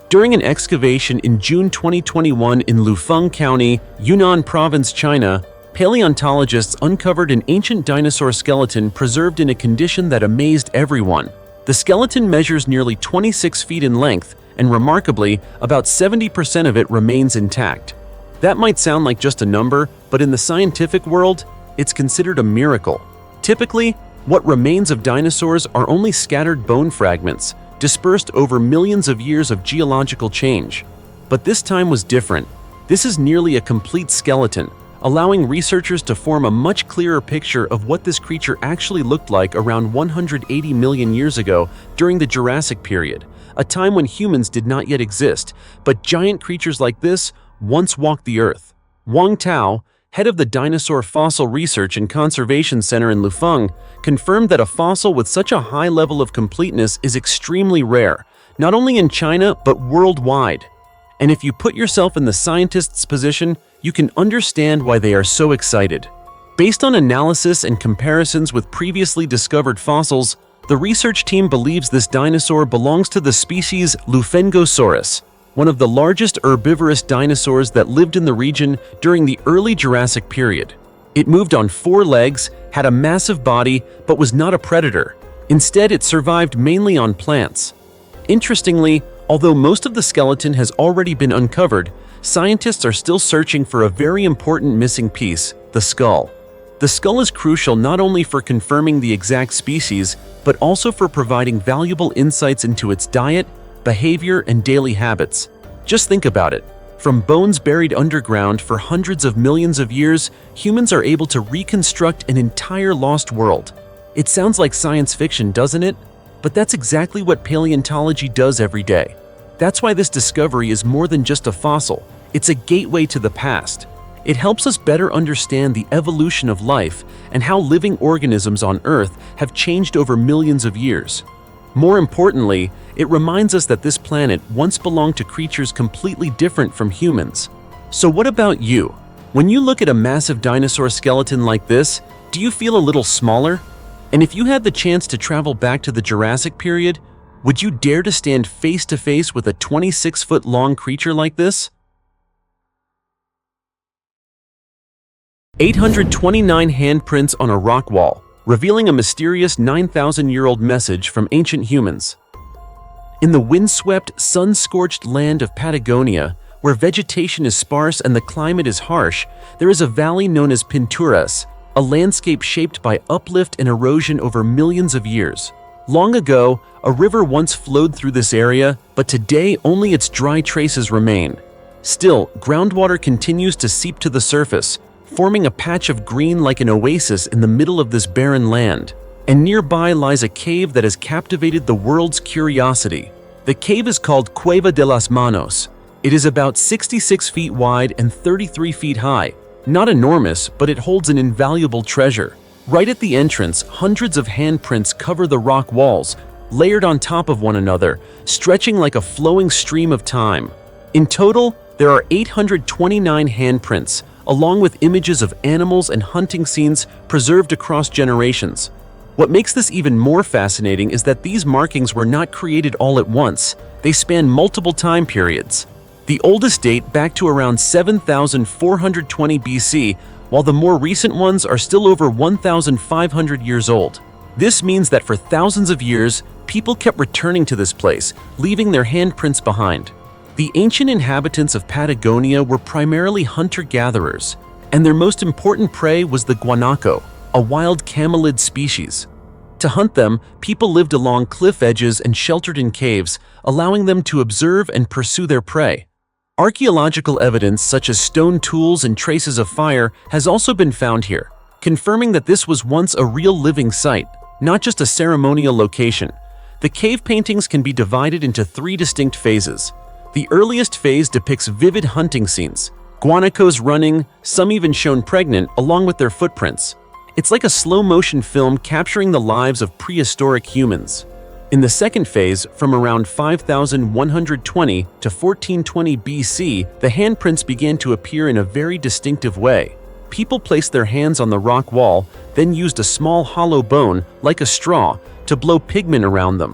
During an excavation in June 2021 in Lufeng County, Yunnan Province, China, paleontologists uncovered an ancient dinosaur skeleton preserved in a condition that amazed everyone. The skeleton measures nearly 26 feet in length, and remarkably, about 70% of it remains intact. That might sound like just a number, but in the scientific world, it's considered a miracle. Typically, what remains of dinosaurs are only scattered bone fragments, dispersed over millions of years of geological change. But this time was different. This is nearly a complete skeleton, allowing researchers to form a much clearer picture of what this creature actually looked like around 180 million years ago during the Jurassic period, a time when humans did not yet exist, but giant creatures like this once walked the earth. Wang Tao, head of the Dinosaur Fossil Research and Conservation Center in Lufeng, confirmed that a fossil with such a high level of completeness is extremely rare, not only in China but worldwide. And if you put yourself in the scientists' position, you can understand why they are so excited. Based on analysis and comparisons with previously discovered fossils, the research team believes this dinosaur belongs to the species Lufengosaurus, one of the largest herbivorous dinosaurs that lived in the region during the early Jurassic period. It moved on 4 legs, had a massive body, but was not a predator. Instead, it survived mainly on plants. Interestingly, although most of the skeleton has already been uncovered, scientists are still searching for a very important missing piece, the skull. The skull is crucial not only for confirming the exact species, but also for providing valuable insights into its diet, behavior, and daily habits. Just think about it. From bones buried underground for hundreds of millions of years, humans are able to reconstruct an entire lost world. It sounds like science fiction, doesn't it? But that's exactly what paleontology does every day. That's why this discovery is more than just a fossil. It's a gateway to the past. It helps us better understand the evolution of life and how living organisms on Earth have changed over millions of years. More importantly, it reminds us that this planet once belonged to creatures completely different from humans. So what about you? When you look at a massive dinosaur skeleton like this, do you feel a little smaller? And if you had the chance to travel back to the Jurassic period, would you dare to stand face to face with a 26-foot-long creature like this? 829 handprints on a rock wall, revealing a mysterious 9,000-year-old message from ancient humans. In the windswept, sun-scorched land of Patagonia, where vegetation is sparse and the climate is harsh, there is a valley known as Pinturas, a landscape shaped by uplift and erosion over millions of years. Long ago, a river once flowed through this area, but today only its dry traces remain. Still, groundwater continues to seep to the surface, forming a patch of green like an oasis in the middle of this barren land. And nearby lies a cave that has captivated the world's curiosity. The cave is called Cueva de las Manos, It is about 66 feet wide and 33 feet high. Not enormous, but it holds an invaluable treasure. Right at the entrance, hundreds of handprints cover the rock walls, layered on top of one another, stretching like a flowing stream of time. In total, there are 829 handprints, along with images of animals and hunting scenes preserved across generations. What makes this even more fascinating is that these markings were not created all at once. They span multiple time periods. The oldest date back to around 7,420 BC, while the more recent ones are still over 1,500 years old. This means that for thousands of years, people kept returning to this place, leaving their handprints behind. The ancient inhabitants of Patagonia were primarily hunter-gatherers, and their most important prey was the guanaco, a wild camelid species. To hunt them, people lived along cliff edges and sheltered in caves, allowing them to observe and pursue their prey. Archaeological evidence such as stone tools and traces of fire has also been found here, confirming that this was once a real living site, not just a ceremonial location. The cave paintings can be divided into 3 distinct phases. The earliest phase depicts vivid hunting scenes, guanacos running, some even shown pregnant, along with their footprints. It's like a slow-motion film capturing the lives of prehistoric humans. In the second phase, from around 5,120 to 1420 BC, the handprints began to appear in a very distinctive way. People placed their hands on the rock wall, then used a small hollow bone, like a straw, to blow pigment around them.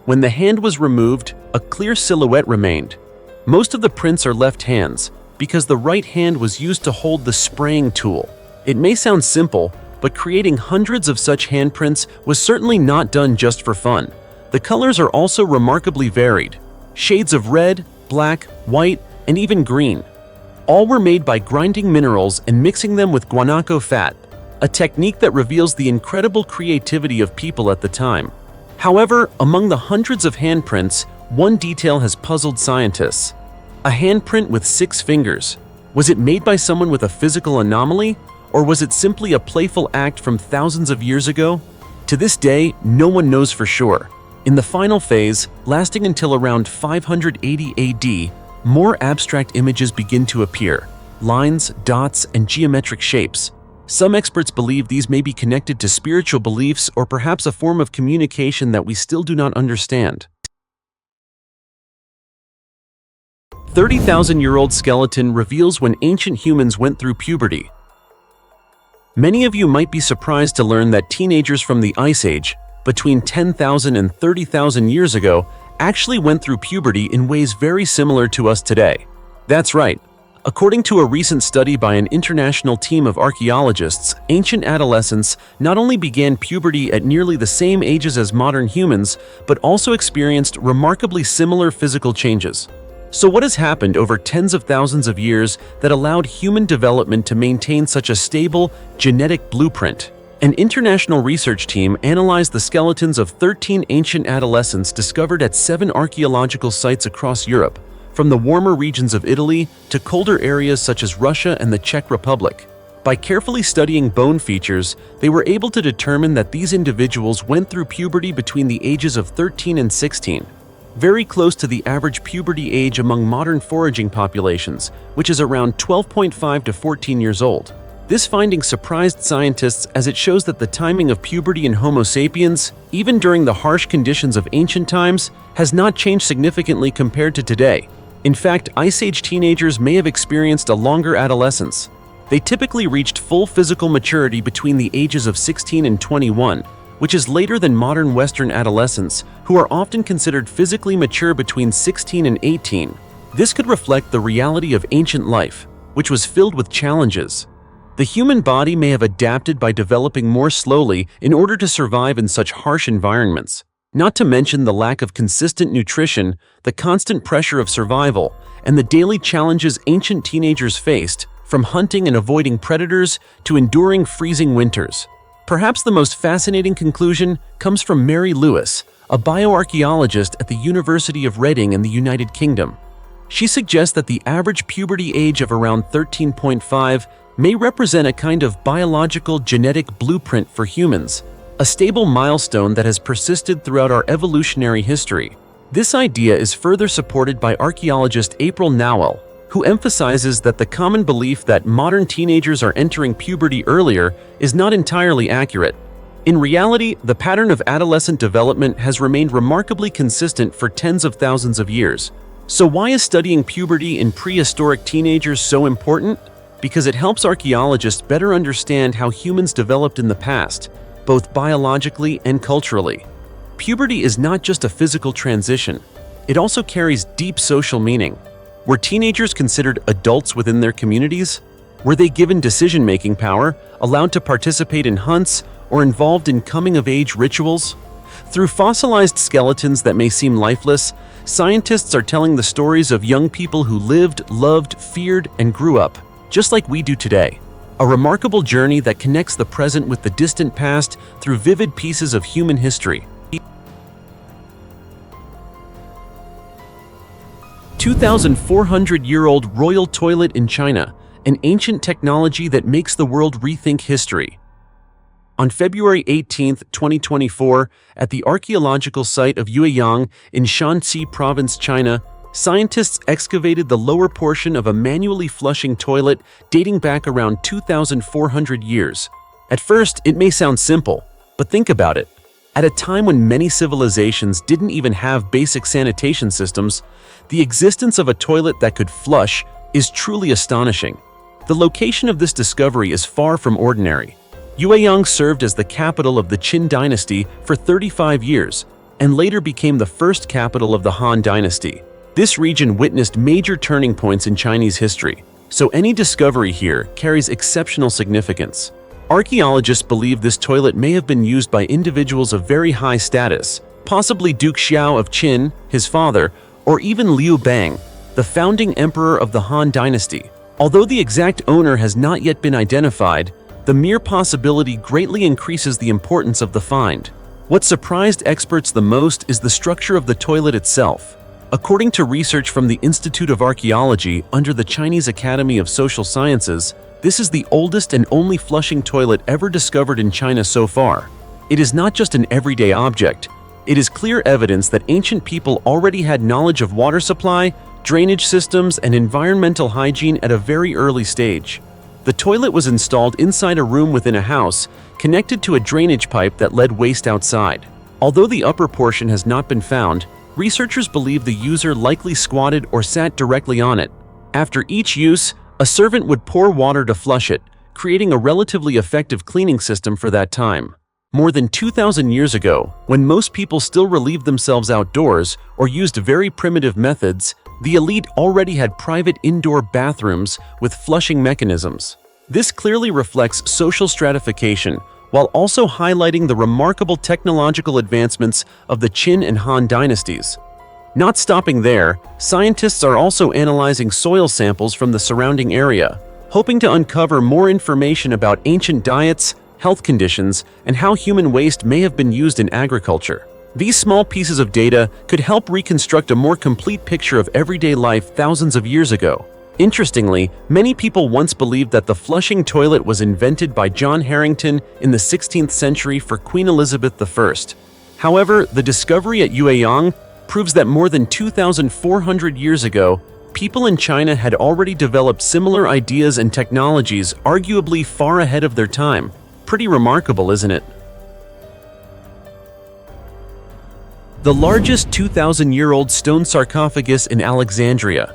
When the hand was removed, a clear silhouette remained. Most of the prints are left hands, because the right hand was used to hold the spraying tool. It may sound simple, but creating hundreds of such handprints was certainly not done just for fun. The colors are also remarkably varied. Shades of red, black, white, and even green. All were made by grinding minerals and mixing them with guanaco fat, a technique that reveals the incredible creativity of people at the time. However, among the hundreds of handprints, one detail has puzzled scientists. A handprint with 6 fingers. Was it made by someone with a physical anomaly, or was it simply a playful act from thousands of years ago? To this day, no one knows for sure. In the final phase, lasting until around 580 AD, more abstract images begin to appear. Lines, dots, and geometric shapes. Some experts believe these may be connected to spiritual beliefs or perhaps a form of communication that we still do not understand. 30,000-year-old skeleton reveals when ancient humans went through puberty. Many of you might be surprised to learn that teenagers from the Ice Age, between 10,000 and 30,000 years ago, actually went through puberty in ways very similar to us today. That's right. According to a recent study by an international team of archaeologists, ancient adolescents not only began puberty at nearly the same ages as modern humans, but also experienced remarkably similar physical changes. So what has happened over tens of thousands of years that allowed human development to maintain such a stable, genetic blueprint? An international research team analyzed the skeletons of 13 ancient adolescents discovered at 7 archaeological sites across Europe, from the warmer regions of Italy to colder areas such as Russia and the Czech Republic. By carefully studying bone features, they were able to determine that these individuals went through puberty between the ages of 13 and 16, very close to the average puberty age among modern foraging populations, which is around 12.5 to 14 years old. This finding surprised scientists as it shows that the timing of puberty in Homo sapiens, even during the harsh conditions of ancient times, has not changed significantly compared to today. In fact, Ice Age teenagers may have experienced a longer adolescence. They typically reached full physical maturity between the ages of 16 and 21, which is later than modern Western adolescents, who are often considered physically mature between 16 and 18. This could reflect the reality of ancient life, which was filled with challenges. The human body may have adapted by developing more slowly in order to survive in such harsh environments. Not to mention the lack of consistent nutrition, the constant pressure of survival, and the daily challenges ancient teenagers faced, from hunting and avoiding predators to enduring freezing winters. Perhaps the most fascinating conclusion comes from Mary Lewis, a bioarchaeologist at the University of Reading in the United Kingdom. She suggests that the average puberty age of around 13.5 may represent a kind of biological genetic blueprint for humans, a stable milestone that has persisted throughout our evolutionary history. This idea is further supported by archaeologist April Nowell, who emphasizes that the common belief that modern teenagers are entering puberty earlier is not entirely accurate. In reality, the pattern of adolescent development has remained remarkably consistent for tens of thousands of years. So why is studying puberty in prehistoric teenagers so important? Because it helps archaeologists better understand how humans developed in the past, both biologically and culturally. Puberty is not just a physical transition. It also carries deep social meaning. Were teenagers considered adults within their communities? Were they given decision-making power, allowed to participate in hunts, or involved in coming-of-age rituals? Through fossilized skeletons that may seem lifeless, scientists are telling the stories of young people who lived, loved, feared, and grew up, just like we do today. A remarkable journey that connects the present with the distant past through vivid pieces of human history. 2,400-year-old royal toilet in China, an ancient technology that makes the world rethink history. On February 18, 2024, at the archaeological site of Yueyang in Shanxi Province, China, scientists excavated the lower portion of a manually flushing toilet dating back around 2,400 years. At first, it may sound simple, but think about it. At a time when many civilizations didn't even have basic sanitation systems, the existence of a toilet that could flush is truly astonishing. The location of this discovery is far from ordinary. Yueyang served as the capital of the Qin dynasty for 35 years, and later became the first capital of the Han dynasty. This region witnessed major turning points in Chinese history, so any discovery here carries exceptional significance. Archaeologists believe this toilet may have been used by individuals of very high status, possibly Duke Xiao of Qin, his father, or even Liu Bang, the founding emperor of the Han dynasty. Although the exact owner has not yet been identified, the mere possibility greatly increases the importance of the find. What surprised experts the most is the structure of the toilet itself. According to research from the Institute of Archaeology under the Chinese Academy of Social Sciences, this is the oldest and only flushing toilet ever discovered in China so far. It is not just an everyday object. It is clear evidence that ancient people already had knowledge of water supply, drainage systems, and environmental hygiene at a very early stage. The toilet was installed inside a room within a house, connected to a drainage pipe that led waste outside. Although the upper portion has not been found, researchers believe the user likely squatted or sat directly on it. After each use, a servant would pour water to flush it, creating a relatively effective cleaning system for that time. More than 2,000 years ago, when most people still relieved themselves outdoors or used very primitive methods, the elite already had private indoor bathrooms with flushing mechanisms. This clearly reflects social stratification, while also highlighting the remarkable technological advancements of the Qin and Han dynasties. Not stopping there, scientists are also analyzing soil samples from the surrounding area, hoping to uncover more information about ancient diets, health conditions, and how human waste may have been used in agriculture. These small pieces of data could help reconstruct a more complete picture of everyday life thousands of years ago. Interestingly, many people once believed that the flushing toilet was invented by John Harrington in the 16th century for Queen Elizabeth I. However, the discovery at Yueyang proves that more than 2,400 years ago, people in China had already developed similar ideas and technologies arguably far ahead of their time. Pretty remarkable, isn't it? The largest 2,000-year-old stone sarcophagus in Alexandria.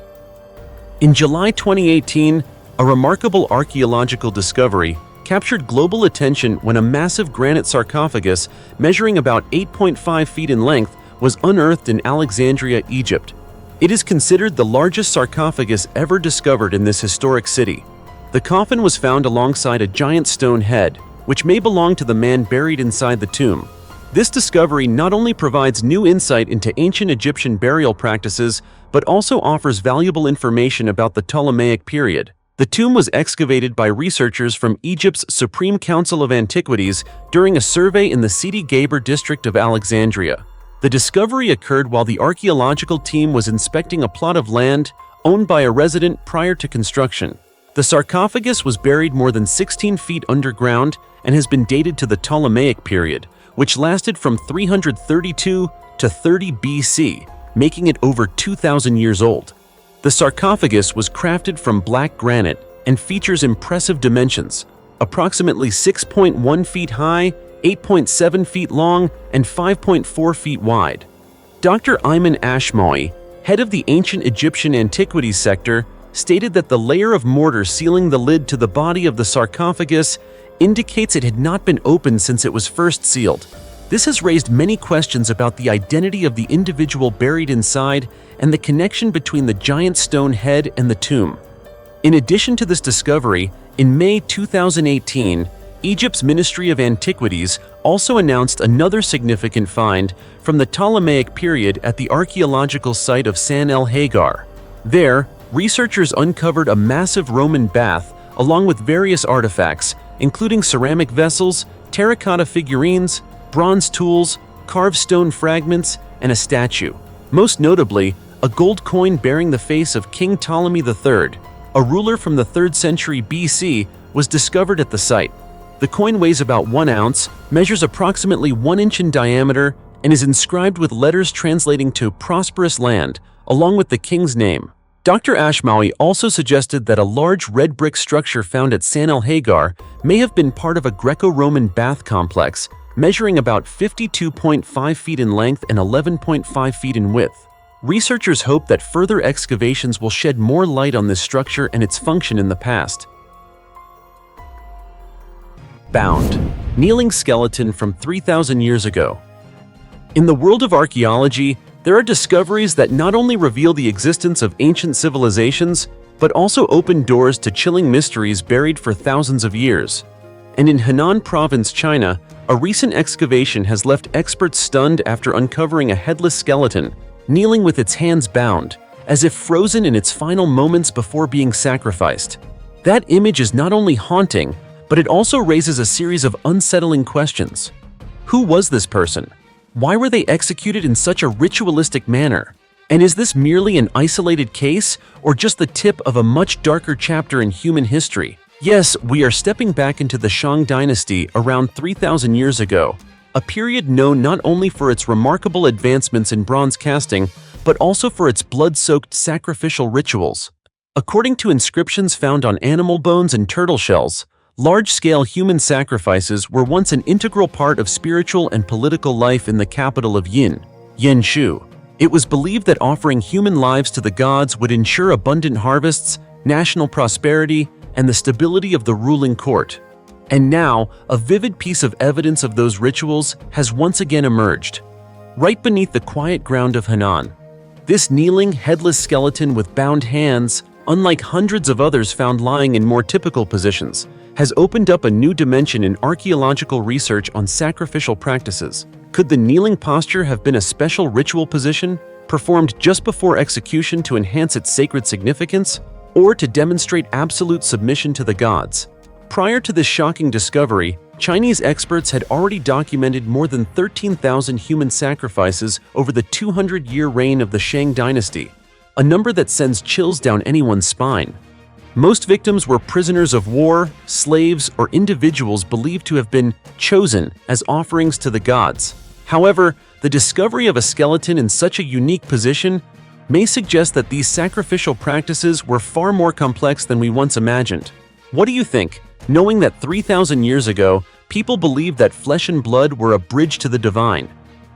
In July 2018, a remarkable archaeological discovery captured global attention when a massive granite sarcophagus measuring about 8.5 feet in length was unearthed in Alexandria, Egypt. It is considered the largest sarcophagus ever discovered in this historic city. The coffin was found alongside a giant stone head, which may belong to the man buried inside the tomb. This discovery not only provides new insight into ancient Egyptian burial practices, but also offers valuable information about the Ptolemaic period. The tomb was excavated by researchers from Egypt's Supreme Council of Antiquities during a survey in the Sidi Gaber district of Alexandria. The discovery occurred while the archaeological team was inspecting a plot of land owned by a resident prior to construction. The sarcophagus was buried more than 16 feet underground and has been dated to the Ptolemaic period, which lasted from 332 to 30 BC. making it over 2,000 years old. The sarcophagus was crafted from black granite and features impressive dimensions, approximately 6.1 feet high, 8.7 feet long, and 5.4 feet wide. Dr. Ayman Ashmawi, head of the ancient Egyptian antiquities sector, stated that the layer of mortar sealing the lid to the body of the sarcophagus indicates it had not been opened since it was first sealed. This has raised many questions about the identity of the individual buried inside and the connection between the giant stone head and the tomb. In addition to this discovery, in May 2018, Egypt's Ministry of Antiquities also announced another significant find from the Ptolemaic period at the archaeological site of San el Hagar. There, researchers uncovered a massive Roman bath along with various artifacts, including ceramic vessels, terracotta figurines, bronze tools, carved stone fragments, and a statue. Most notably, a gold coin bearing the face of King Ptolemy III, a ruler from the 3rd century BC, was discovered at the site. The coin weighs about 1 ounce, measures approximately 1 inch in diameter, and is inscribed with letters translating to "prosperous land," along with the king's name. Dr. Ashmawi also suggested that a large red brick structure found at San el Hagar may have been part of a Greco-Roman bath complex, measuring about 52.5 feet in length and 11.5 feet in width. Researchers hope that further excavations will shed more light on this structure and its function in the past. Bound, kneeling skeleton from 3,000 years ago. In the world of archaeology, there are discoveries that not only reveal the existence of ancient civilizations, but also open doors to chilling mysteries buried for thousands of years. And in Henan Province, China, a recent excavation has left experts stunned after uncovering a headless skeleton, kneeling with its hands bound, as if frozen in its final moments before being sacrificed. That image is not only haunting, but it also raises a series of unsettling questions. Who was this person? Why were they executed in such a ritualistic manner? And is this merely an isolated case, or just the tip of a much darker chapter in human history? Yes, we are stepping back into the Shang dynasty around 3,000 years ago, a period known not only for its remarkable advancements in bronze casting, but also for its blood-soaked sacrificial rituals. According to inscriptions found on animal bones and turtle shells, large-scale human sacrifices were once an integral part of spiritual and political life in the capital of Yanshu. It was believed that offering human lives to the gods would ensure abundant harvests, national prosperity, and the stability of the ruling court. And now, a vivid piece of evidence of those rituals has once again emerged, right beneath the quiet ground of Henan. This kneeling, headless skeleton with bound hands, unlike hundreds of others found lying in more typical positions, has opened up a new dimension in archaeological research on sacrificial practices. Could the kneeling posture have been a special ritual position, performed just before execution to enhance its sacred significance, or to demonstrate absolute submission to the gods? Prior to this shocking discovery, Chinese experts had already documented more than 13,000 human sacrifices over the 200-year reign of the Shang dynasty, a number that sends chills down anyone's spine. Most victims were prisoners of war, slaves, or individuals believed to have been chosen as offerings to the gods. However, the discovery of a skeleton in such a unique position may suggest that these sacrificial practices were far more complex than we once imagined. What do you think, knowing that 3,000 years ago, people believed that flesh and blood were a bridge to the divine,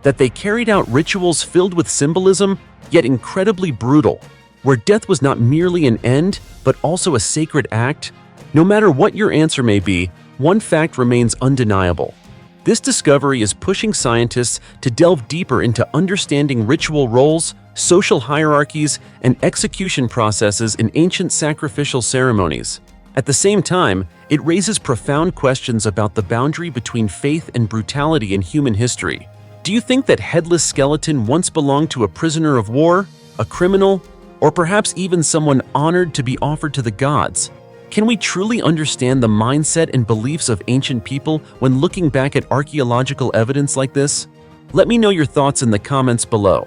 that they carried out rituals filled with symbolism, yet incredibly brutal, where death was not merely an end, but also a sacred act? No matter what your answer may be, one fact remains undeniable. This discovery is pushing scientists to delve deeper into understanding ritual roles, social hierarchies, and execution processes in ancient sacrificial ceremonies. At the same time, it raises profound questions about the boundary between faith and brutality in human history. Do you think that headless skeleton once belonged to a prisoner of war, a criminal, or perhaps even someone honored to be offered to the gods? Can we truly understand the mindset and beliefs of ancient people when looking back at archaeological evidence like this? Let me know your thoughts in the comments below.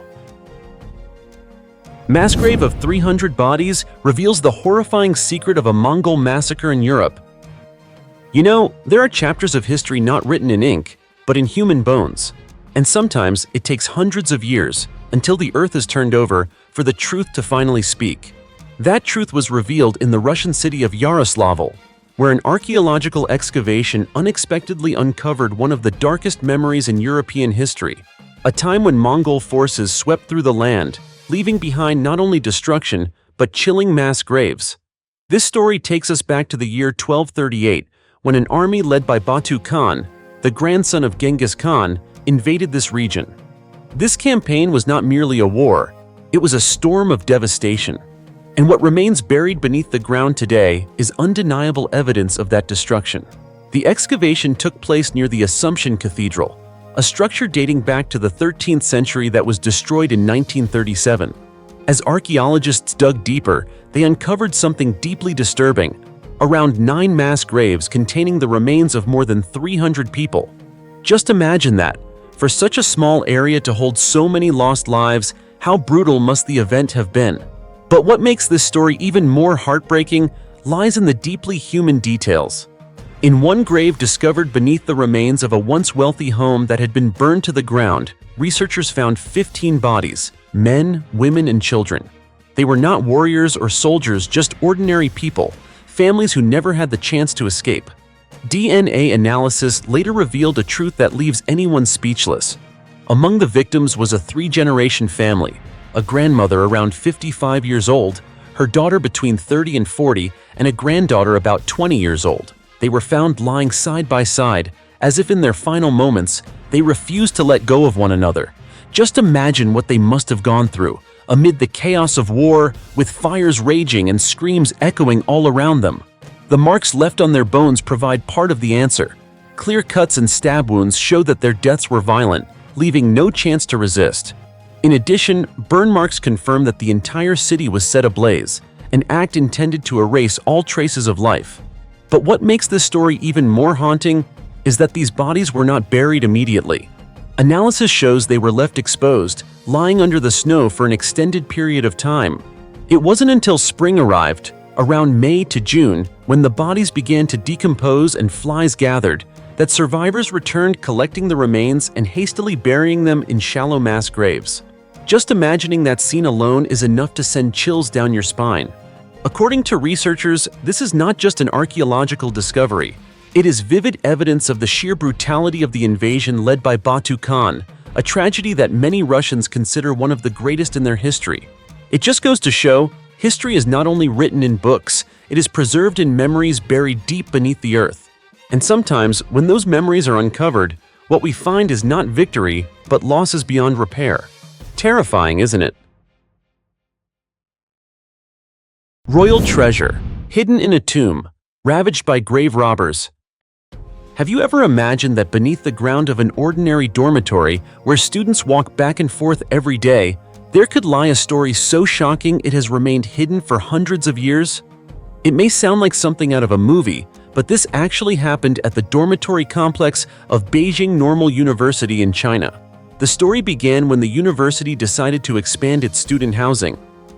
Mass grave of 300 bodies reveals the horrifying secret of a Mongol massacre in Europe. You know, there are chapters of history not written in ink, but in human bones. And sometimes it takes hundreds of years, until the earth is turned over for the truth to finally speak. That truth was revealed in the Russian city of Yaroslavl, where an archaeological excavation unexpectedly uncovered one of the darkest memories in European history, a time when Mongol forces swept through the land, leaving behind not only destruction, but chilling mass graves. This story takes us back to the year 1238, when an army led by Batu Khan, the grandson of Genghis Khan, invaded this region. This campaign was not merely a war, it was a storm of devastation. And what remains buried beneath the ground today is undeniable evidence of that destruction. The excavation took place near the Assumption Cathedral, a structure dating back to the 13th century that was destroyed in 1937. As archaeologists dug deeper, they uncovered something deeply disturbing: around 9 mass graves containing the remains of more than 300 people. Just imagine that. For such a small area to hold so many lost lives, how brutal must the event have been? But what makes this story even more heartbreaking lies in the deeply human details. In one grave discovered beneath the remains of a once wealthy home that had been burned to the ground, researchers found 15 bodies, men, women, and children. They were not warriors or soldiers, just ordinary people, families who never had the chance to escape. DNA analysis later revealed a truth that leaves anyone speechless. Among the victims was a 3-generation family: a grandmother around 55 years old, her daughter between 30 and 40, and a granddaughter about 20 years old. They were found lying side by side, as if in their final moments, they refused to let go of one another. Just imagine what they must have gone through, amid the chaos of war, with fires raging and screams echoing all around them. The marks left on their bones provide part of the answer. Clear cuts and stab wounds show that their deaths were violent, leaving no chance to resist. In addition, burn marks confirm that the entire city was set ablaze, an act intended to erase all traces of life. But what makes this story even more haunting is that these bodies were not buried immediately. Analysis shows they were left exposed, lying under the snow for an extended period of time. It wasn't until spring arrived, around May to June, when the bodies began to decompose and flies gathered, that survivors returned, collecting the remains and hastily burying them in shallow mass graves. Just imagining that scene alone is enough to send chills down your spine. According to researchers, this is not just an archaeological discovery. It is vivid evidence of the sheer brutality of the invasion led by Batu Khan, a tragedy that many Russians consider one of the greatest in their history. It just goes to show, history is not only written in books, it is preserved in memories buried deep beneath the earth. And sometimes, when those memories are uncovered, what we find is not victory, but losses beyond repair. Terrifying, isn't it? Royal treasure, hidden in a tomb, ravaged by grave robbers. Have you ever imagined that beneath the ground of an ordinary dormitory, where students walk back and forth every day, there could lie a story so shocking it has remained hidden for hundreds of years? It may sound like something out of a movie, but this actually happened at the dormitory complex of Beijing Normal University in China. The story began when the university decided to expand its student housing.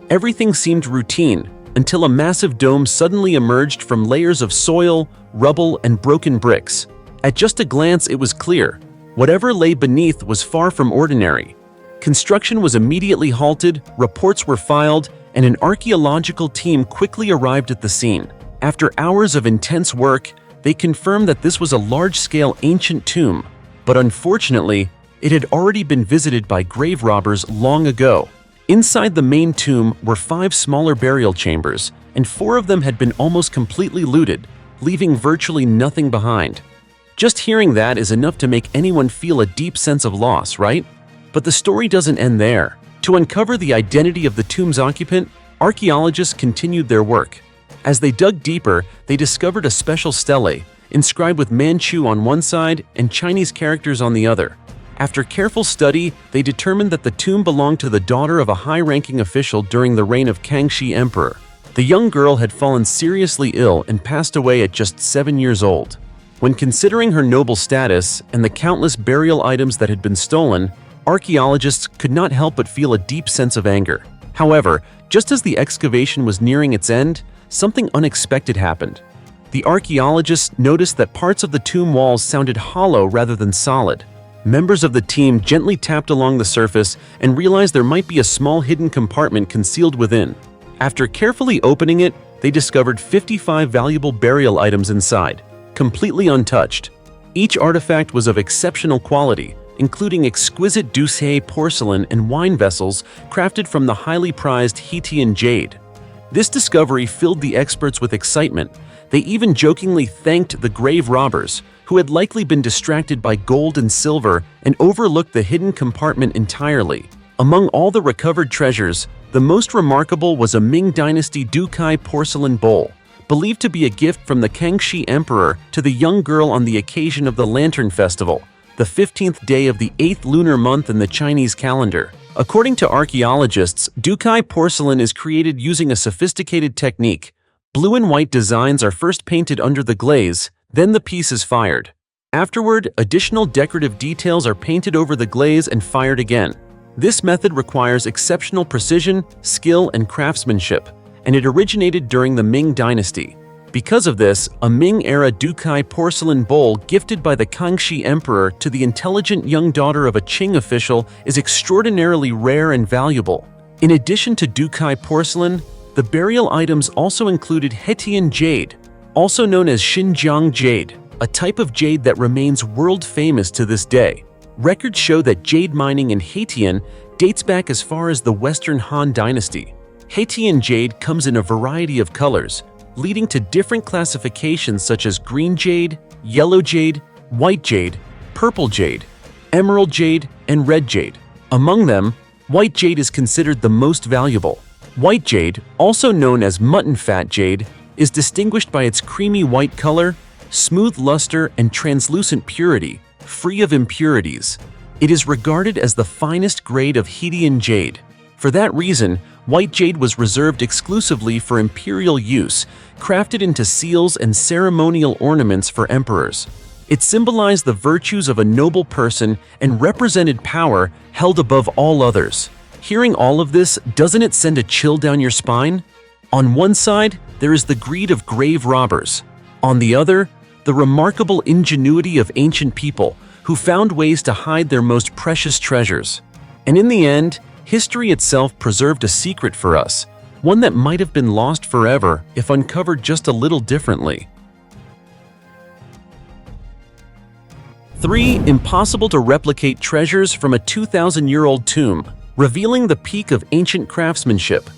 Everything seemed routine, until a massive dome suddenly emerged from layers of soil, rubble, and broken bricks. At just a glance, it was clear. Whatever lay beneath was far from ordinary. Construction was immediately halted, reports were filed, and an archaeological team quickly arrived at the scene. After hours of intense work, they confirmed that this was a large-scale ancient tomb, but unfortunately, it had already been visited by grave robbers long ago. Inside the main tomb were 5 smaller burial chambers, and 4 of them had been almost completely looted, leaving virtually nothing behind. Just hearing that is enough to make anyone feel a deep sense of loss, right? But the story doesn't end there. To uncover the identity of the tomb's occupant, archaeologists continued their work. As they dug deeper, they discovered a special stele, inscribed with Manchu on one side and Chinese characters on the other. After careful study, they determined that the tomb belonged to the daughter of a high-ranking official during the reign of Kangxi Emperor. The young girl had fallen seriously ill and passed away at just 7 years old. When considering her noble status and the countless burial items that had been stolen, archaeologists could not help but feel a deep sense of anger. However, just as the excavation was nearing its end, something unexpected happened. The archaeologists noticed that parts of the tomb walls sounded hollow rather than solid. Members of the team gently tapped along the surface and realized there might be a small hidden compartment concealed within. After carefully opening it, they discovered 55 valuable burial items inside, completely untouched. Each artifact was of exceptional quality, including exquisite Doucet porcelain and wine vessels crafted from the highly prized Haitian jade. This discovery filled the experts with excitement. They even jokingly thanked the grave robbers, who had likely been distracted by gold and silver and overlooked the hidden compartment entirely. Among all the recovered treasures, the most remarkable was a Ming Dynasty Doucai porcelain bowl, believed to be a gift from the Kangxi Emperor to the young girl on the occasion of the Lantern Festival, the 15th day of the 8th lunar month in the Chinese calendar. According to archaeologists, Doucai porcelain is created using a sophisticated technique. Blue and white designs are first painted under the glaze, then the piece is fired. Afterward, additional decorative details are painted over the glaze and fired again. This method requires exceptional precision, skill, and craftsmanship, and it originated during the Ming Dynasty. Because of this, a Ming-era Doucai porcelain bowl gifted by the Kangxi Emperor to the intelligent young daughter of a Qing official is extraordinarily rare and valuable. In addition to Doucai porcelain, the burial items also included Haitian jade, also known as Xinjiang jade, a type of jade that remains world-famous to this day. Records show that jade mining in Haitian dates back as far as the Western Han Dynasty. Haitian jade comes in a variety of colors, leading to different classifications such as green jade, yellow jade, white jade, purple jade, emerald jade, and red jade. Among them, white jade is considered the most valuable. White jade, also known as mutton fat jade, is distinguished by its creamy white color, smooth luster, and translucent purity, free of impurities. It is regarded as the finest grade of Haitian jade. For that reason, white jade was reserved exclusively for imperial use, crafted into seals and ceremonial ornaments for emperors. It symbolized the virtues of a noble person and represented power held above all others. Hearing all of this, doesn't it send a chill down your spine? On one side, there is the greed of grave robbers. On the other, the remarkable ingenuity of ancient people who found ways to hide their most precious treasures. And in the end, history itself preserved a secret for us, one that might have been lost forever if uncovered just a little differently. 3 impossible to replicate treasures from a 2,000-year-old tomb, revealing the peak of ancient craftsmanship.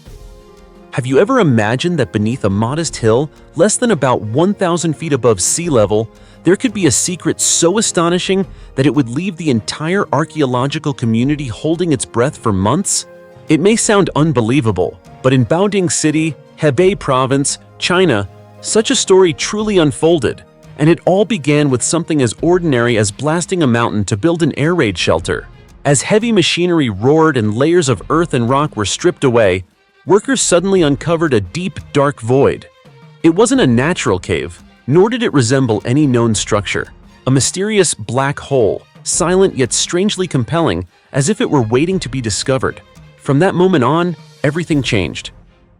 Have you ever imagined that beneath a modest hill, less than about 1,000 feet above sea level, there could be a secret so astonishing that it would leave the entire archaeological community holding its breath for months? It may sound unbelievable, but in Baoding City, Hubei Province, China, such a story truly unfolded, and it all began with something as ordinary as blasting a mountain to build an air raid shelter. As heavy machinery roared and layers of earth and rock were stripped away, workers suddenly uncovered a deep, dark void. It wasn't a natural cave, nor did it resemble any known structure. A mysterious black hole, silent yet strangely compelling, as if it were waiting to be discovered. From that moment on, everything changed.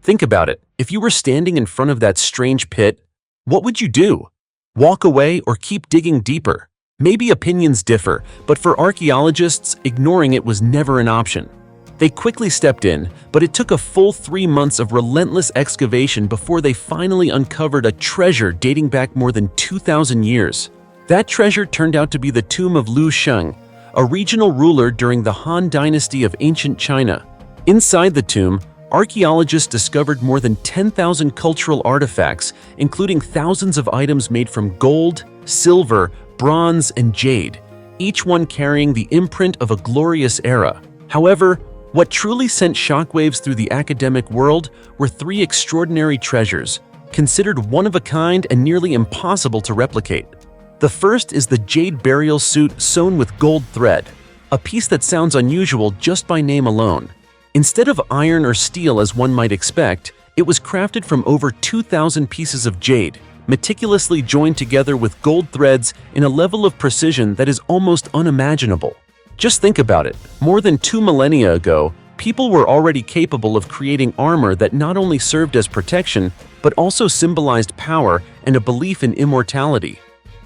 Think about it. If you were standing in front of that strange pit, what would you do? Walk away or keep digging deeper? Maybe opinions differ, but for archaeologists, ignoring it was never an option. They quickly stepped in, but it took a full 3 months of relentless excavation before they finally uncovered a treasure dating back more than 2,000 years. That treasure turned out to be the tomb of Lu Sheng, a regional ruler during the Han Dynasty of ancient China. Inside the tomb, archaeologists discovered more than 10,000 cultural artifacts, including thousands of items made from gold, silver, bronze, and jade, each one carrying the imprint of a glorious era. However, what truly sent shockwaves through the academic world were 3 extraordinary treasures, considered one of a kind and nearly impossible to replicate. The first is the jade burial suit sewn with gold thread, a piece that sounds unusual just by name alone. Instead of iron or steel as one might expect, it was crafted from over 2,000 pieces of jade, meticulously joined together with gold threads in a level of precision that is almost unimaginable. Just think about it. More than 2 millennia ago, people were already capable of creating armor that not only served as protection, but also symbolized power and a belief in immortality.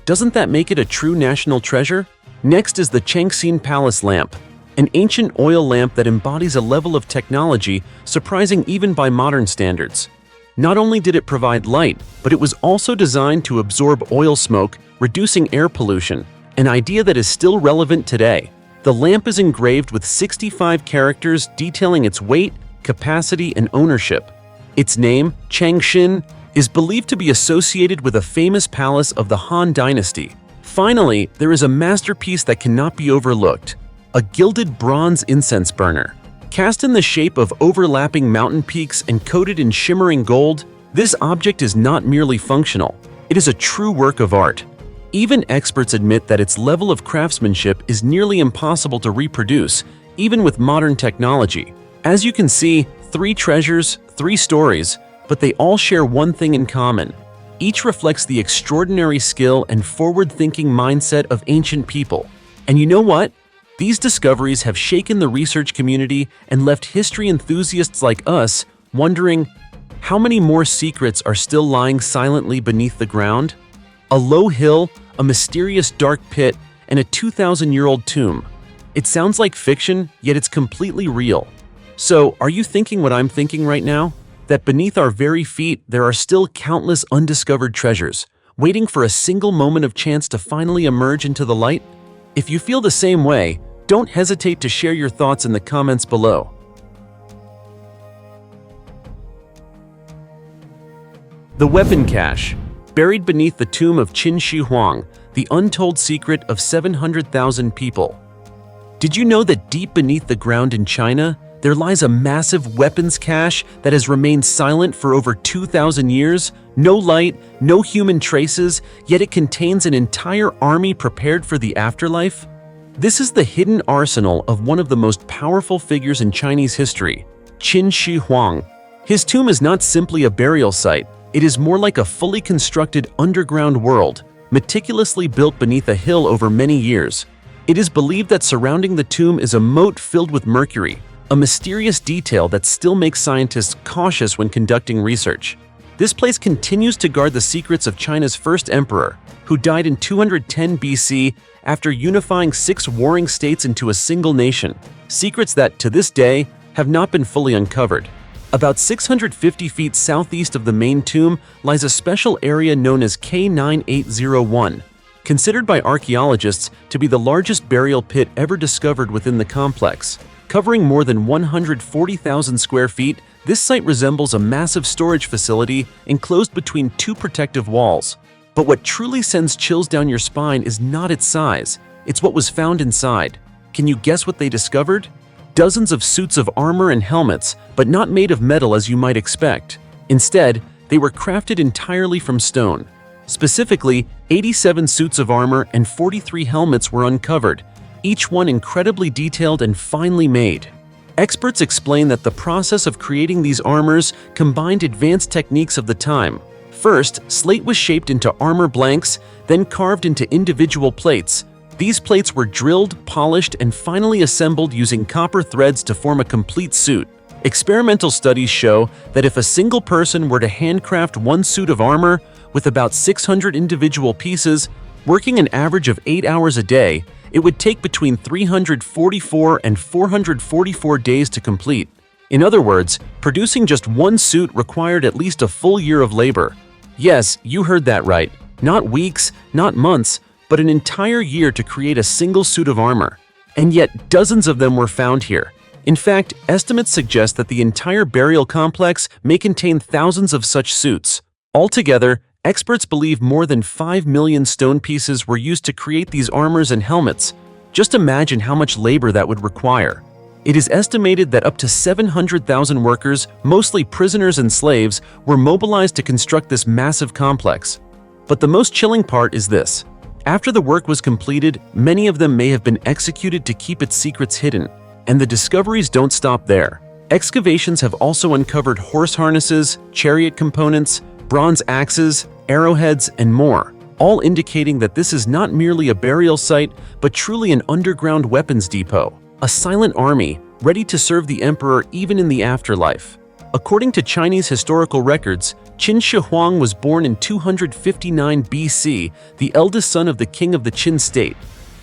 Doesn't that make it a true national treasure? Next is the Chavín Palace lamp, an ancient oil lamp that embodies a level of technology surprising even by modern standards. Not only did it provide light, but it was also designed to absorb oil smoke, reducing air pollution, an idea that is still relevant today. The lamp is engraved with 65 characters detailing its weight, capacity, and ownership. Its name, Chavín, is believed to be associated with a famous palace of the Han Dynasty. Finally, there is a masterpiece that cannot be overlooked, a gilded bronze incense burner. Cast in the shape of overlapping mountain peaks and coated in shimmering gold, this object is not merely functional, it is a true work of art. Even experts admit that its level of craftsmanship is nearly impossible to reproduce, even with modern technology. As you can see, 3 treasures, 3 stories, but they all share one thing in common. Each reflects the extraordinary skill and forward-thinking mindset of ancient people. And you know what? These discoveries have shaken the research community and left history enthusiasts like us wondering, how many more secrets are still lying silently beneath the ground? A low hill, a mysterious dark pit, and a 2,000-year-old tomb. It sounds like fiction, yet it's completely real. So, are you thinking what I'm thinking right now? That beneath our very feet, there are still countless undiscovered treasures, waiting for a single moment of chance to finally emerge into the light? If you feel the same way, don't hesitate to share your thoughts in the comments below. The weapon cache, buried beneath the tomb of Shi Huang, the untold secret of 700,000 people. Did you know that deep beneath the ground in China, there lies a massive weapons cache that has remained silent for over 2,000 years? No light, no human traces, yet it contains an entire army prepared for the afterlife? This is the hidden arsenal of one of the most powerful figures in Chinese history, Shi Huang. His tomb is not simply a burial site, it is more like a fully constructed underground world, meticulously built beneath a hill over many years. It is believed that surrounding the tomb is a moat filled with mercury, a mysterious detail that still makes scientists cautious when conducting research. This place continues to guard the secrets of China's first emperor, who died in 210 BC after unifying 6 warring states into a single nation, secrets that, to this day, have not been fully uncovered. About 650 feet southeast of the main tomb lies a special area known as K9801, considered by archaeologists to be the largest burial pit ever discovered within the complex. Covering more than 140,000 square feet, this site resembles a massive storage facility enclosed between 2 protective walls. But what truly sends chills down your spine is not its size, it's what was found inside. Can you guess what they discovered? Dozens of suits of armor and helmets, but not made of metal as you might expect. Instead, they were crafted entirely from stone. Specifically, 87 suits of armor and 43 helmets were uncovered, each one incredibly detailed and finely made. Experts explain that the process of creating these armors combined advanced techniques of the time. First, slate was shaped into armor blanks, then carved into individual plates. These plates were drilled, polished, and finally assembled using copper threads to form a complete suit. Experimental studies show that if a single person were to handcraft one suit of armor with about 600 individual pieces, working an average of 8 hours a day, it would take between 344 and 444 days to complete. In other words, producing just one suit required at least a full year of labor. Yes, you heard that right. Not weeks, not months, but an entire year to create a single suit of armor. And yet, dozens of them were found here. In fact, estimates suggest that the entire burial complex may contain thousands of such suits. Altogether, experts believe more than 5 million stone pieces were used to create these armors and helmets. Just imagine how much labor that would require. It is estimated that up to 700,000 workers, mostly prisoners and slaves, were mobilized to construct this massive complex. But the most chilling part is this. After the work was completed, many of them may have been executed to keep its secrets hidden. And the discoveries don't stop there. Excavations have also uncovered horse harnesses, chariot components, bronze axes, arrowheads, and more, all indicating that this is not merely a burial site, but truly an underground weapons depot, a silent army ready to serve the emperor even in the afterlife. According to Chinese historical records, Shi Huang was born in 259 BC, the eldest son of the king of the Qin state.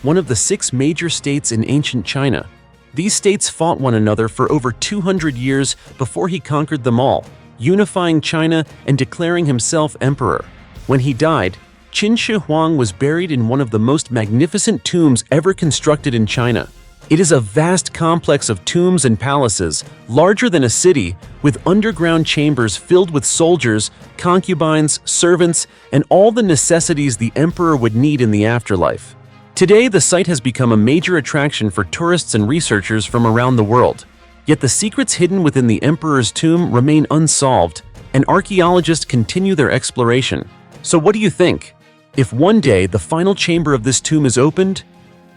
one of the 6 major states in ancient China. These states fought one another for over 200 years before he conquered them all, unifying China and declaring himself emperor. When he died, Shi Huang was buried in one of the most magnificent tombs ever constructed in China. It is a vast complex of tombs and palaces, larger than a city, with underground chambers filled with soldiers, concubines, servants, and all the necessities the emperor would need in the afterlife. Today, the site has become a major attraction for tourists and researchers from around the world. Yet the secrets hidden within the emperor's tomb remain unsolved, and archaeologists continue their exploration. So what do you think? If one day the final chamber of this tomb is opened,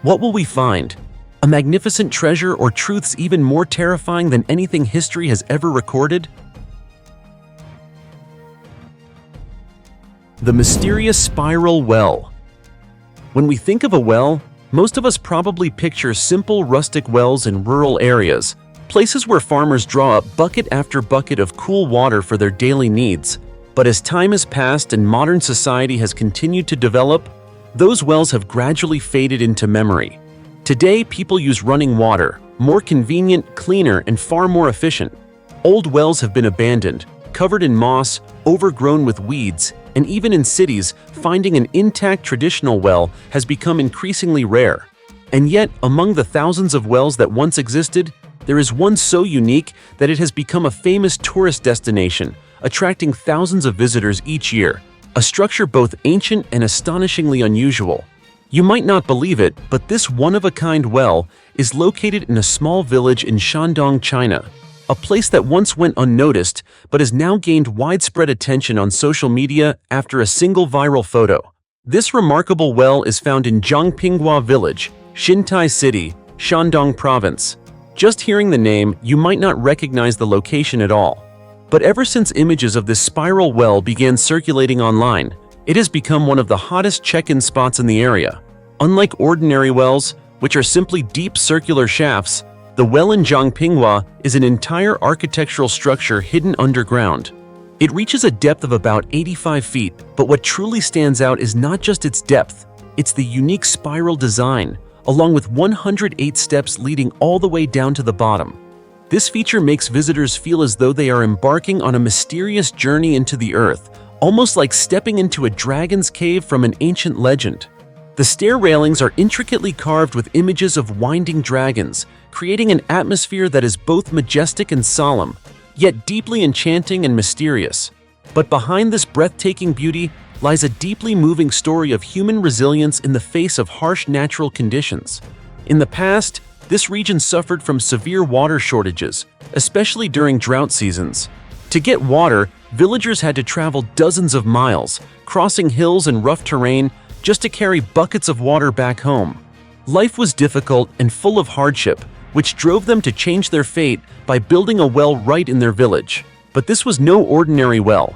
what will we find? A magnificent treasure or truths even more terrifying than anything history has ever recorded? The mysterious spiral well. When we think of a well, most of us probably picture simple rustic wells in rural areas, places where farmers draw up bucket after bucket of cool water for their daily needs. But as time has passed and modern society has continued to develop, those wells have gradually faded into memory. Today, people use running water, more convenient, cleaner, and far more efficient. Old wells have been abandoned, covered in moss, overgrown with weeds, and even in cities, finding an intact traditional well has become increasingly rare. And yet, among the thousands of wells that once existed, there is one so unique that it has become a famous tourist destination, attracting thousands of visitors each year, a structure both ancient and astonishingly unusual. You might not believe it, but this one-of-a-kind well is located in a small village in Shandong, China, a place that once went unnoticed but has now gained widespread attention on social media after a single viral photo. This remarkable well is found in Zhangpinghua Village, Xintai City, Shandong Province. Just hearing the name, you might not recognize the location at all. But ever since images of this spiral well began circulating online, it has become one of the hottest check-in spots in the area. Unlike ordinary wells, which are simply deep circular shafts, the well in Zhangpinghua is an entire architectural structure hidden underground. It reaches a depth of about 85 feet, but what truly stands out is not just its depth, it's the unique spiral design, along with 108 steps leading all the way down to the bottom. This feature makes visitors feel as though they are embarking on a mysterious journey into the earth, almost like stepping into a dragon's cave from an ancient legend. The stair railings are intricately carved with images of winding dragons, creating an atmosphere that is both majestic and solemn, yet deeply enchanting and mysterious. But behind this breathtaking beauty lies a deeply moving story of human resilience in the face of harsh natural conditions. In the past, this region suffered from severe water shortages, especially during drought seasons. To get water, villagers had to travel dozens of miles, crossing hills and rough terrain just to carry buckets of water back home. Life was difficult and full of hardship, which drove them to change their fate by building a well right in their village. But this was no ordinary well.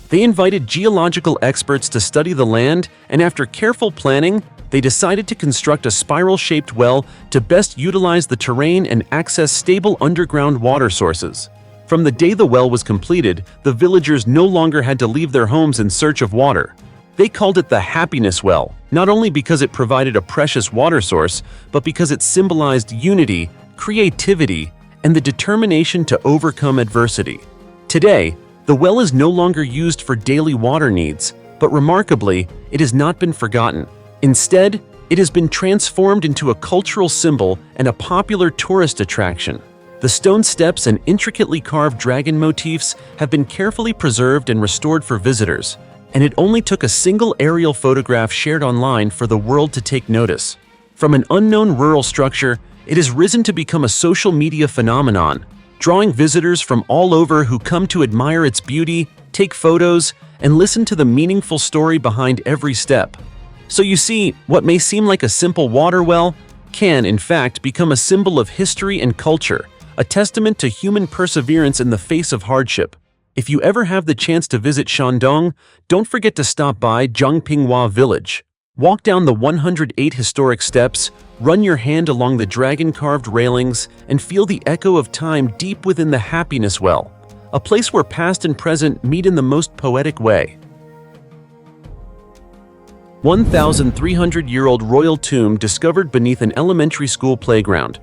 They invited geological experts to study the land, and after careful planning, they decided to construct a spiral-shaped well to best utilize the terrain and access stable underground water sources. From the day the well was completed, the villagers no longer had to leave their homes in search of water. They called it the Happiness Well, not only because it provided a precious water source, but because it symbolized unity, creativity, and the determination to overcome adversity. Today, the well is no longer used for daily water needs, but remarkably, it has not been forgotten. Instead, it has been transformed into a cultural symbol and a popular tourist attraction. The stone steps and intricately carved dragon motifs have been carefully preserved and restored for visitors, and it only took a single aerial photograph shared online for the world to take notice. From an unknown rural structure, it has risen to become a social media phenomenon, drawing visitors from all over who come to admire its beauty, take photos, and listen to the meaningful story behind every step. So you see, what may seem like a simple water well can, in fact, become a symbol of history and culture, a testament to human perseverance in the face of hardship. If you ever have the chance to visit Shandong, don't forget to stop by Zhangpinghua Village. Walk down the 108 historic steps, run your hand along the dragon-carved railings, and feel the echo of time deep within the Happiness Well, a place where past and present meet in the most poetic way. 1,300-year-old royal tomb discovered beneath an elementary school playground.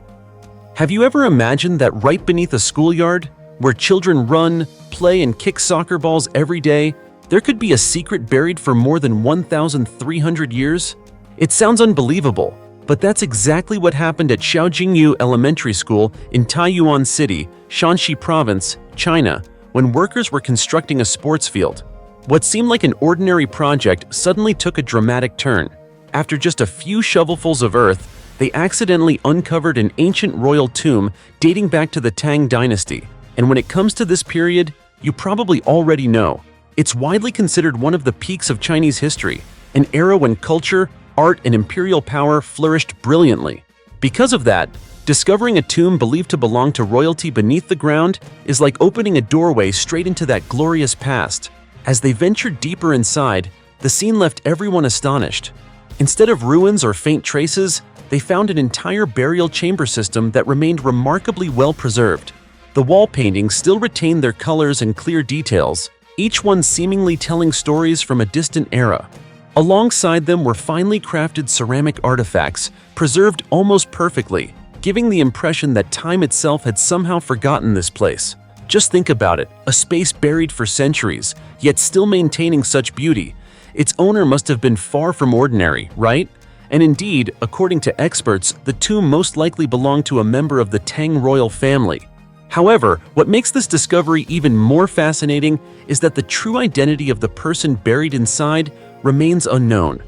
Have you ever imagined that right beneath a schoolyard, where children run, play, and kick soccer balls every day, there could be a secret buried for more than 1,300 years? It sounds unbelievable, but that's exactly what happened at Xiaojingyu Elementary School in Taiyuan City, Shanxi Province, China, when workers were constructing a sports field. What seemed like an ordinary project suddenly took a dramatic turn. After just a few shovelfuls of earth, they accidentally uncovered an ancient royal tomb dating back to the Tang dynasty. And when it comes to this period, you probably already know. It's widely considered one of the peaks of Chinese history, an era when culture, art, and imperial power flourished brilliantly. Because of that, discovering a tomb believed to belong to royalty beneath the ground is like opening a doorway straight into that glorious past. As they ventured deeper inside, the scene left everyone astonished. Instead of ruins or faint traces, they found an entire burial chamber system that remained remarkably well preserved. The wall paintings still retained their colors and clear details, each one seemingly telling stories from a distant era. Alongside them were finely crafted ceramic artifacts, preserved almost perfectly, giving the impression that time itself had somehow forgotten this place. Just think about it, a space buried for centuries, yet still maintaining such beauty. Its owner must have been far from ordinary, right? And indeed, according to experts, the tomb most likely belonged to a member of the Tang royal family. However, what makes this discovery even more fascinating is that the true identity of the person buried inside remains unknown.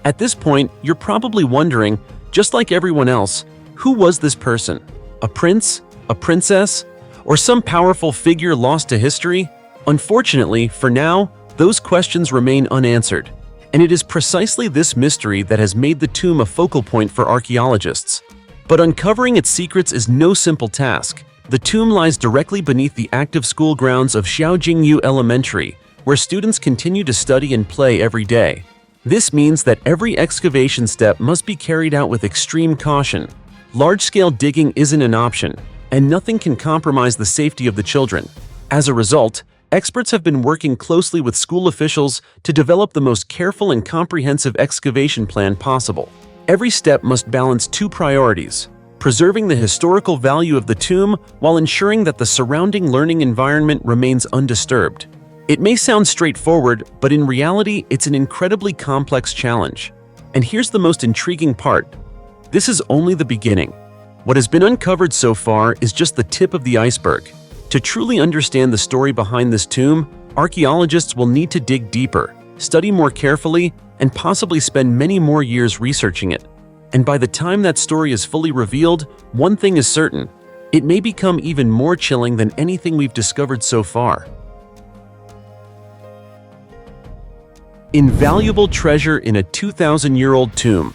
At this point, you're probably wondering, just like everyone else, who was this person? A prince? A princess? Or some powerful figure lost to history? Unfortunately, for now, those questions remain unanswered. And it is precisely this mystery that has made the tomb a focal point for archaeologists. But uncovering its secrets is no simple task. The tomb lies directly beneath the active school grounds of Xiaojingyu Elementary, where students continue to study and play every day. This means that every excavation step must be carried out with extreme caution. Large-scale digging isn't an option, and nothing can compromise the safety of the children. As a result, experts have been working closely with school officials to develop the most careful and comprehensive excavation plan possible. Every step must balance two priorities: preserving the historical value of the tomb while ensuring that the surrounding learning environment remains undisturbed. It may sound straightforward, but in reality, it's an incredibly complex challenge. And here's the most intriguing part. This is only the beginning. What has been uncovered so far is just the tip of the iceberg. To truly understand the story behind this tomb, archaeologists will need to dig deeper, study more carefully, and possibly spend many more years researching it. And by the time that story is fully revealed, one thing is certain: it may become even more chilling than anything we've discovered so far. Invaluable treasure in a 2,000-year-old tomb.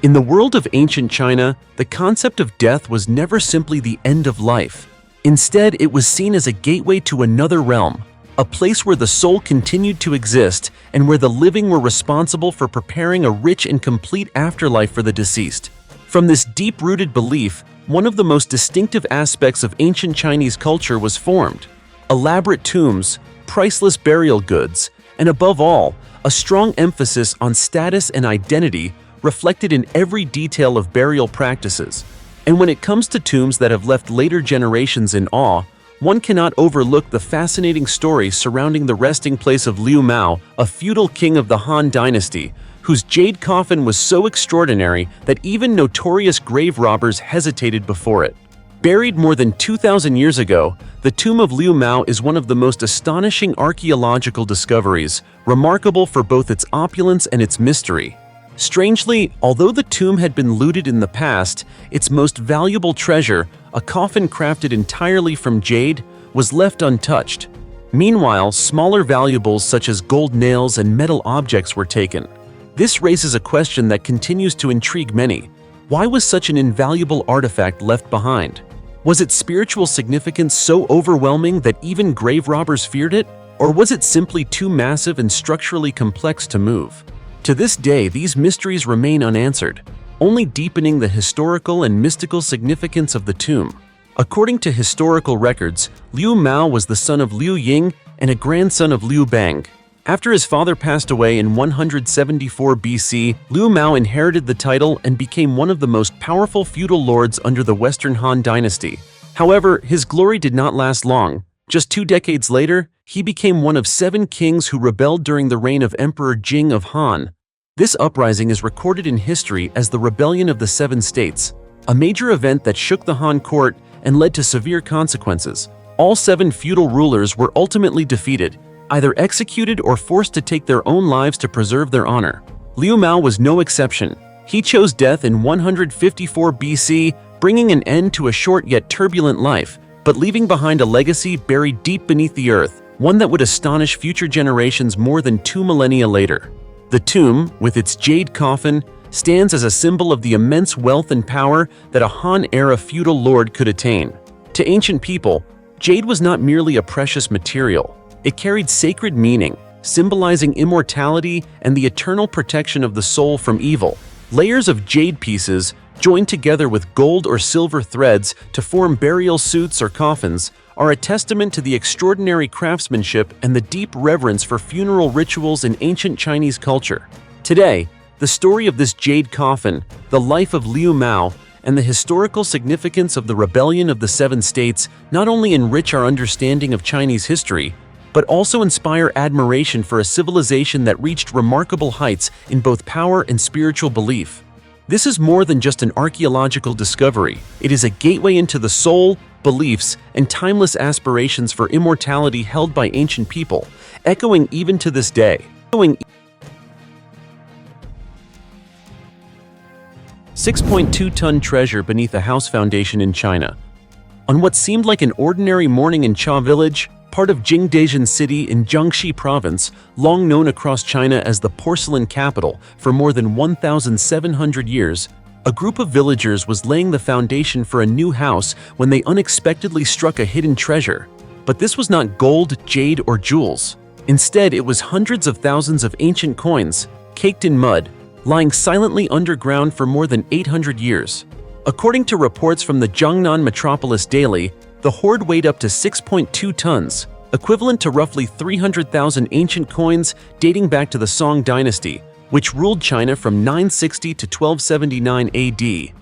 In the world of ancient China, the concept of death was never simply the end of life. Instead, it was seen as a gateway to another realm, a place where the soul continued to exist and where the living were responsible for preparing a rich and complete afterlife for the deceased. From this deep-rooted belief, one of the most distinctive aspects of ancient Chinese culture was formed. Elaborate tombs, priceless burial goods, and above all, a strong emphasis on status and identity reflected in every detail of burial practices. And when it comes to tombs that have left later generations in awe, one cannot overlook the fascinating story surrounding the resting place of Liu Mao, a feudal king of the Han dynasty, whose jade coffin was so extraordinary that even notorious grave robbers hesitated before it. Buried more than 2,000 years ago, the tomb of Liu Mao is one of the most astonishing archaeological discoveries, remarkable for both its opulence and its mystery. Strangely, although the tomb had been looted in the past, its most valuable treasure, a coffin crafted entirely from jade, was left untouched. Meanwhile, smaller valuables such as gold nails and metal objects were taken. This raises a question that continues to intrigue many. Why was such an invaluable artifact left behind? Was its spiritual significance so overwhelming that even grave robbers feared it? Or was it simply too massive and structurally complex to move? To this day, these mysteries remain unanswered, only deepening the historical and mystical significance of the tomb. According to historical records, Liu Mao was the son of Liu Ying and a grandson of Liu Bang. After his father passed away in 174 BC, Liu Mao inherited the title and became one of the most powerful feudal lords under the Western Han dynasty. However, his glory did not last long. Just 2 decades later, he became one of 7 kings who rebelled during the reign of Emperor Jing of Han. This uprising is recorded in history as the Rebellion of the Seven States, a major event that shook the Han court and led to severe consequences. All 7 feudal rulers were ultimately defeated, either executed or forced to take their own lives to preserve their honor. Liu Mao was no exception. He chose death in 154 BC, bringing an end to a short yet turbulent life, but leaving behind a legacy buried deep beneath the earth, one that would astonish future generations more than 2 millennia later. The tomb, with its jade coffin, stands as a symbol of the immense wealth and power that a Han-era feudal lord could attain. To ancient people, jade was not merely a precious material. It carried sacred meaning, symbolizing immortality and the eternal protection of the soul from evil. Layers of jade pieces, joined together with gold or silver threads to form burial suits or coffins, are a testament to the extraordinary craftsmanship and the deep reverence for funeral rituals in ancient Chinese culture. Today, the story of this jade coffin, the life of Liu Mao, and the historical significance of the Rebellion of the Seven States not only enrich our understanding of Chinese history, but also inspire admiration for a civilization that reached remarkable heights in both power and spiritual belief. This is more than just an archaeological discovery. It is a gateway into the soul, beliefs, and timeless aspirations for immortality held by ancient people, echoing even to this day. 6.2-ton treasure beneath a house foundation in China. On what seemed like an ordinary morning in Cha village, part of Jingdezhen city in Jiangxi province, long known across China as the porcelain capital for more than 1,700 years, a group of villagers was laying the foundation for a new house when they unexpectedly struck a hidden treasure. But this was not gold, jade, or jewels. Instead, it was hundreds of thousands of ancient coins, caked in mud, lying silently underground for more than 800 years. According to reports from the Jiangnan Metropolis Daily, the hoard weighed up to 6.2 tons, equivalent to roughly 300,000 ancient coins dating back to the Song dynasty, which ruled China from 960 to 1279 AD.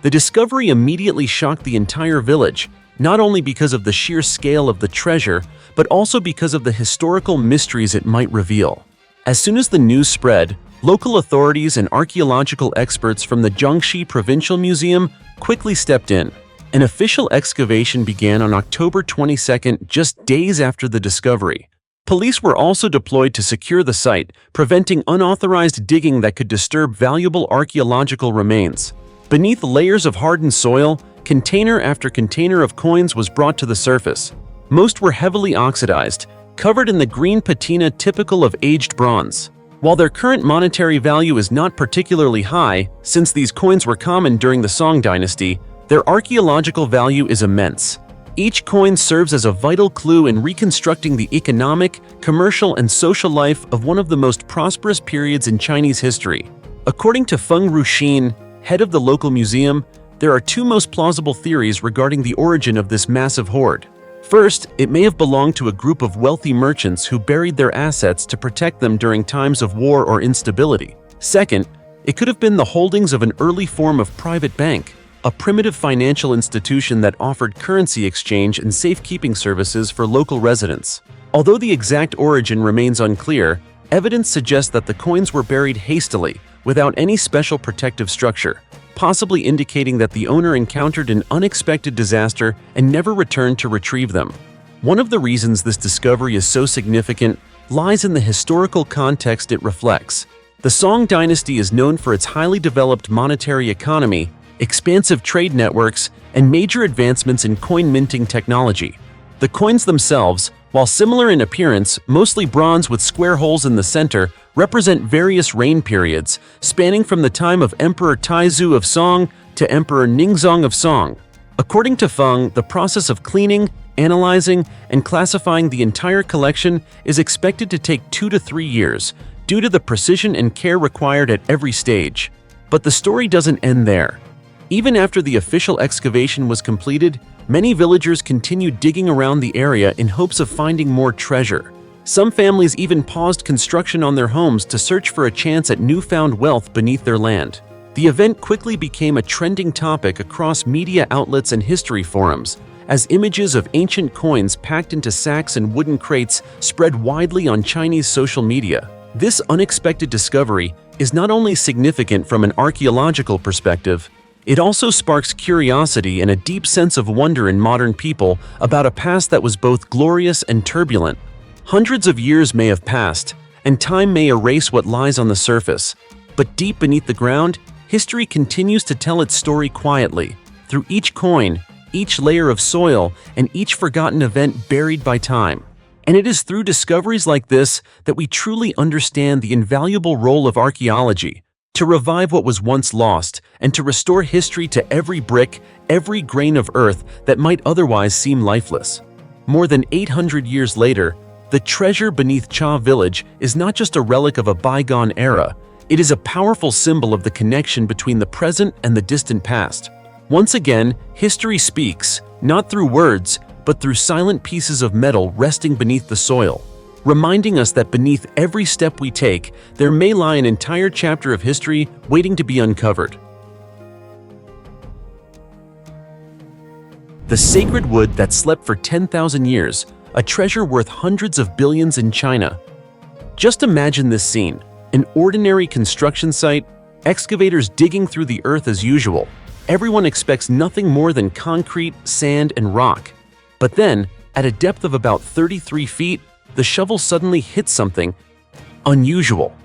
The discovery immediately shocked the entire village, not only because of the sheer scale of the treasure, but also because of the historical mysteries it might reveal. As soon as the news spread, local authorities and archaeological experts from the Jiangxi Provincial Museum quickly stepped in. An official excavation began on October 22, just days after the discovery. Police were also deployed to secure the site, preventing unauthorized digging that could disturb valuable archaeological remains. Beneath layers of hardened soil, container after container of coins was brought to the surface. Most were heavily oxidized, covered in the green patina typical of aged bronze. While their current monetary value is not particularly high, since these coins were common during the Song dynasty, their archaeological value is immense. Each coin serves as a vital clue in reconstructing the economic, commercial, and social life of one of the most prosperous periods in Chinese history. According to Feng Ruxin, head of the local museum, there are 2 most plausible theories regarding the origin of this massive hoard. First, it may have belonged to a group of wealthy merchants who buried their assets to protect them during times of war or instability. Second, it could have been the holdings of an early form of private bank, a primitive financial institution that offered currency exchange and safekeeping services for local residents. Although the exact origin remains unclear, evidence suggests that the coins were buried hastily, without any special protective structure, possibly indicating that the owner encountered an unexpected disaster and never returned to retrieve them. One of the reasons this discovery is so significant lies in the historical context it reflects. The Song dynasty is known for its highly developed monetary economy, expansive trade networks, and major advancements in coin minting technology. The coins themselves, while similar in appearance, mostly bronze with square holes in the center, represent various reign periods, spanning from the time of Emperor Tisul of Song to Emperor Ningzong of Song. According to Feng, the process of cleaning, analyzing, and classifying the entire collection is expected to take 2 to 3 years, due to the precision and care required at every stage. But the story doesn't end there. Even after the official excavation was completed, many villagers continued digging around the area in hopes of finding more treasure. Some families even paused construction on their homes to search for a chance at newfound wealth beneath their land. The event quickly became a trending topic across media outlets and history forums, as images of ancient coins packed into sacks and wooden crates spread widely on Chinese social media. This unexpected discovery is not only significant from an archaeological perspective, it also sparks curiosity and a deep sense of wonder in modern people about a past that was both glorious and turbulent. Hundreds of years may have passed, and time may erase what lies on the surface, but deep beneath the ground, history continues to tell its story quietly, through each coin, each layer of soil, and each forgotten event buried by time. And it is through discoveries like this that we truly understand the invaluable role of archaeology, to revive what was once lost, and to restore history to every brick, every grain of earth that might otherwise seem lifeless. More than 800 years later, the treasure beneath Cha village is not just a relic of a bygone era, it is a powerful symbol of the connection between the present and the distant past. Once again, history speaks, not through words, but through silent pieces of metal resting beneath the soil, reminding us that beneath every step we take, there may lie an entire chapter of history waiting to be uncovered. The sacred wood that slept for 10,000 years, a treasure worth hundreds of billions in China. Just imagine this scene, an ordinary construction site, excavators digging through the earth as usual. Everyone expects nothing more than concrete, sand, and rock. But then, at a depth of about 33 feet, the shovel suddenly hits something unusual.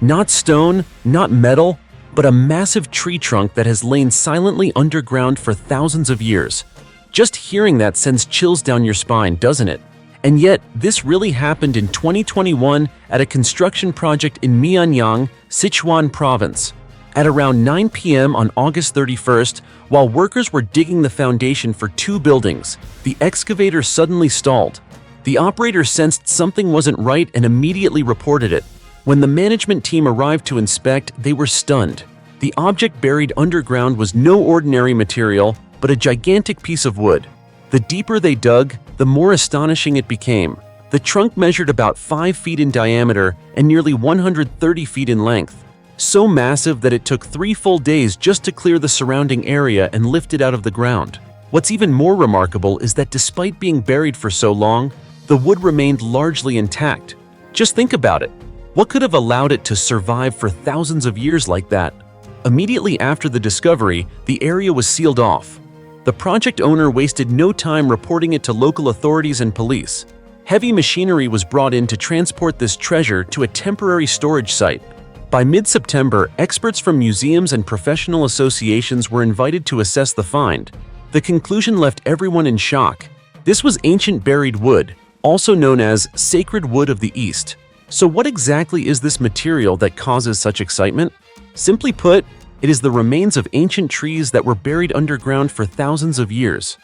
Not stone, not metal, but a massive tree trunk that has lain silently underground for thousands of years. Just hearing that sends chills down your spine, doesn't it? And yet, this really happened in 2021 at a construction project in Mianyang, Sichuan province. At around 9 p.m. on August 31st, while workers were digging the foundation for 2 buildings, the excavator suddenly stalled. The operator sensed something wasn't right and immediately reported it. When the management team arrived to inspect, they were stunned. The object buried underground was no ordinary material, but a gigantic piece of wood. The deeper they dug, the more astonishing it became. The trunk measured about 5 feet in diameter and nearly 130 feet in length. So massive that it took 3 full days just to clear the surrounding area and lift it out of the ground. What's even more remarkable is that despite being buried for so long, the wood remained largely intact. Just think about it. What could have allowed it to survive for thousands of years like that? Immediately after the discovery, the area was sealed off. The project owner wasted no time reporting it to local authorities and police. Heavy machinery was brought in to transport this treasure to a temporary storage site. By mid-September, experts from museums and professional associations were invited to assess the find. The conclusion left everyone in shock. This was ancient buried wood, also known as sacred wood of the East. So what exactly is this material that causes such excitement? Simply put, it is the remains of ancient trees that were buried underground for thousands of years.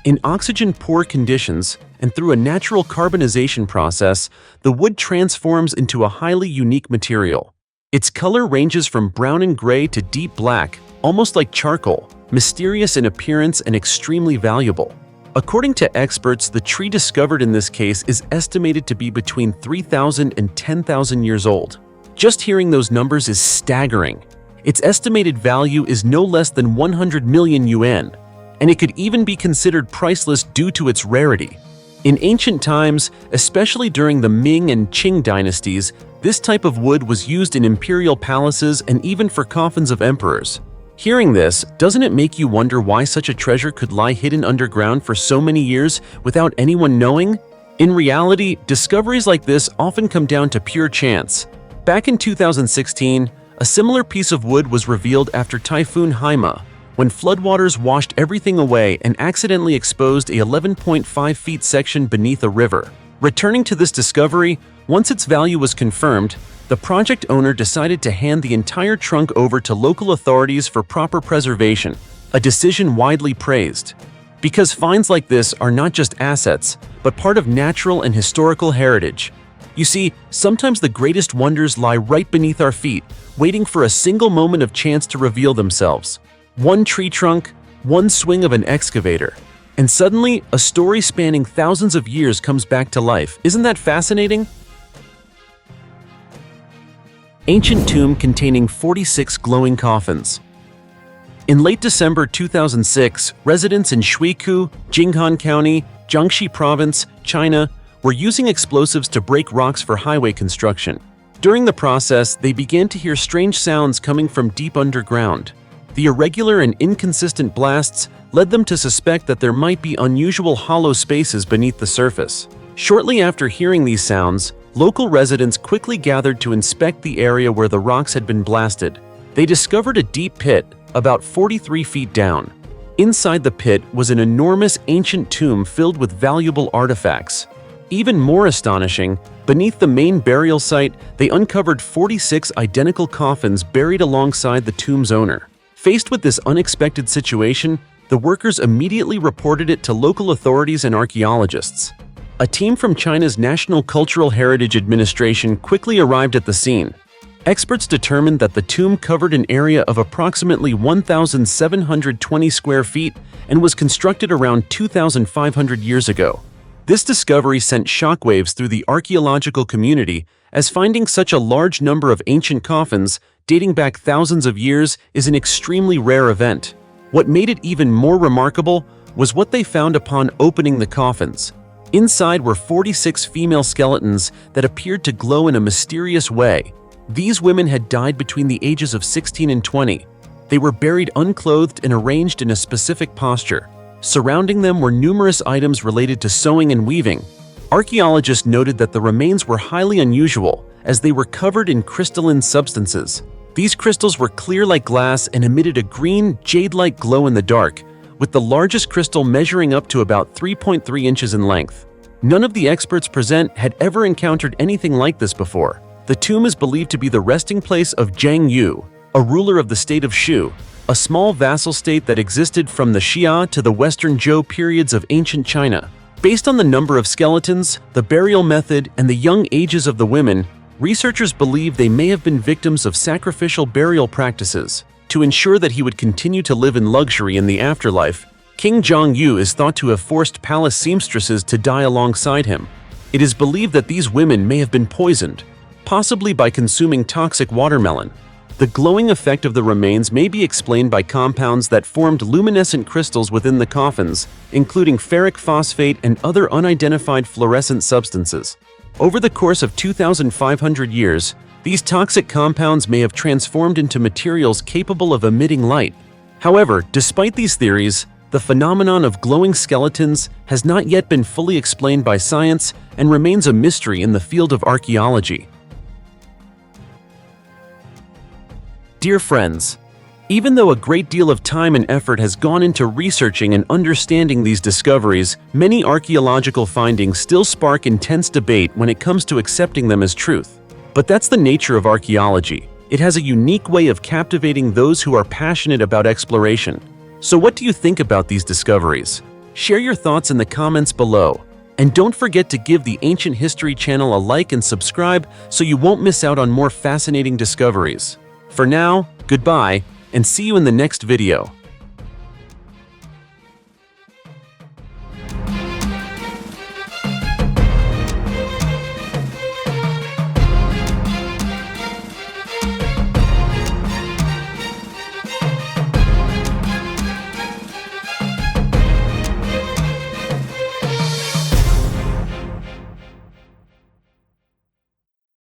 In oxygen-poor conditions, and through a natural carbonization process, the wood transforms into a highly unique material. Its color ranges from brown and gray to deep black, almost like charcoal, mysterious in appearance and extremely valuable. According to experts, the tree discovered in this case is estimated to be between 3,000 and 10,000 years old. Just hearing those numbers is staggering. Its estimated value is no less than 100 million yuan, and it could even be considered priceless due to its rarity. In ancient times, especially during the Ming and Qing dynasties, this type of wood was used in imperial palaces and even for coffins of emperors. Hearing this, doesn't it make you wonder why such a treasure could lie hidden underground for so many years without anyone knowing? In reality, discoveries like this often come down to pure chance. Back in 2016, a similar piece of wood was revealed after Typhoon Haima, when floodwaters washed everything away and accidentally exposed a 11.5 feet section beneath a river. Returning to this discovery, once its value was confirmed, the project owner decided to hand the entire trunk over to local authorities for proper preservation, a decision widely praised. Because finds like this are not just assets, but part of natural and historical heritage. You see, sometimes the greatest wonders lie right beneath our feet, waiting for a single moment of chance to reveal themselves. One tree trunk, one swing of an excavator, and suddenly a story spanning thousands of years comes back to life. Isn't that fascinating? Ancient tomb containing 46 glowing coffins. In late December 2006, residents in Shuiku, Jinghan County, Jiangxi Province, China, were using explosives to break rocks for highway construction. During the process, they began to hear strange sounds coming from deep underground. The irregular and inconsistent blasts led them to suspect that there might be unusual hollow spaces beneath the surface. Shortly after hearing these sounds, local residents quickly gathered to inspect the area where the rocks had been blasted. They discovered a deep pit, about 43 feet down. Inside the pit was an enormous ancient tomb filled with valuable artifacts. Even more astonishing, beneath the main burial site, they uncovered 46 identical coffins buried alongside the tomb's owner. Faced with this unexpected situation, the workers immediately reported it to local authorities and archaeologists. A team from China's National Cultural Heritage Administration quickly arrived at the scene. Experts determined that the tomb covered an area of approximately 1,720 square feet and was constructed around 2,500 years ago. This discovery sent shockwaves through the archaeological community, as finding such a large number of ancient coffins dating back thousands of years is an extremely rare event. What made it even more remarkable was what they found upon opening the coffins. Inside were 46 female skeletons that appeared to glow in a mysterious way. These women had died between the ages of 16 and 20. They were buried unclothed and arranged in a specific posture. Surrounding them were numerous items related to sewing and weaving. Archaeologists noted that the remains were highly unusual, as they were covered in crystalline substances. These crystals were clear like glass and emitted a green, jade-like glow in the dark, with the largest crystal measuring up to about 3.3 inches in length. None of the experts present had ever encountered anything like this before. The tomb is believed to be the resting place of Zhang Yu, a ruler of the state of Shu, a small vassal state that existed from the Xia to the Western Zhou periods of ancient China. Based on the number of skeletons, the burial method, and the young ages of the women, researchers believe they may have been victims of sacrificial burial practices. To ensure that he would continue to live in luxury in the afterlife, King Zhang Yu is thought to have forced palace seamstresses to die alongside him. It is believed that these women may have been poisoned, possibly by consuming toxic watermelon. The glowing effect of the remains may be explained by compounds that formed luminescent crystals within the coffins, including ferric phosphate and other unidentified fluorescent substances. Over the course of 2,500 years, these toxic compounds may have transformed into materials capable of emitting light. However, despite these theories, the phenomenon of glowing skeletons has not yet been fully explained by science and remains a mystery in the field of archaeology. Dear friends, even though a great deal of time and effort has gone into researching and understanding these discoveries, many archaeological findings still spark intense debate when it comes to accepting them as truth. But that's the nature of archaeology. It has a unique way of captivating those who are passionate about exploration. So what do you think about these discoveries? Share your thoughts in the comments below. And don't forget to give the Ancient History channel a like and subscribe so you won't miss out on more fascinating discoveries. For now, goodbye, and see you in the next video.